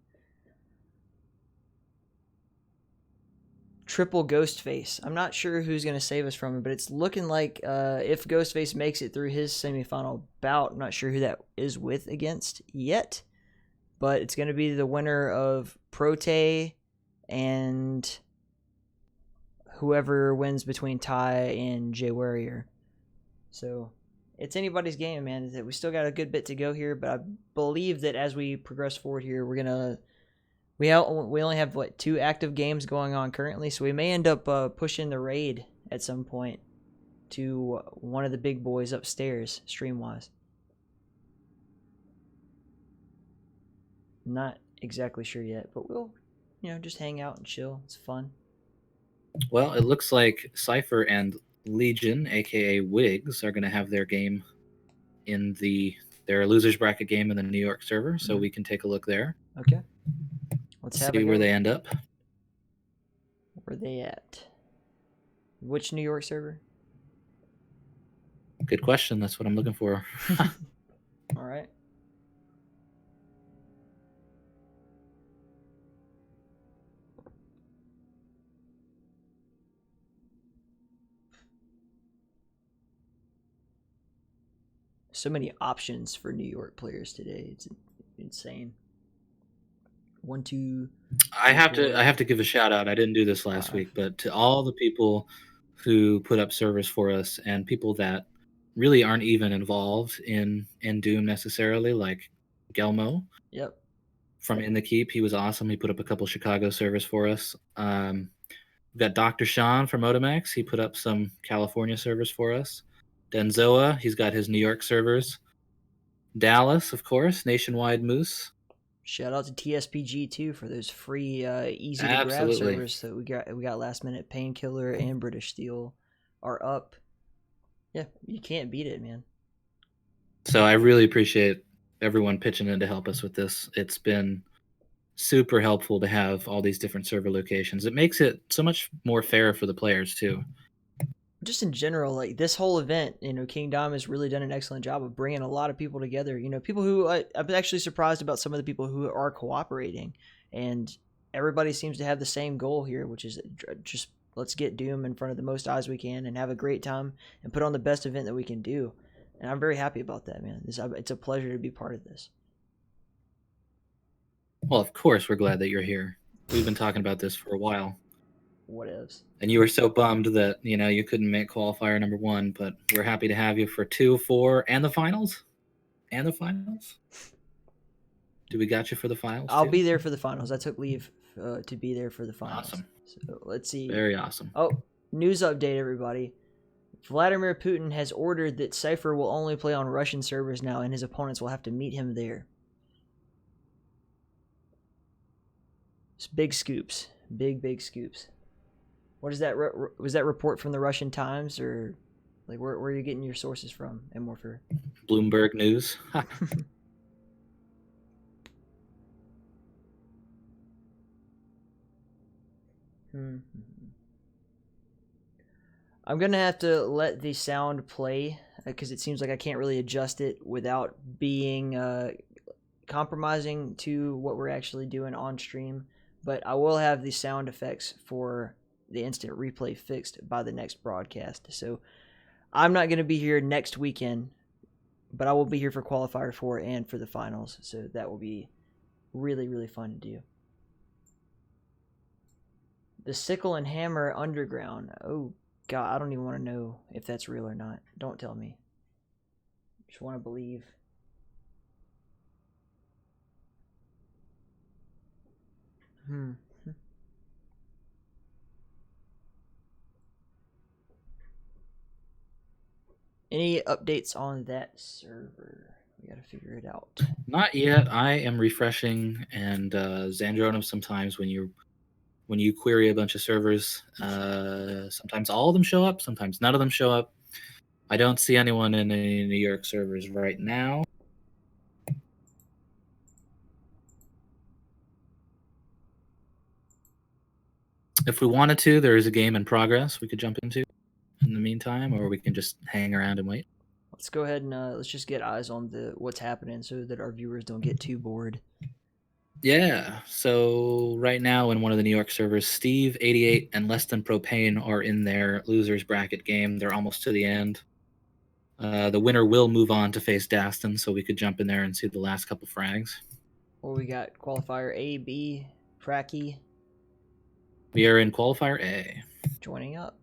Triple Ghostface. I'm not sure who's going to save us from it, but it's looking like if Ghostface makes it through his semifinal bout, I'm not sure who that is with against yet, but it's going to be the winner of Proteh and whoever wins between Ty and J Warrior. So it's anybody's game, man. We still got a good bit to go here, but I believe that as we progress forward here, we're going to we only have 2 active games going on currently, so we may end up pushing the raid at some point to one of the big boys upstairs, stream-wise. Not exactly sure yet, but we'll, just hang out and chill. It's fun. Well, it looks like Seifer and Legion, aka Wigs, are going to have their game in the They're a losers bracket game in the New York server, so we can take a look there. Okay. Let's have see where they end up. Where they at? Which New York server? Good question. That's what I'm looking for. All right. So many options for New York players today. It's insane. 1, 2. I have to give a shout out. I didn't do this last week, but to all the people who put up servers for us and people that really aren't even involved in DooM necessarily, like Gelmo. Yep. From In the Keep, he was awesome. He put up a couple Chicago servers for us. We've got Dr. Sean from Otomax. He put up some California servers for us. Denzoa, he's got his New York servers. Dallas, of course, Nationwide Moose. Shout out to TSPG too for those free, easy to grab servers that we got. We got Last Minute Painkiller and British Steel are up. Yeah, you can't beat it, man. So I really appreciate everyone pitching in to help us with this. It's been super helpful to have all these different server locations. It makes it so much more fair for the players too. Just in general, like this whole event, KingDime has really done an excellent job of bringing a lot of people together. People who I'm actually surprised about some of the people who are cooperating, and everybody seems to have the same goal here, which is just let's get DooM in front of the most eyes we can and have a great time and put on the best event that we can do. And I'm very happy about that, man. It's a pleasure to be part of this. Well, of course, we're glad that you're here. We've been talking about this for a while. What ifs? And you were so bummed that, you couldn't make qualifier number 1, but we're happy to have you for 2, 4, and the finals? And the finals? Do we got you for the finals? I'll be there for the finals. I took leave to be there for the finals. Awesome. So let's see. Very awesome. Oh, news update, everybody. Vladimir Putin has ordered that Seifer will only play on Russian servers now, and his opponents will have to meet him there. It's big scoops. Big scoops. What is that? Was that report from the Russian Times, or like where are you getting your sources from, Morpher? Bloomberg News. I'm gonna have to let the sound play because it seems like I can't really adjust it without being compromising to what we're actually doing on stream. But I will have the sound effects for the instant replay fixed by the next broadcast. So I'm not going to be here next weekend, but I will be here for Qualifier 4 and for the finals. So that will be really, really fun to do. The Sickle and Hammer Underground. Oh, God, I don't even want to know if that's real or not. Don't tell me. Just want to believe. Any updates on that server? We gotta figure it out. Not yet. I am refreshing and Xandronim sometimes when you query a bunch of servers. Sometimes all of them show up, sometimes none of them show up. I don't see anyone in any New York servers right now. If we wanted to, there is a game in progress we could jump into in the meantime, or we can just hang around and wait. Let's go ahead and let's just get eyes on what's happening so that our viewers don't get too bored. Yeah, so right now in one of the New York servers, Steve, 88, and LessThanPropane are in their losers bracket game. They're almost to the end. The winner will move on to face Daston, so we could jump in there and see the last couple frags. Well, we got Qualifier A, B, Pracky. We are in Qualifier A. Joining up.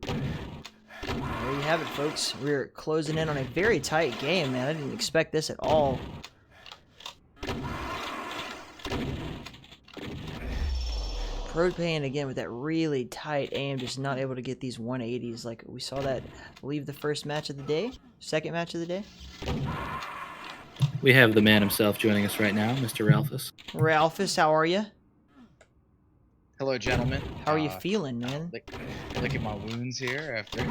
There you have it, folks. We're closing in on a very tight game, man. I didn't expect this at all. Proteh again with that really tight aim, just not able to get these 180s. Like we saw that, I believe, the first match of the day, second match of the day. We have the man himself joining us right now, Mr. Ralphis. Ralphis, how are you? Hello, gentlemen. How are you feeling, man? Look at my wounds here after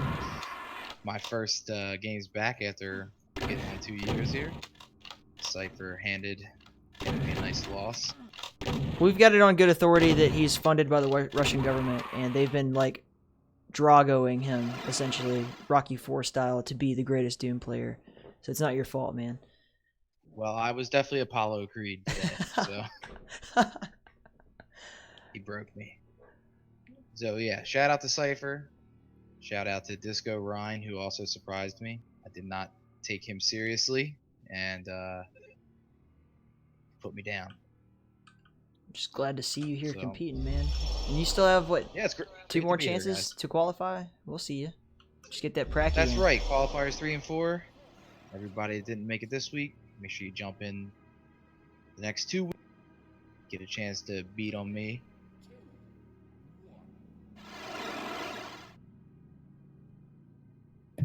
my first games back after getting on 2 years here. Seifer handed me a nice loss. We've got it on good authority that he's funded by the Russian government, and they've been like Dragoing him essentially, Rocky IV style, to be the greatest Doom player. So it's not your fault, man. Well, I was definitely Apollo Creed today, so he broke me. So yeah, shout out to Seifer. Shout out to Disco Rhine, who also surprised me. I did not take him seriously, and put me down. Just glad to see you here So, competing, man. And you still have what? Yeah, it's great. 2 more chances to qualify. We'll see you. Just get that practice. That's right. Qualifiers 3 and 4. Everybody that didn't make it this week, make sure you jump in the next 2 weeks. Get a chance to beat on me.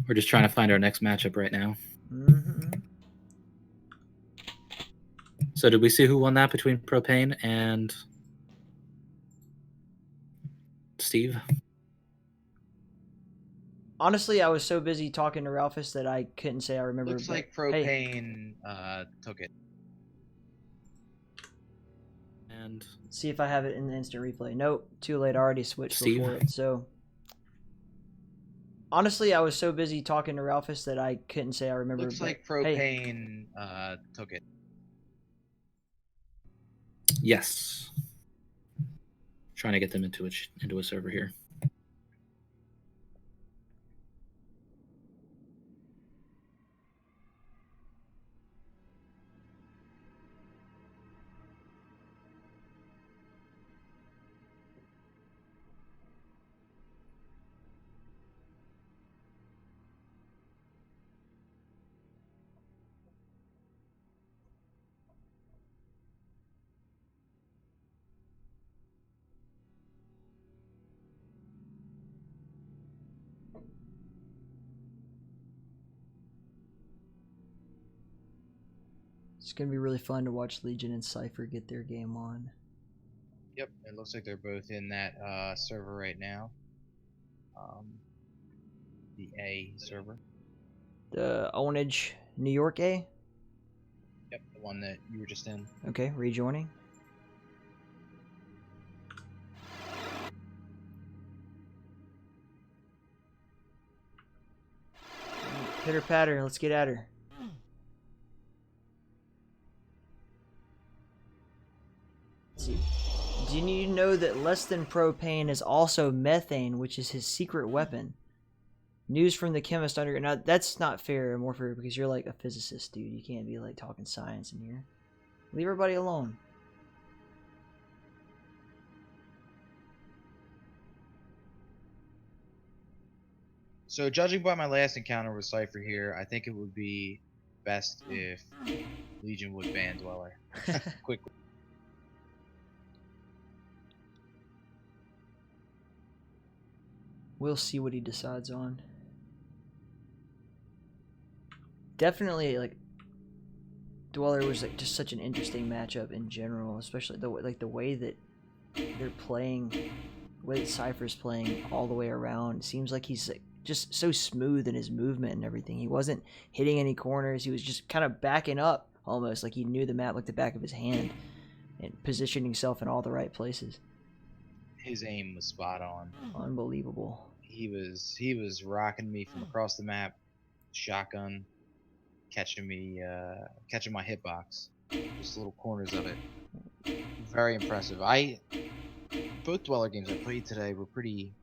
We're just trying to find our next matchup right now. Mm-hmm. So did we see who won that between Propane and Steve? Honestly, I was so busy talking to Ralphis that I couldn't say I remember. Looks like Propane took it. And see if I have it in the instant replay. Nope, too late. I already switched Steve? before it. So honestly, I was so busy talking to Ralphis that I couldn't say I remember. Looks like Propane took it. yes. Trying to get them into a server here. It's gonna be really fun to watch Legion and Seifer get their game on. Yep, it looks like they're both in that server right now. The A server. The Ownage New York A? Yep, the one that you were just in. Okay, rejoining. Pitter patter, let's get at her. Let's see. Do you know that LessThanPropane is also methane, which is his secret weapon? News from the chemist under. Now that's not fair, Morpher, because you're like a physicist, dude. You can't be like talking science in here. Leave everybody alone. So judging by my last encounter with Seifer here, I think it would be best if Legion would ban Dweller quickly. We'll see what he decides on. Definitely, like, Dweller was like just such an interesting matchup in general, especially the way that they're playing, the way that Seifer's playing all the way around. It seems like he's like just so smooth in his movement and everything. He wasn't hitting any corners. He was just kind of backing up almost like he knew the map like the back of his hand and positioning himself in all the right places. His aim was spot on. Unbelievable. He was rocking me from across the map, shotgun, catching my hitbox, just little corners of it. Very impressive. Both Dweller games I played today were pretty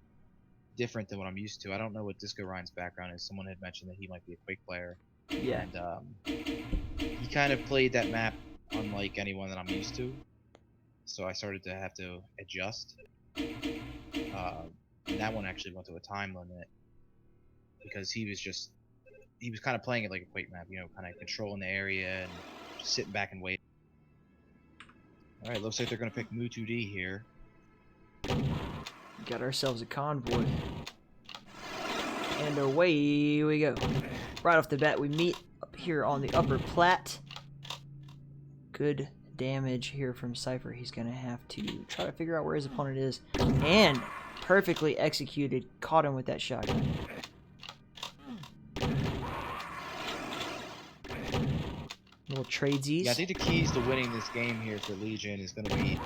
different than what I'm used to. I don't know what Disco Ryan's background is. Someone had mentioned that he might be a Quake player. Yeah. And he kind of played that map unlike anyone that I'm used to. So I started to have to adjust. And that one actually went to a time limit because he was kind of playing it like a Quake map, you know, kind of controlling the area and just sitting back and waiting. Alright, looks like they're going to pick Mu2D here. Got ourselves a convoy. And away we go. Right off the bat, we meet up here on the upper plat. Good damage here from Seifer. He's going to have to try to figure out where his opponent is. And perfectly executed. Caught him with that shotgun. tradesies. Yeah, I think the keys to winning this game here for Legion is going to be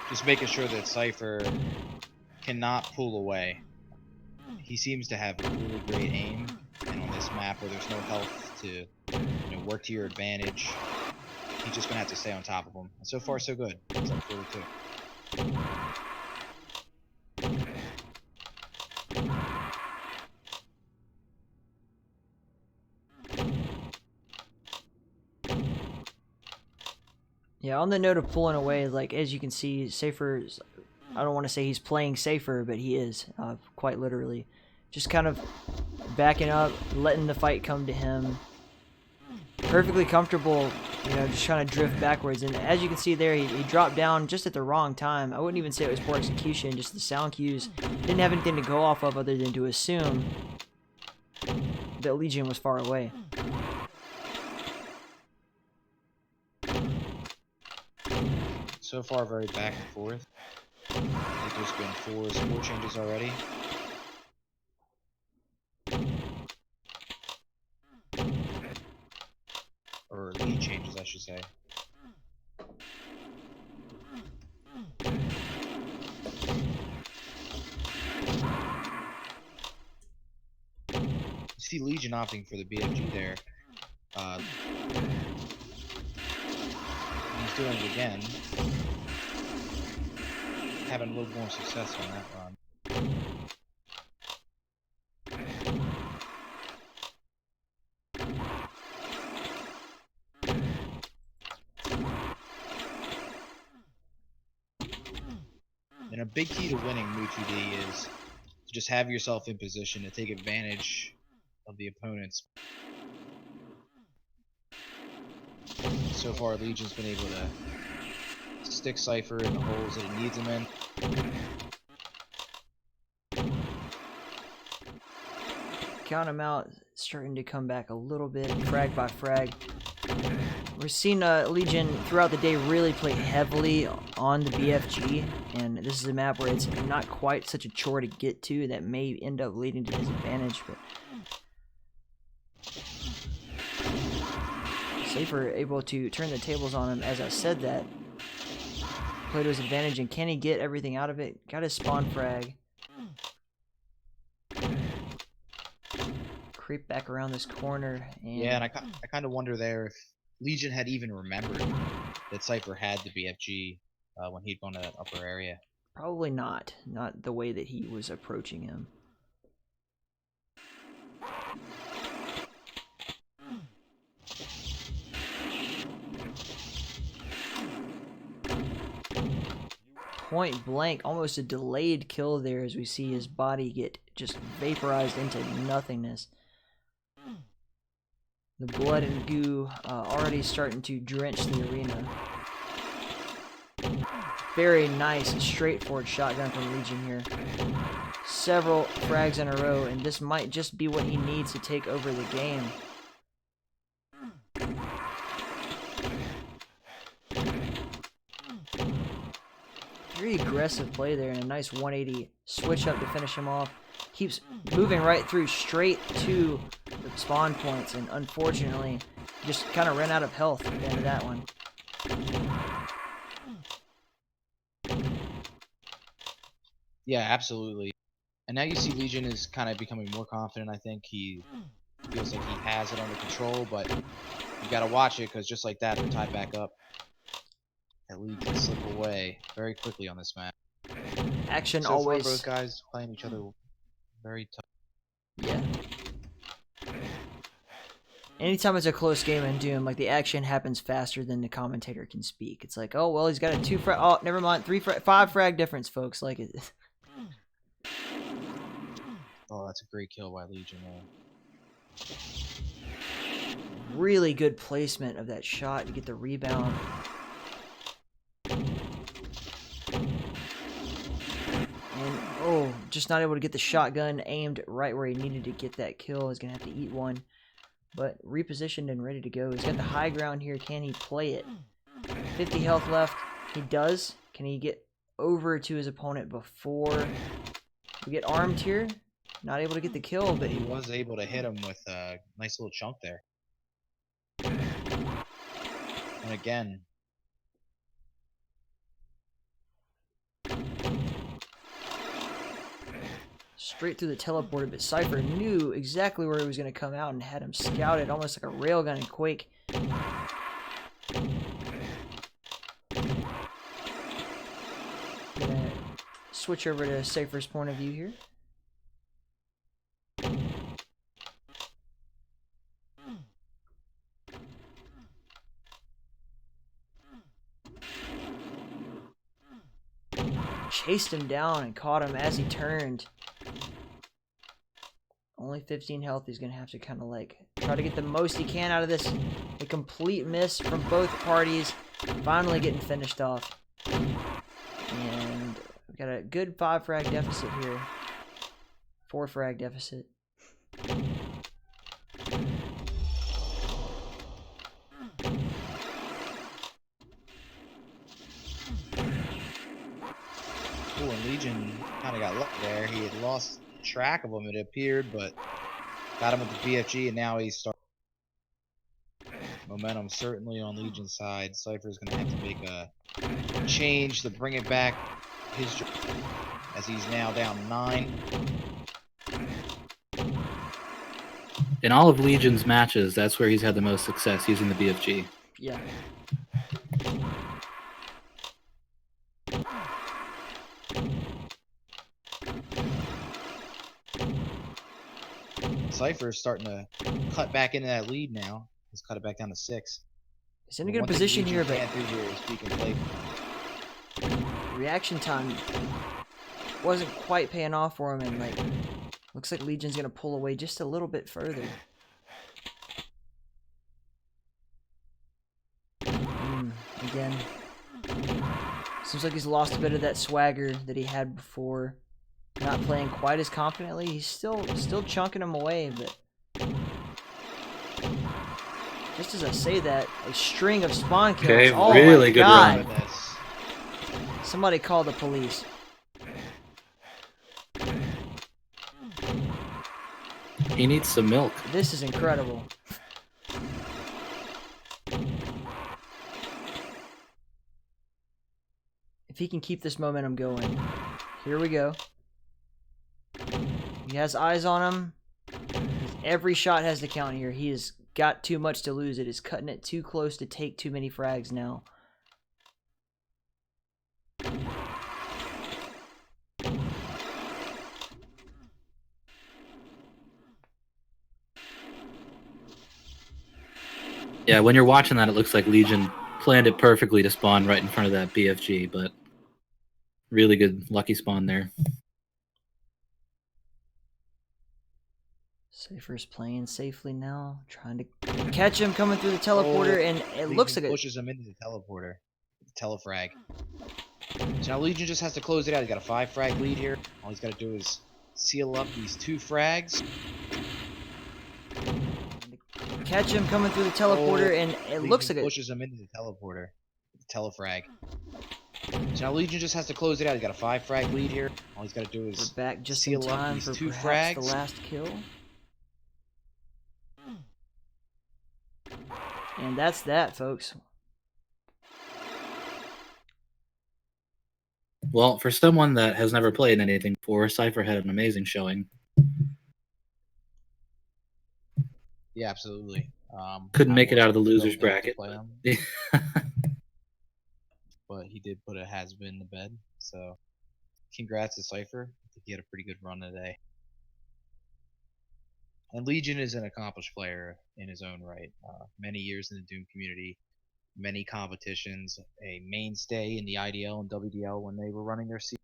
just making sure that Seifer cannot pull away. He seems to have a really great aim, and on this map where there's no health to work to your advantage, he's just going to have to stay on top of him. And so far, so good. It's up 42. Yeah, on the note of pulling away, like as you can see, Seifer's, I don't want to say he's playing safer, but he is, quite literally. Just kind of backing up, letting the fight come to him. Perfectly comfortable, just trying to drift backwards. And as you can see there, he dropped down just at the wrong time. I wouldn't even say it was poor execution, just the sound cues. Didn't have anything to go off of other than to assume that Legion was far away. So far, very back and forth. I think there's been four changes already. Or lead changes, I should say. You see Legion opting for the BFG there. He's doing it again. Having a little more success on that run. And a big key to winning Mu2D is to just have yourself in position to take advantage of the opponents. So far, Legion's been able to stick Seifer in the holes that it needs him in. Count him out, starting to come back a little bit, frag by frag. We're seeing Legion throughout the day really play heavily on the BFG, and this is a map where it's not quite such a chore to get to that may end up leading to his advantage, but Seifer able to turn the tables on him. As I said that, play to his advantage, and can he get everything out of it? Got his spawn frag. Creep back around this corner. And yeah, and I kind of wonder there if Legion had even remembered that Seifer had the BFG when he'd gone to that upper area. Probably not. Not the way that he was approaching him. Point blank, almost a delayed kill there as we see his body get just vaporized into nothingness. The blood and goo already starting to drench the arena. Very nice, straightforward shotgun from Legion here. Several frags in a row, and this might just be what he needs to take over the game. Very aggressive play there, and a nice 180 switch up to finish him off. Keeps moving right through straight to the spawn points, and unfortunately just kind of ran out of health at the end of that one. Yeah, absolutely. And now you see Legion is kind of becoming more confident. I think he feels like he has it under control, but you got to watch it because just like that, they're tied back up. That lead can slip away very quickly on this map. Action so always. Far, both guys playing each other very tough. Yeah. Anytime it's a close game in Doom, like the action happens faster than the commentator can speak. It's like, oh well, he's got a 2 frag. Oh, never mind, 5 frag difference, folks. Like it. Oh, that's a great kill by Legion. Really good placement of that shot to get the rebound. And oh, just not able to get the shotgun aimed right where he needed to get that kill. He's gonna have to eat one. But repositioned and ready to go. He's got the high ground here. Can he play it? 50 health left. He does. Can he get over to his opponent before we get armed here? Not able to get the kill, but he was able to hit him with a nice little chunk there. And again, straight through the teleporter, but Seifer knew exactly where he was going to come out and had him scouted almost like a railgun in Quake. Gonna switch over to Seifer's point of view here. Chased him down and caught him as he turned. Only 15 health. He's gonna have to kind of like try to get the most he can out of this. A complete miss from both parties. Finally getting finished off. And we got a good 5 frag deficit here. 4 frag deficit. ooh, and Legion kind of got lucky there. He had lost track of him, it appeared, but got him with the BFG, and now he's starting. Momentum certainly on Legion's side. Seifer's going to have to make a change to bring it back his as he's now down 9. In all of Legion's matches, that's where he's had the most success using the BFG. Yeah. Seifer's starting to cut back into that lead now. He's cut it back down to 6. He's in a good position here, but reaction time wasn't quite paying off for him, and like looks like Legion's gonna pull away just a little bit further. Again, seems like he's lost a bit of that swagger that he had before. Not playing quite as confidently. He's still chunking him away, but just as I say that, a string of spawn kills. Okay, oh really my good God. run. Somebody call the police. He needs some milk. This is incredible. If he can keep this momentum going. Here we go. He has eyes on him. Every shot has to count here. He has got too much to lose. It is cutting it too close to take too many frags now. Yeah, when you're watching that, it looks like Legion planned it perfectly to spawn right in front of that BFG, but really good lucky spawn there. Seifer's playing safely now, trying to catch him coming through the teleporter, and it looks like it pushes him into the teleporter, telefrag. So now Legion just has to close it out. He's got a 5 frag lead here. All he's got to do is seal up these 2 frags. Catch him coming through the teleporter, and it looks like it pushes him into the teleporter, telefrag. So now Legion just has to close it out. He's got a 5 frag lead here. All he's got to do is we're back just seal in up time these for 2 perhaps frags. the last kill. And that's that, folks. Well, for someone that has never played anything before, Seifer had an amazing showing. Yeah, absolutely. Couldn't make it out of the losers bracket. But he did put a has-been to bed. So congrats to Seifer. I think he had a pretty good run today. And Legion is an accomplished player in his own right. Many years in the Doom community, many competitions, a mainstay in the IDL and WDL when they were running their season.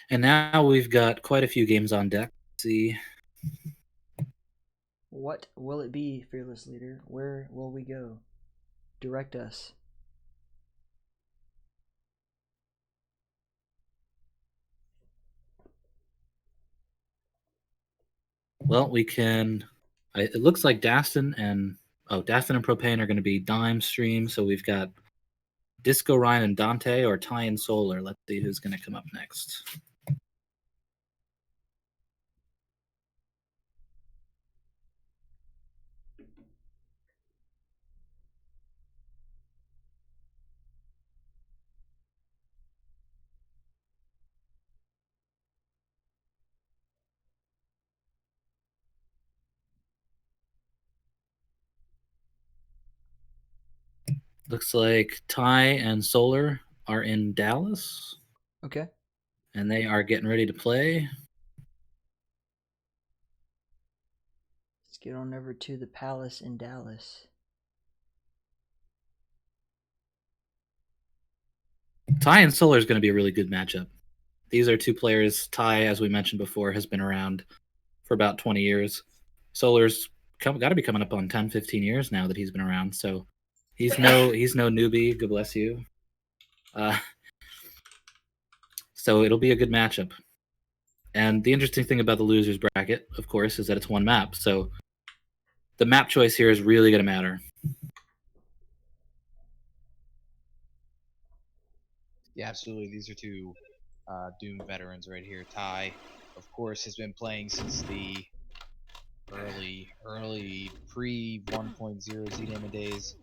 And now we've got quite a few games on deck. Let's see. What will it be, Fearless Leader? Where will we go? Direct us. Well, we can. It looks like Dastin and Propane are going to be Dime stream. So we've got Disco Ryan and Dante or Ty and Solar. Let's see who's going to come up next. Looks like Ty and Solar are in Dallas. Okay. And they are getting ready to play. Let's get on over to the Palace in Dallas. Ty and Solar is going to be a really good matchup. These are two players. Ty, as we mentioned before, has been around for about 20 years. Solar's got to be coming up on 10, 15 years now that he's been around. So he's no newbie. God bless you. So it'll be a good matchup. And the interesting thing about the losers bracket, of course, is that it's one map. So the map choice here is really going to matter. Yeah, absolutely. These are two Doom veterans right here. Ty, of course, has been playing since the early pre 1.0 ZDM days.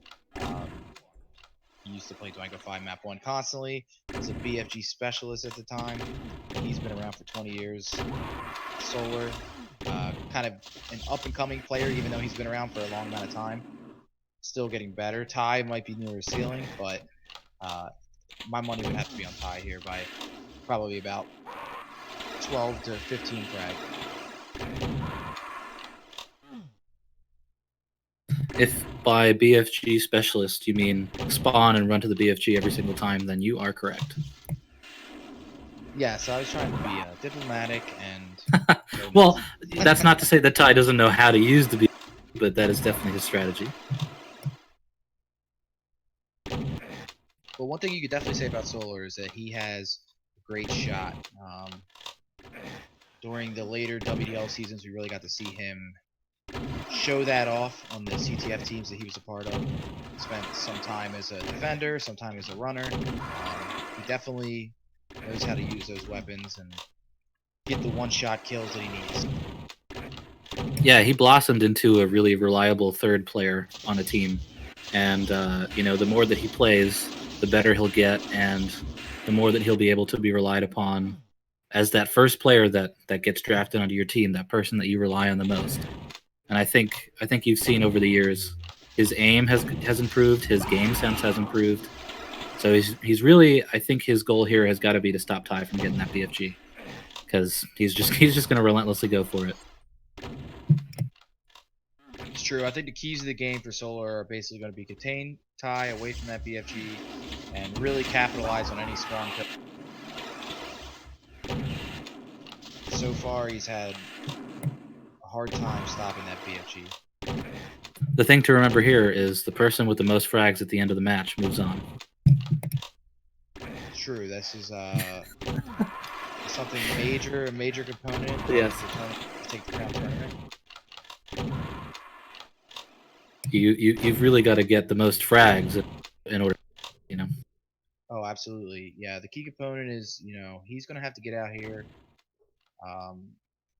He used to play Dwango 5 map 1 constantly. Was a BFG specialist at the time. He's been around for 20 years. Solar, kind of an up and coming player, even though he's been around for a long amount of time. Still getting better. Ty might be near his ceiling, but my money would have to be on Ty here by probably about 12 to 15 frag. If by BFG specialist you mean spawn and run to the BFG every single time, then you are correct. Yeah, so I was trying to be diplomatic and... Well, that's not to say that Ty doesn't know how to use the BFG, but that is definitely his strategy. But one thing you could definitely say about Solar is that he has a great shot. During the later WDL seasons, we really got to see him show that off on the CTF teams that he was a part of. Spent some time as a defender, some time as a runner. He definitely knows how to use those weapons and get the one-shot kills that he needs. Yeah, he blossomed into a really reliable third player on a team. And, the more that he plays, the better he'll get, and the more that he'll be able to be relied upon as that first player that gets drafted onto your team, that person that you rely on the most. And I think you've seen over the years, his aim has improved, his game sense has improved. So he's really, I think his goal here has got to be to stop Ty from getting that BFG, because he's just going to relentlessly go for it. It's true. I think the keys of the game for Solar are basically going to be contain Ty away from that BFG and really capitalize on any spawn kill. So far, he's had a hard time stopping that BFG. The thing to remember here is the person with the most frags at the end of the match moves on. True. This is something a major component. Yes. To take the crown tournament. You've really got to get the most frags in order, Oh, absolutely. Yeah, the key component is, he's going to have to get out here.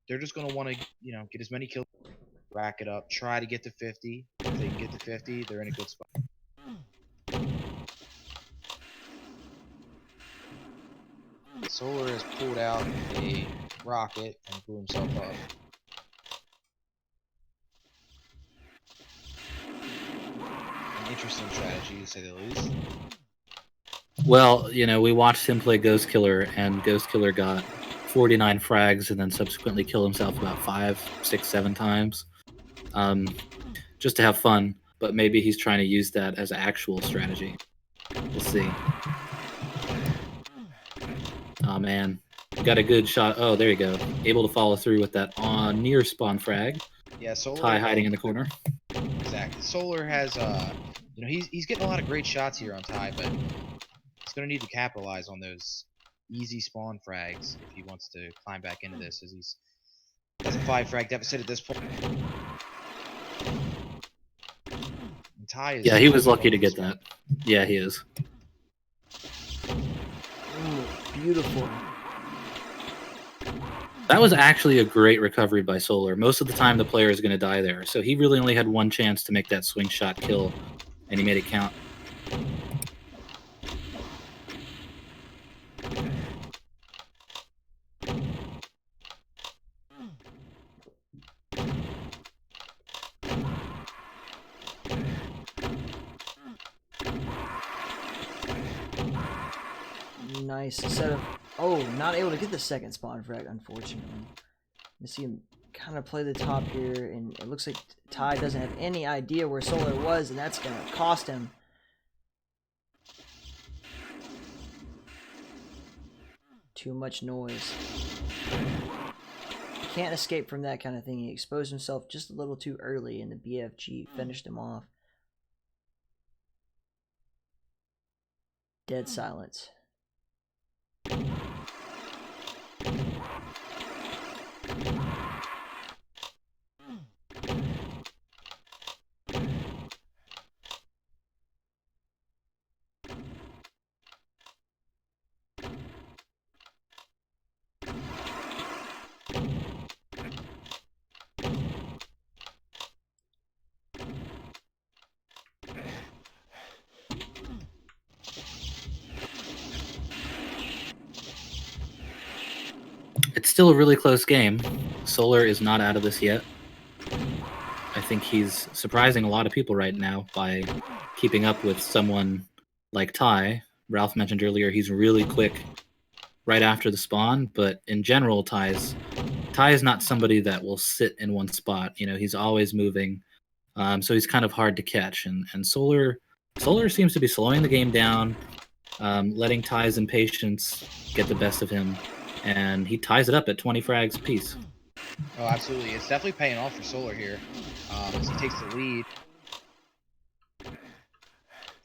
They're just going to want to, get as many kills, rack it up, try to get to 50. If they can get to 50, they're in a good spot. Solar has pulled out a rocket and blew himself up. An interesting strategy, to say the least. Well, we watched him play Ghostkiller, and Ghostkiller got 49 frags and then subsequently killed himself about 5, 6, 7 times. Just to have fun, but maybe he's trying to use that as an actual strategy. We'll see. Oh man, got a good shot. Oh, there you go. Able to follow through with that on near spawn frag. Yeah, Solar. Ty hiding in the corner. Exactly. Solar has, he's getting a lot of great shots here on Ty, but he's going to need to capitalize on those easy spawn frags if he wants to climb back into this, as he's has a 5 frag deficit at this point. And Ty is he was lucky to get that. Yeah, he is. beautiful. That was actually a great recovery by Solar. Most of the time, the player is going to die there, so he really only had one chance to make that swing shot kill, and he made it count. Nice setup. Oh, not able to get the second spawn frag, unfortunately. You see him kind of play the top here, and it looks like Ty doesn't have any idea where Solar was, and that's going to cost him. Too much noise. Can't escape from that kind of thing. He exposed himself just a little too early, and the BFG finished him off. Dead silence. It's still a really close game. Solar is not out of this yet. I think he's surprising a lot of people right now by keeping up with someone like Ty. Ralph mentioned earlier he's really quick right after the spawn, but in general, Ty is not somebody that will sit in one spot. You know, he's always moving, so he's kind of hard to catch. And Solar seems to be slowing the game down, letting Ty's impatience get the best of him, and he ties it up at 20 frags apiece. Oh, absolutely. It's definitely paying off for Solar here as he takes the lead.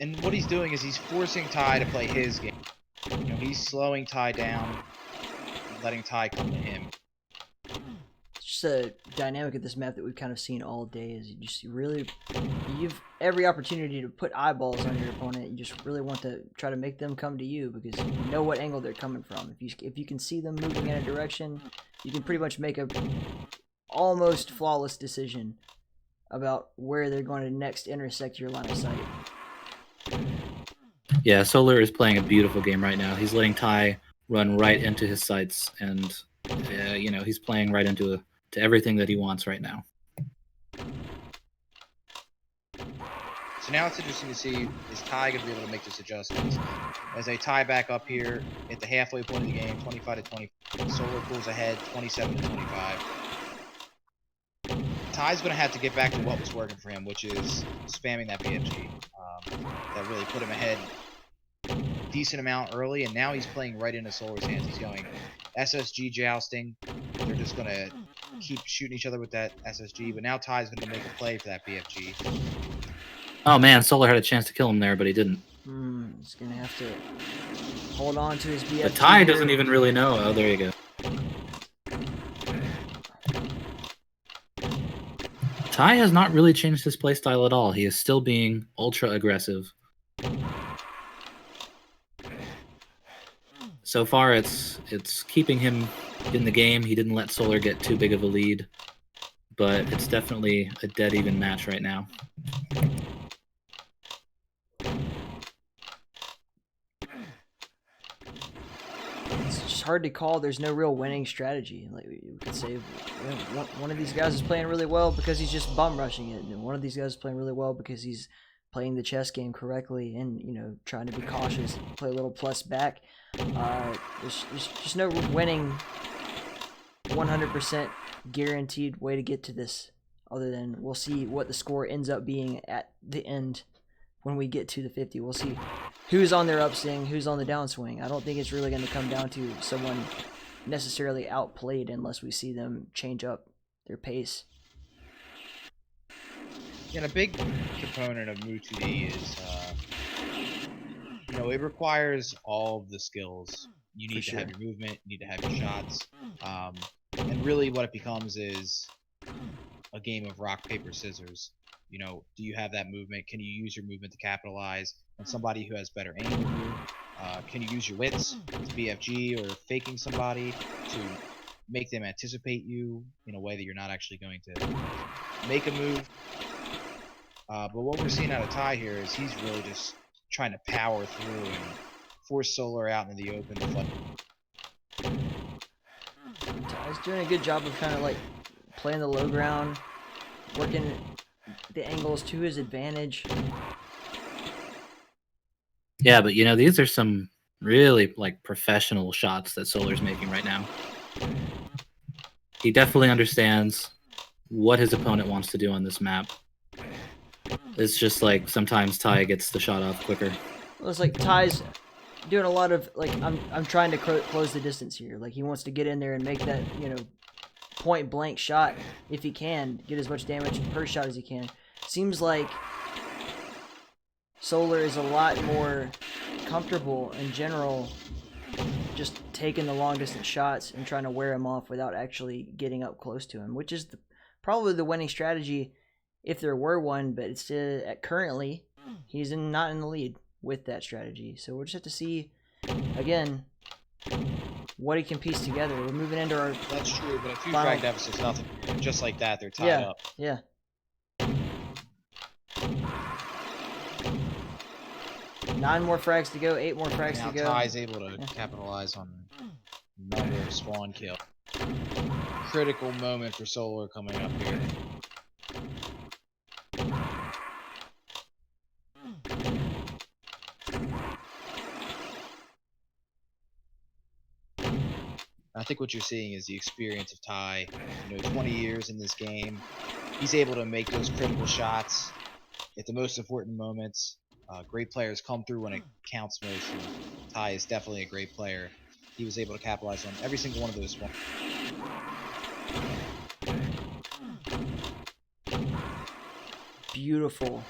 And what he's doing is he's forcing Ty to play his game. You know, he's slowing Ty down, letting Ty come to him. It's just a dynamic of this map that we've kind of seen all day. Is you've every opportunity to put eyeballs on your opponent. You just really want to try to make them come to you because you know what angle they're coming from. If you can see them moving in a direction, you can pretty much make a almost flawless decision about where they're going to next intersect your line of sight. Yeah, Solar is playing a beautiful game right now. He's letting Ty run right into his sights, and you know, he's playing right into to everything that he wants right now. So now it's interesting to see, is Ty going to be able to make this adjustment? As they tie back up here at the halfway point of the game, 25 to 20, Solar pulls ahead, 27 to 25. Ty's going to have to get back to what was working for him, which is spamming that BFG. That really put him ahead a decent amount early, and now he's playing right into Solar's hands. He's going SSG jousting. They're just going to keep shooting each other with that SSG, but now Ty's going to make a play for that BFG. Oh man, Solar had a chance to kill him there, but he didn't. He's going to have to hold on to his BFG. But Ty doesn't even really know. Oh, there you go. Ty has not really changed his playstyle at all. He is still being ultra aggressive. So far, it's keeping him in the game. He didn't let Solar get too big of a lead, but it's definitely a dead even match right now. It's just hard to call. There's no real winning strategy. Like we could say, one of these guys is playing really well because he's just bum rushing it, and one of these guys is playing really well because he's playing the chess game correctly and, you know, trying to be cautious, play a little plus back. There's just no winning 100% guaranteed way to get to this, other than we'll see what the score ends up being at the end when we get to the 50. We'll see who's on their upswing, who's on the downswing. I don't think it's really going to come down to someone necessarily outplayed unless we see them change up their pace. And a big component of Mu2D is, you know, it requires all of the skills. You need to have your movement, you need to have your shots, and really what it becomes is a game of rock, paper, scissors. You know, do you have that movement? Can you use your movement to capitalize on somebody who has better aim than you? Can you use your wits with BFG or faking somebody to make them anticipate you in a way that you're not actually going to make a move? But what we're seeing out of Ty here is he's really just trying to power through and force Solar out into the open. Ty's doing a good job of kind of like playing the low ground, working the angles to his advantage. Yeah, but you know, these are some really like professional shots that Solar's making right now. He definitely understands what his opponent wants to do on this map. It's just like sometimes Ty gets the shot off quicker. Well, it's like Ty's doing a lot of like I'm trying to close the distance here. Like he wants to get in there and make that, you know, point blank shot if he can, get as much damage per shot as he can. Seems like Solar is a lot more comfortable in general just taking the long distance shots and trying to wear him off without actually getting up close to him, which is probably the winning strategy if there were one, but it's currently he's not in the lead with that strategy. So we'll just have to see again what he can piece together. We're moving into our That's true, but a 2-frag deficit's nothing. Just like that, they're tied up. Yeah. 9 more frags to go, 8 more frags now to go. Ty's able to capitalize on another spawn kill. Critical moment for Solar coming up here. I think what you're seeing is the experience of Ty. You know, 20 years in this game. He's able to make those critical shots at the most important moments. Great players come through when it counts most, and Ty is definitely a great player. He was able to capitalize on every single one of those. Beautiful.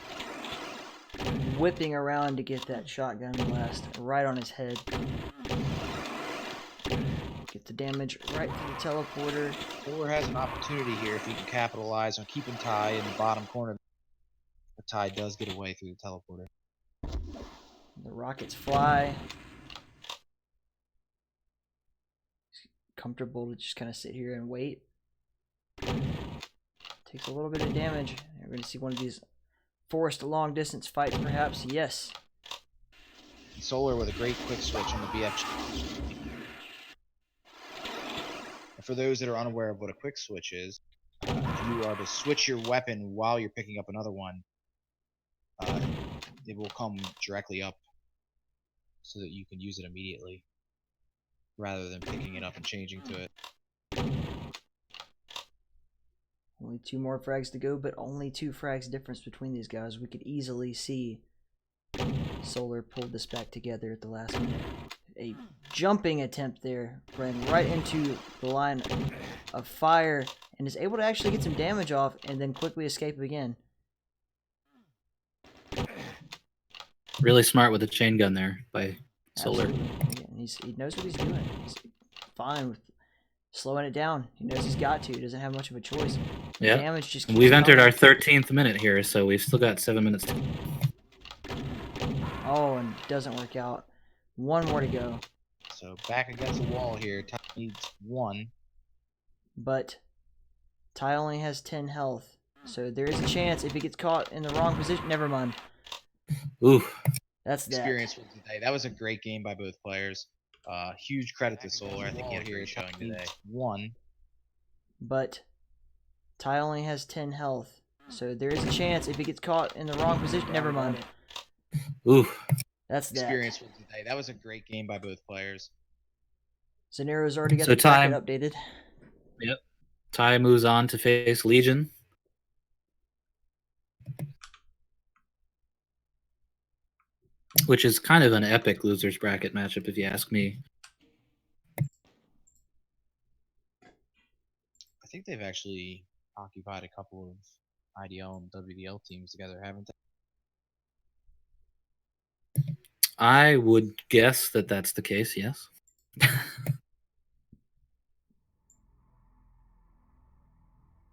Whipping around to get that shotgun blast right on his head. Get the damage right through the teleporter. Solar has an opportunity here if he can capitalize on keeping Ty in the bottom corner. But Ty does get away through the teleporter. The rockets fly. Comfortable to just kind of sit here and wait. Takes a little bit of damage. We're going to see one of these forced long distance fights perhaps. Yes. Solar with a great quick switch on the BFG. And for those that are unaware of what a quick switch is, you are to switch your weapon while you're picking up another one. It will come directly up so that you can use it immediately rather than picking it up and changing to it. Only 2 more frags to go, but only 2 frags difference between these guys. We could easily see Solar pulled this back together at the last minute. A jumping attempt there, ran right into the line of fire and is able to actually get some damage off and then quickly escape again. Really smart with the chain gun there by Solar. Yeah, he knows what he's doing. He's fine with slowing it down. He knows he's got to. He doesn't have much of a choice. Yeah. Damage just keeps We've entered coming. our 13th minute here, so we've still got 7 minutes to... Oh, and it doesn't work out. 1 more to go. So back against the wall here. Ty needs 1. But Ty only has 10 health. So there is a chance if he gets caught in the wrong position. Never mind. Ooh. That's that. Experience for today. That was a great game by both players. Huge credit to Solar. I think he had a great showing today. 1. But Ty only has 10 health. So there is a chance if he gets caught in the wrong position. Never mind. Ooh. That's that. Experience for today. That was a great game by both players. Zenero's already got So the bracket updated. Yep. Ty moves on to face Legion. Which is kind of an epic losers bracket matchup, if you ask me. I think they've actually occupied a couple of IDL and WDL teams together, haven't they? I would guess that that's the case, yes.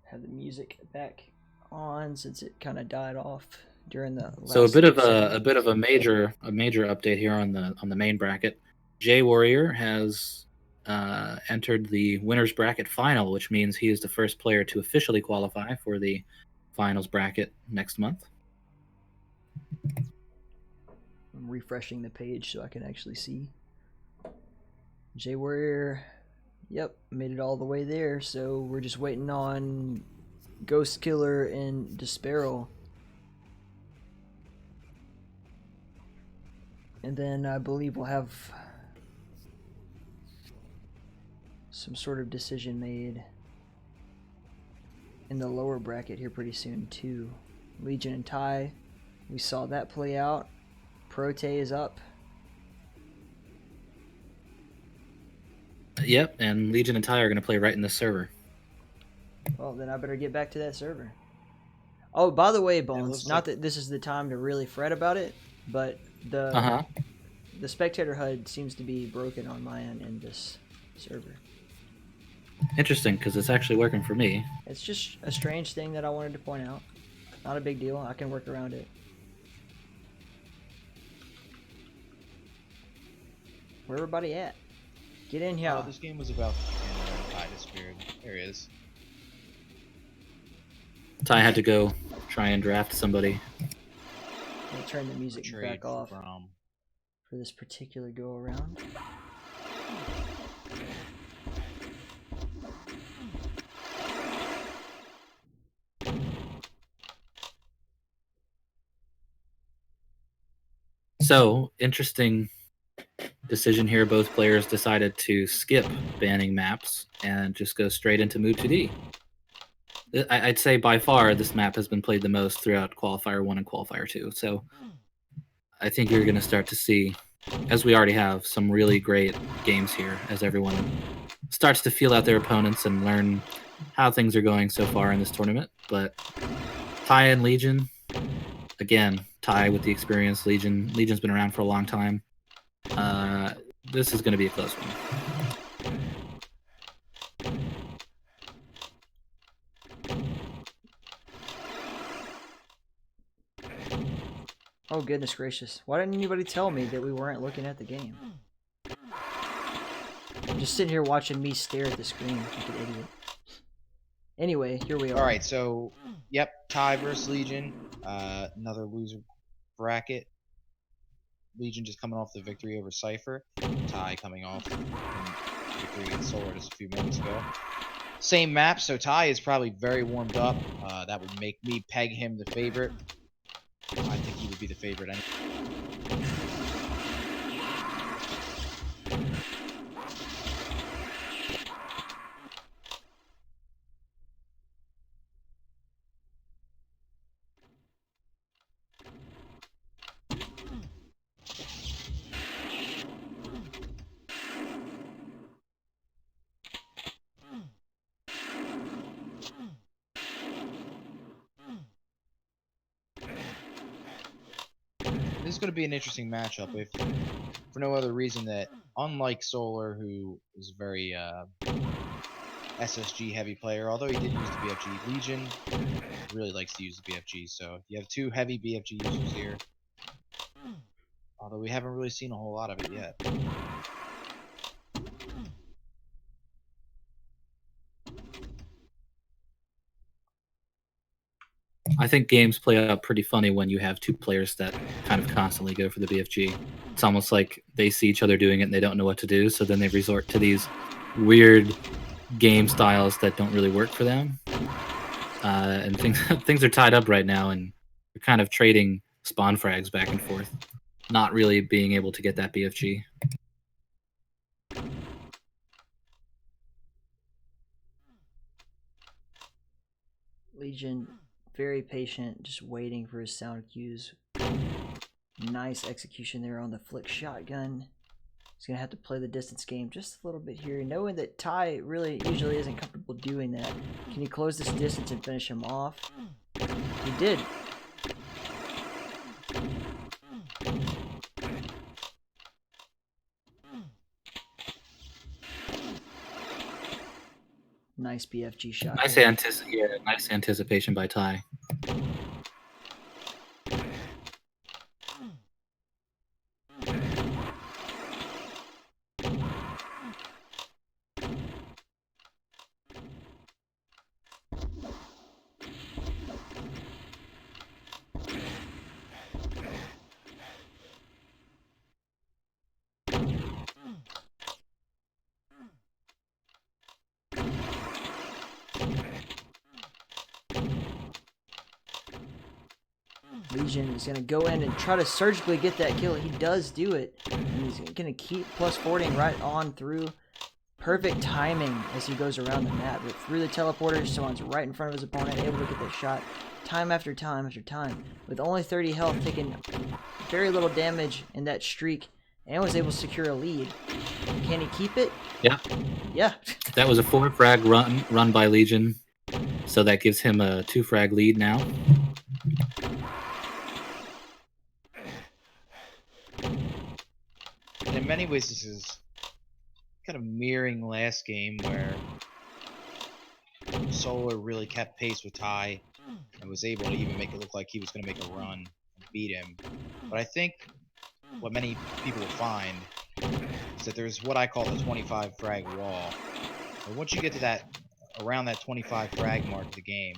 Have the music back on since it kind of died off during the last So a bit of segment. a major update here on the main bracket. Jay Warrior has entered the winners bracket final, which means he is the first player to officially qualify for the finals bracket next month. I'm refreshing the page so I can actually see. Jay Warrior, yep, made it all the way there. So we're just waiting on Ghostkiller and Desparal. And then I believe we'll have some sort of decision made in the lower bracket here pretty soon too. Legion and Ty, we saw that play out. Proteh is up. Yep, and Legion and Ty are going to play right in the server. Well, then I better get back to that server. Oh, by the way, Bones, not like... that this is the time to really fret about it, but the spectator HUD seems to be broken on my end in this server. Interesting, because it's actually working for me. It's just a strange thing that I wanted to point out. Not a big deal. I can work around it. Where everybody at? Get in here. Oh, this game was about Ty disappeared. There he is. Ty had to go try and draft somebody. I'll turn the music back off for this particular go around. So, interesting decision here. Both players decided to skip banning maps and just go straight into Move 2D. I'd say by far this map has been played the most throughout Qualifier 1 and Qualifier 2. So I think you're going to start to see, as we already have, some really great games here as everyone starts to feel out their opponents and learn how things are going so far in this tournament. But Ty and Legion, again, Ty with the experience. Legion's been around for a long time. This is going to be a close one. Oh, goodness gracious. Why didn't anybody tell me that we weren't looking at the game? I'm just sitting here watching me stare at the screen like an idiot. Anyway, here we are. Alright, so, yep, Ty versus Legion. Another loser bracket. Legion just coming off the victory over Seifer. Ty coming off victory against Solar just a few moments ago. Same map, so Ty is probably very warmed up. That would make me peg him the favorite. I think he would be the favorite anyway. This is going to be an interesting matchup, if for no other reason that, unlike Solar, who is a very SSG heavy player, although he did use the BFG, Legion really likes to use the BFG, so you have two heavy BFG users here. Although we haven't really seen a whole lot of it yet. I think games play out pretty funny when you have two players that kind of constantly go for the BFG. It's almost like they see each other doing it and they don't know what to do, so then they resort to these weird game styles that don't really work for them. And things are tied up right now, and you're kind of trading spawn frags back and forth, not really being able to get that BFG. Legion, very patient, just waiting for his sound cues. Nice execution there on the flick shotgun. He's going to have to play the distance game just a little bit here, knowing that Ty really usually isn't comfortable doing that. Can he close this distance and finish him off? He did. Nice BFG shot. Nice anticipation by Ty. Legion is going to go in and try to surgically get that kill. He does do it. And he's going to keep plus 40 right on through. Perfect timing as he goes around the map. But through the teleporter, someone's right in front of his opponent, able to get that shot time after time after time. With only 30 health, taking very little damage in that streak, and was able to secure a lead. Can he keep it? Yeah. Yeah. That was a 4 frag run by Legion. So that gives him a 2 frag lead now. And in many ways, this is kind of mirroring last game where Solar really kept pace with Ty and was able to even make it look like he was going to make a run and beat him. But I think what many people will find is that there's what I call the 25 frag wall. And once you get to that, around that 25 frag mark of the game,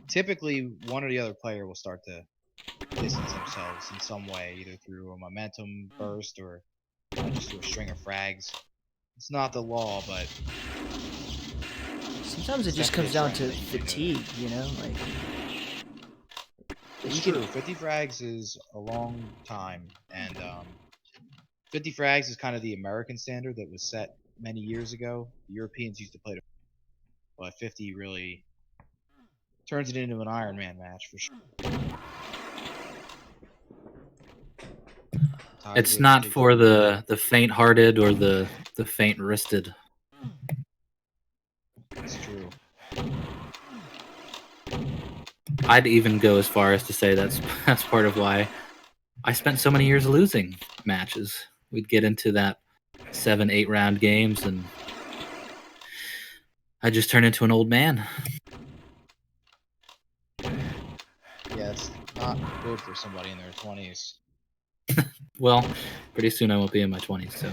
typically one or the other player will start to distance themselves in some way, either through a momentum burst or just through a string of frags. It's not the law, but sometimes it just comes down to fatigue, you know? Like, it's true. 50 frags is a long time, and 50 frags is kind of the American standard that was set many years ago. The Europeans used to play it, but 50 really turns it into an Iron Man match for sure. It's not for the faint-hearted or the faint-wristed. It's true. I'd even go as far as to say that's part of why I spent so many years losing matches. We'd get into that 7-8 round games, and I just turn into an old man. Yeah, it's not good for somebody in their 20s. Well, pretty soon I won't be in my 20s, so.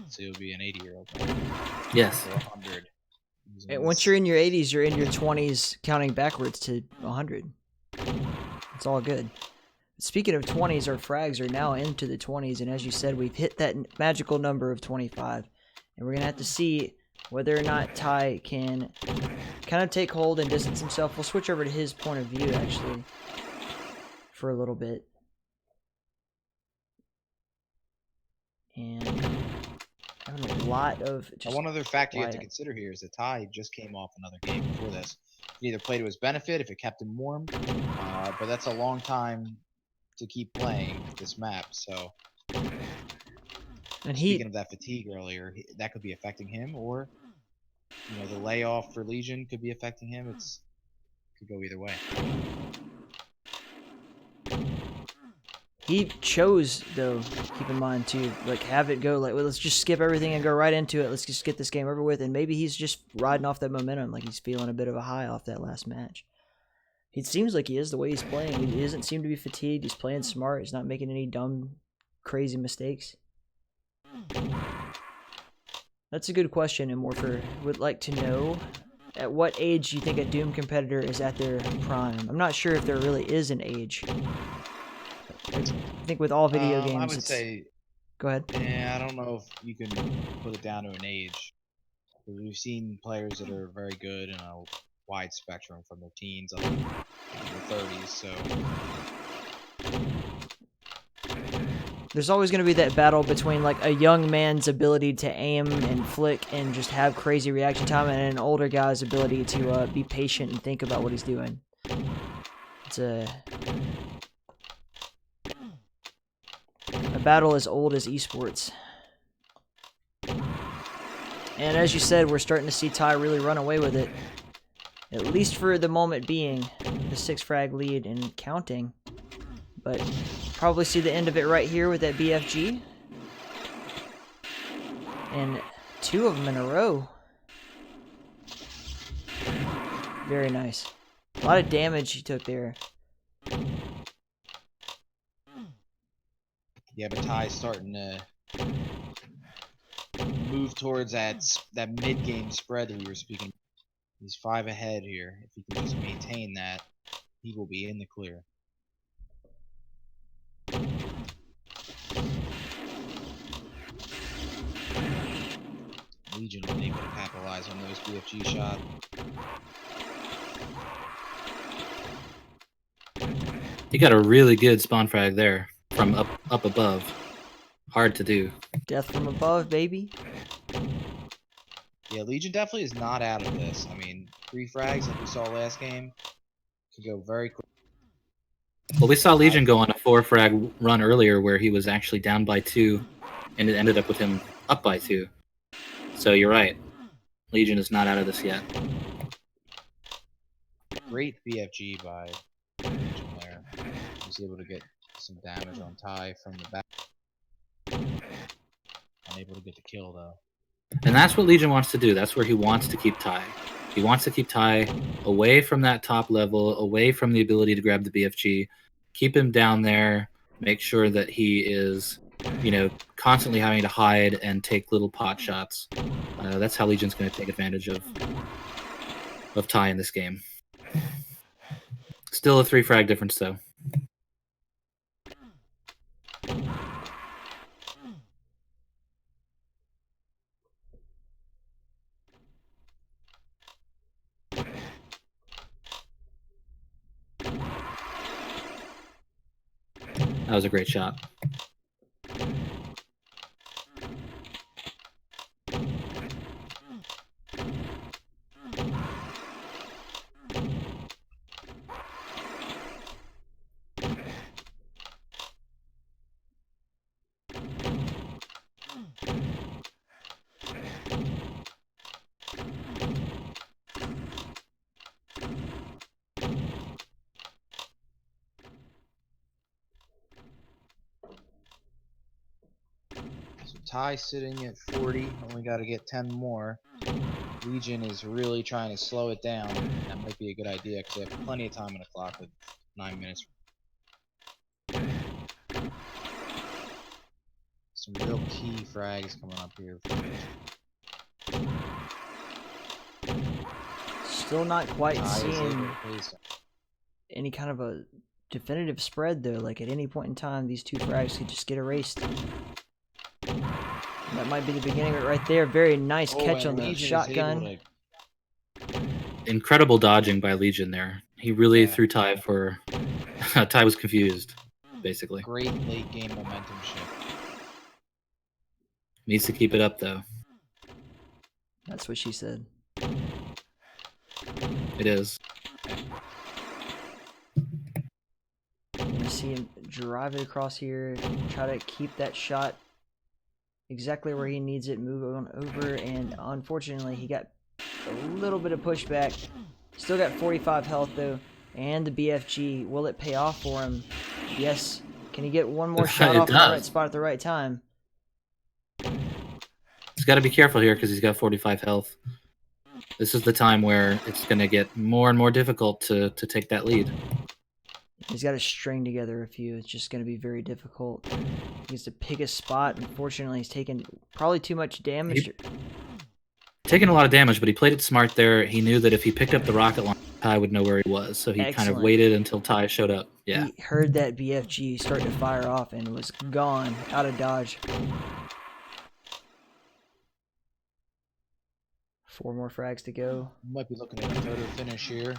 So you'll be an 80-year-old. Yes. Or 100. And once you're in your 80s, you're in your 20s, counting backwards to 100. It's all good. Speaking of 20s, our frags are now into the 20s, and as you said, we've hit that magical number of 25. And we're going to have to see whether or not Ty can kind of take hold and distance himself. We'll switch over to his point of view, actually, for a little bit. And having a lot of just one other factor you have to consider here is that Ty just came off another game before this. He either played to his benefit if it kept him warm, but that's a long time to keep playing this map. So, and speaking of that fatigue earlier, that could be affecting him, or the layoff for Legion could be affecting him. It could go either way. He chose, though, keep in mind, to have it go well, let's just skip everything and go right into it. Let's just get this game over with. And maybe he's just riding off that momentum, like he's feeling a bit of a high off that last match. It seems like he is the way he's playing. He doesn't seem to be fatigued. He's playing smart. He's not making any dumb, crazy mistakes. That's a good question, and Morpher would like to know at what age you think a Doom competitor is at their prime. I'm not sure if there really is an age. I think with all video games, I would say. Go ahead. Yeah, I don't know if you can put it down to an age. We've seen players that are very good in a wide spectrum, from their teens up to their 30s. So there's always going to be that battle between a young man's ability to aim and flick and just have crazy reaction time, and an older guy's ability to be patient and think about what he's doing. It's a battle as old as esports. And as you said, we're starting to see Ty really run away with it, at least for the moment being, the 6 frag lead and counting. But probably see the end of it right here with that BFG. And 2 of them in a row. Very nice. A lot of damage he took there. yeah, but Ty's starting to move towards that mid-game spread that we were speaking. He's 5 ahead here. If he can just maintain that, he will be in the clear. Legion unable to capitalize on those BFG shots. He got a really good spawn frag there from up above. Hard to do. Death from above, baby. Yeah, Legion definitely is not out of this. I mean, 3 frags like we saw last game could go very quick. Well, we saw Legion go on a 4 frag run earlier where he was actually down by 2, and it ended up with him up by 2. So you're right. Legion is not out of this yet. Great BFG by Legion there. He was able to get some damage on Ty from the back. Unable to get the kill though. And that's what Legion wants to do. That's where he wants to keep Ty. He wants to keep Ty away from that top level, away from the ability to grab the BFG. Keep him down there. Make sure that he is, constantly having to hide and take little pot shots. That's how Legion's going to take advantage of Ty in this game. Still a 3 frag difference though. That was a great shot. So Ty sitting at 40, only got to get 10 more. Legion is really trying to slow it down. That might be a good idea because they have plenty of time on the clock with 9 minutes. Some real key frags coming up here for Legion. Still not quite Ty is able seeing to pace any kind of a definitive spread though. Like at any point in time, these 2 frags could just get erased. That might be the beginning of it right there. Very nice catch on the Legion shotgun. Incredible dodging by Legion there. He really threw Ty for... Ty was confused, basically. Great late game momentum shift. Needs to keep it up, though. That's what she said. It is. You see him drive it across here, try to keep that shot exactly where he needs it, move on over, and unfortunately he got a little bit of pushback. Still got 45 health though, and the BFG. Will it pay off for him? Yes. Can he get one more shot off in the right spot at the right time? He's got to be careful here because he's got 45 health. This is the time where it's going to get more and more difficult to take that lead. He's got to string together a few. It's just going to be very difficult. He needs to pick a spot. Unfortunately, he's taken probably too much damage. Taking a lot of damage, but he played it smart there. He knew that if he picked up the rocket launcher, Ty would know where he was, so he kind of waited until Ty showed up. Yeah. He heard that BFG start to fire off and was gone, out of dodge. 4 more frags to go. Might be looking at a photo finish here.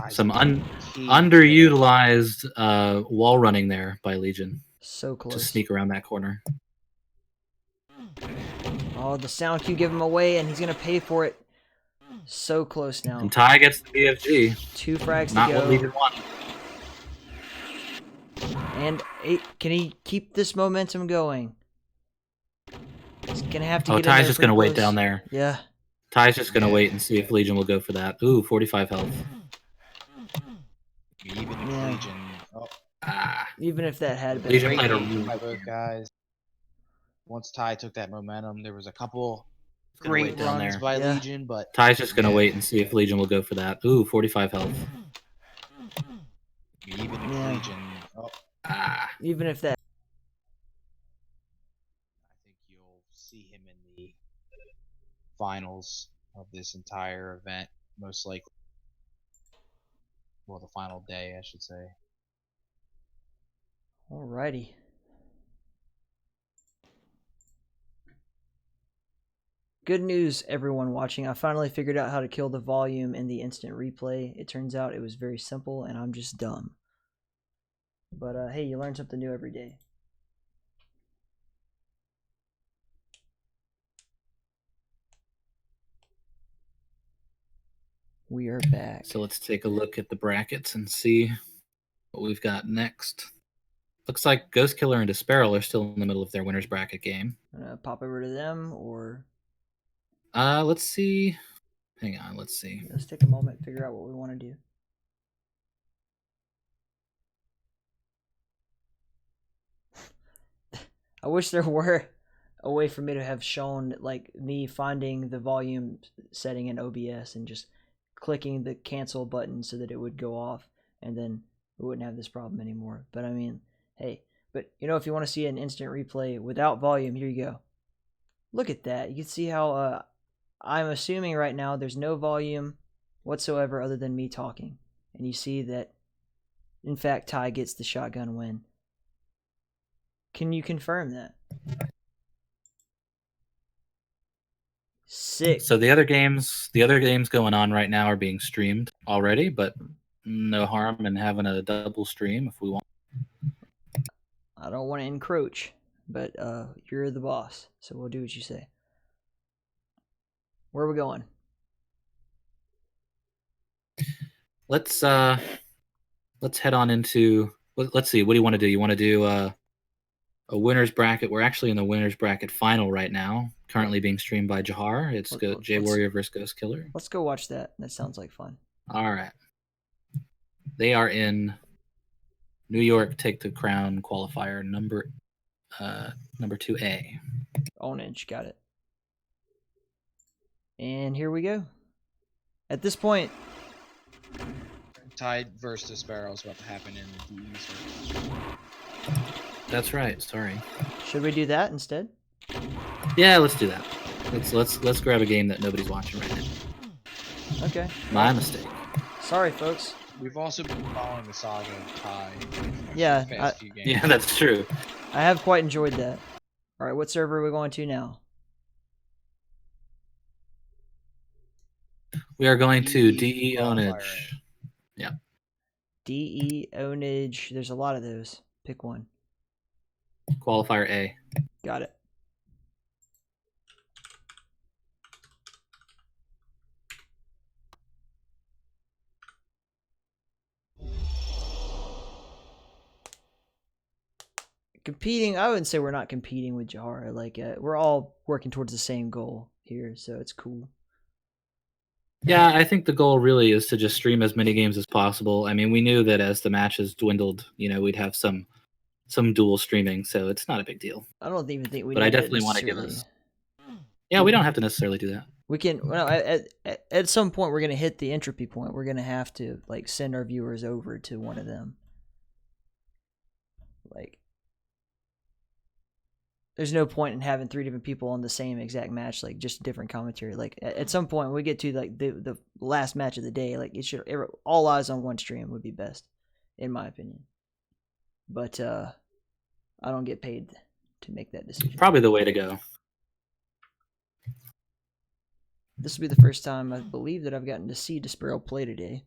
Some underutilized wall running there by Legion. So close. To sneak around that corner. Oh, the sound cue give him away, and he's going to pay for it. So close now. And Ty gets the BFG. 2 frags to go. Not what Legion wanted. And can he keep this momentum going? He's going to have to get Ty's just going to wait down there. Yeah. Ty's just going to wait and see if Legion will go for that. Ooh, 45 health. Even if Legion... Oh. Even if that had been... Legion played a by both guys. Once Ty took that momentum, there was a couple great runs by Legion, but... Ty's just going to wait and see if Legion will go for that. Ooh, 45 health. Even if Legion... Oh. Even if that... I think you'll see him in the finals of this entire event, most likely. Well, the final day, I should say. Alrighty. Good news, everyone watching. I finally figured out how to kill the volume in the instant replay. It turns out it was very simple, and I'm just dumb. But hey, you learn something new every day. We are back. So let's take a look at the brackets and see what we've got next. Looks like Ghostkiller and Disparrow are still in the middle of their winners bracket game. Pop over to them, or let's see. Hang on, let's see. let's take a moment and figure out what we want to do. I wish there were a way for me to have shown, like, me finding the volume setting in OBS and just clicking the cancel button so that it would go off, and then we wouldn't have this problem anymore. But I mean, hey, but you know, if you want to see an instant replay without volume, here you go. Look at that. You can see how I'm assuming right now there's no volume whatsoever other than me talking. And you see that, in fact, Ty gets the shotgun win. Can you confirm that? Sick. So the other games going on right now are being streamed already, but no harm in having a double stream if we want. I don't want to encroach, but you're the boss, so we'll do what you say. Where are we going? Let's head on into. Let's see. What do you want to do? You want to do a winners bracket? We're actually in the winners bracket final right now, currently being streamed by Jahar. It's J Warrior versus Ghostkiller. Let's go watch that. That sounds like fun. All right. They are in New York. Take the Crown qualifier number 2A. Ownage, got it. And here we go. At this point, Tide versus Disparrow is about to happen in the DE. That's right. Sorry. Should we do that instead? Yeah, let's do that. Let's grab a game that nobody's watching right now. Okay. My mistake. Sorry, folks. We've also been following the saga of Tide. Yeah, the past few games. Yeah, that's true. I have quite enjoyed that. All right, what server are we going to now? We are going to DE Ownage. Yeah. DE Ownage. There's a lot of those. Pick one. Qualifier A. Got it. Competing, I wouldn't say we're not competing with Jahara. Like, we're all working towards the same goal here, so it's cool. Yeah, I think the goal really is to just stream as many games as possible. I mean, we knew that as the matches dwindled, we'd have some dual streaming, so it's not a big deal. I don't even think we. But I definitely want to give us. Yeah, we don't have to necessarily do that. We can. Well, at some point, we're gonna hit the entropy point. We're gonna have to like send our viewers over to one of them. Like, there's no point in having 3 different people on the same exact match, like just different commentary. Like at some point, when we get to like the last match of the day, like it should all eyes on one stream would be best, in my opinion. But I don't get paid to make that decision. Probably the way to go. This will be the first time I believe that I've gotten to see Disparrow play today,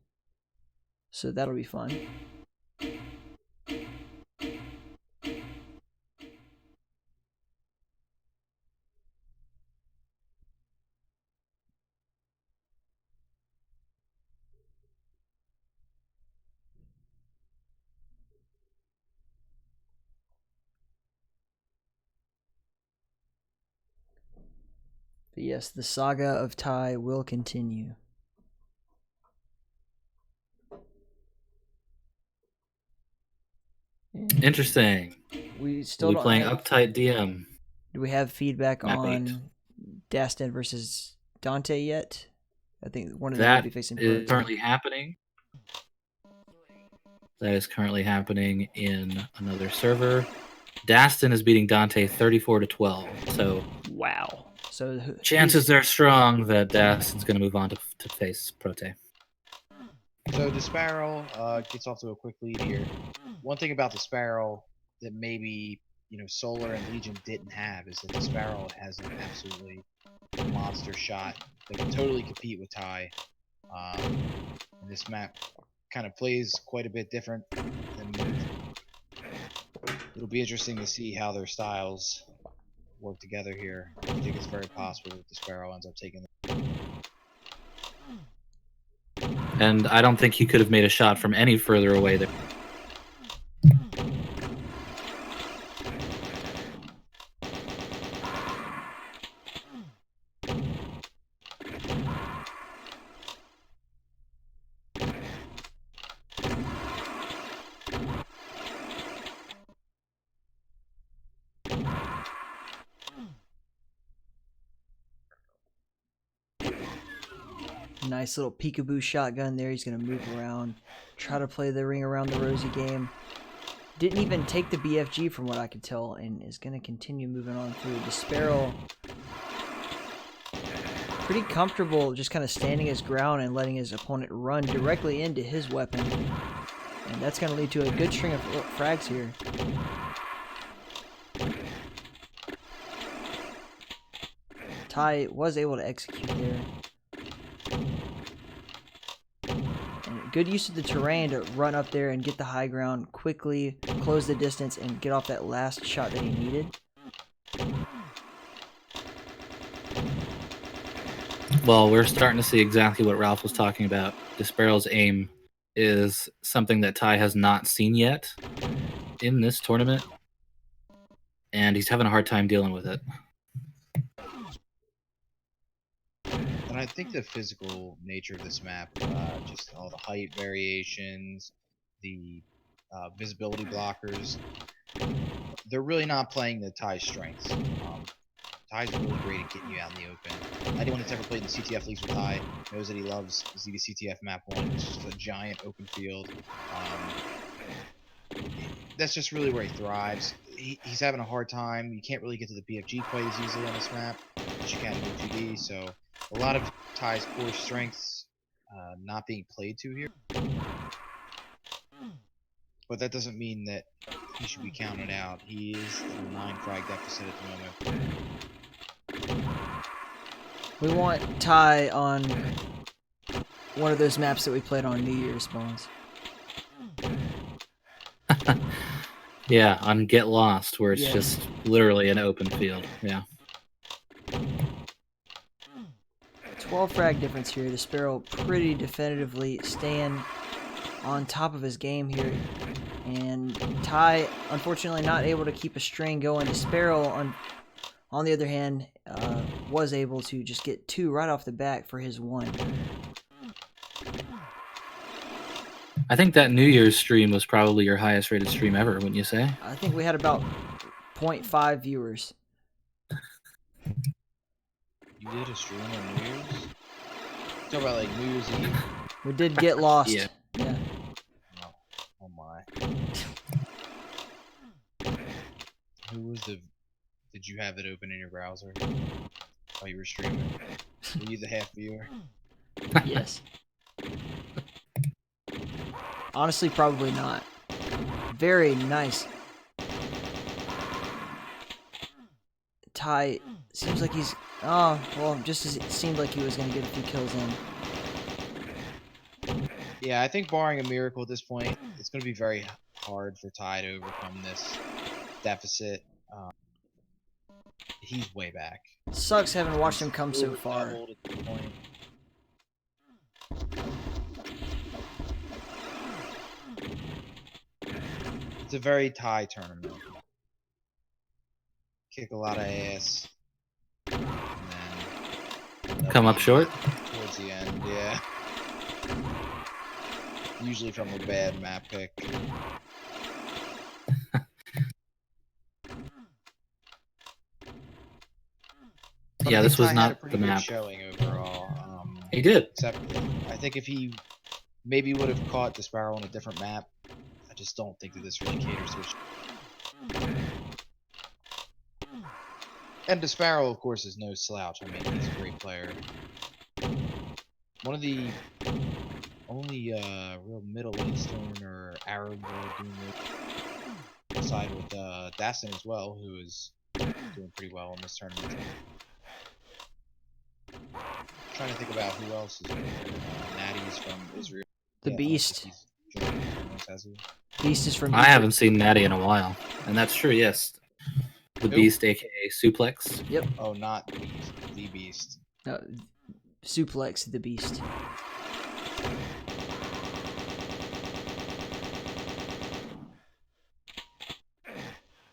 so that'll be fun. But yes, the saga of Ty will continue. Interesting. We still don't playing uptight DM. Do we have feedback Map on 8. Dastin versus Dante yet? I think one of them That will be facing is currently happening. That is currently happening in another server. Dastin is beating Dante 34-12. So wow. So chances are strong that Dastin's going to move on to face Proteh. So Disparrow gets off to a quick lead here. One thing about Disparrow that maybe Solar and Legion didn't have is that Disparrow has an absolutely monster shot that can totally compete with Ty. And this map kind of plays quite a bit different than Move. It'll be interesting to see how their styles work together here. I think it's very possible that the Sparrow ends up taking And I don't think he could have made a shot from any further away there. Nice little peekaboo shotgun there. He's going to move around, try to play the ring around the rosy game. Didn't even take the BFG from what I could tell, and is going to continue moving on through. The Sparrow, pretty comfortable just kind of standing his ground and letting his opponent run directly into his weapon. And that's going to lead to a good string of frags here. Ty was able to execute there. And good use of the terrain to run up there and get the high ground, quickly close the distance, and get off that last shot that he needed. Well, we're starting to see exactly what Ralph was talking about. Desparrow's aim is something that Ty has not seen yet in this tournament, and he's having a hard time dealing with it. And I think the physical nature of this map, just all the height variations, the visibility blockers, they're really not playing the Ty's strengths. Ty's really great at getting you out in the open. Anyone that's ever played in the CTF leagues with Ty knows that he loves the CTF map 1. It's just a giant open field. That's just really where he thrives. He's having a hard time. You can't really get to the BFG quite as easily on this map as you can in OTB, so a lot of Ty's core strengths not being played to here. But that doesn't mean that he should be counted out. He is in a 9 frag deficit at the moment. We want Ty on one of those maps that we played on New Year's, Bones. Yeah, on Get Lost, where it's just literally an open field. Yeah. 12 frag difference here. The Sparrow pretty definitively staying on top of his game here. And Ty, unfortunately, not able to keep a string going. The Sparrow, on the other hand, was able to just get 2 right off the bat for his 1. I think that New Year's stream was probably your highest rated stream ever, wouldn't you say? I think we had about 0.5 viewers. You did a stream on New Year's? Talk about like New Year's Eve? We did Get Lost. Yeah. Oh my. Who was the... Did you have it open in your browser while you were streaming? Were you the half viewer? Yes. Honestly, probably not. Very nice. Ty seems like he's... Oh, well, just as it seemed like he was going to get a few kills in. Yeah, I think barring a miracle at this point, it's going to be very hard for Ty to overcome this deficit. He's way back. Sucks having watched him come so far. At this point. It's a very Ty tournament. Kick a lot of ass. And then Come up short? towards the end, yeah. Usually from a bad map pick. But Yeah, I this think was Ty had a not pretty the good map. showing overall. He did. Except, I think if he maybe would have caught the Sparrow on a different map, I just don't think that this really caters to it. And the Sparrow, of course, is no slouch. I mean, he's a great player. One of the only real Middle Eastern or Arab DooM side with Dassin as well, who is doing pretty well in this tournament. trying to think about who else is over there. Natty's from Israel. The Yeah, I don't Beast. think he's joined Wigs, has he? Beast is from I Egypt. haven't seen Natty in a while, and that's true. Yes, the Who? Beast, aka Suplex. Yep. Oh, not Beast. The Beast. Suplex the Beast.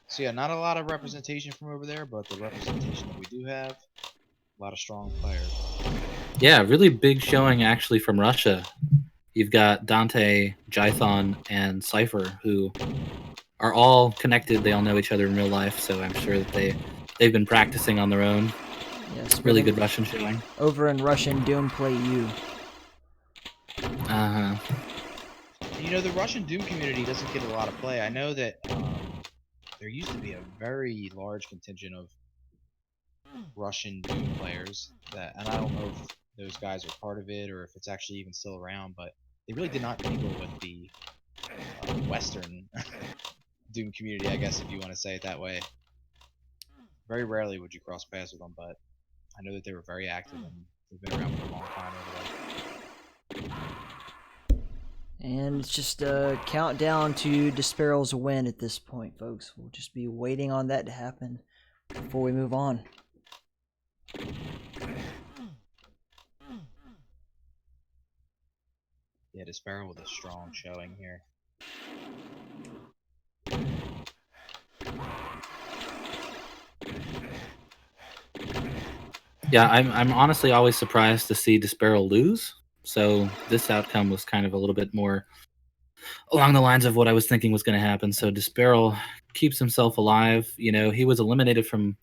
So yeah, not a lot of representation from over there, but the representation that we do have, a lot of strong players. Yeah, really big showing actually from Russia. You've got Dante, Jython, and Seifer, who are all connected. They all know each other in real life, so I'm sure that they've been practicing on their own. Yes. Really good Russian showing. Over in Russian, Doom play you. Uh-huh. You know, the Russian Doom community doesn't get a lot of play. I know that there used to be a very large contingent of Russian Doom players that, and I don't know if those guys are part of it or if it's actually even still around, but they really did not mingle with the Western Doom community, I guess, if you want to say it that way. Very rarely would you cross paths with them, but I know that they were very active and they've been around for a long time over there. And it's just a countdown to Desparrow's win at this point, folks. We'll just be waiting on that to happen before we move on. Yeah, Desparrow with a strong showing here. Yeah, I'm honestly always surprised to see Desparrow lose. So this outcome was kind of a little bit more along the lines of what I was thinking was going to happen. So Desparrow keeps himself alive. You know, he was eliminated from.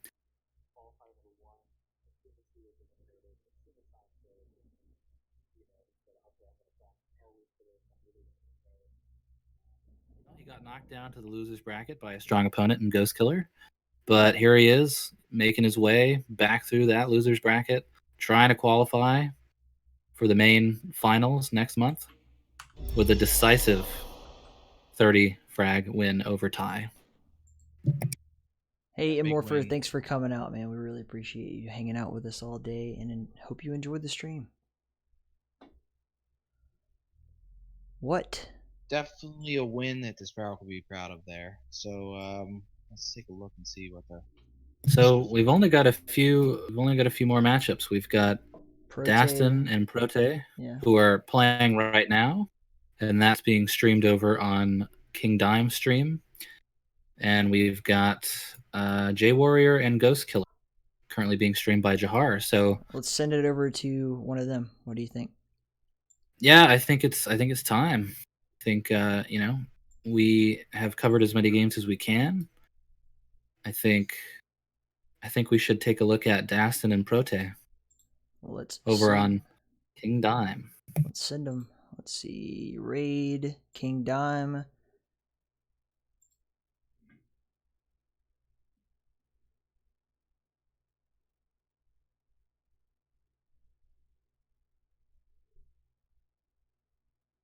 He got knocked down to the losers bracket by a strong opponent in Ghostkiller, but here he is making his way back through that losers bracket, trying to qualify for the main finals next month with a decisive 30 frag win over Ty. Hey, Big Immorpher, win. thanks for coming out, man. We really appreciate you hanging out with us all day, and hope you enjoyed the stream. What? Definitely a win that Desparrow could be proud of there. So let's take a look and see what the. So we've only got a few more matchups. We've got Proteh. Dastin and Proteh, Yeah. who are playing right now, and that's being streamed over on KingDime stream. And we've got J Warrior and Ghostkiller currently being streamed by Jahar. So Let's send it over to one of them. What do you think? yeah, I think it's time. I think you know, we have covered as many games as we can. I think we should take a look at Dastin and Proteh Well, over on KingDime. Let's send them. Let's see. Raid, KingDime.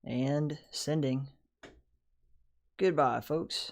And sending. Goodbye, folks.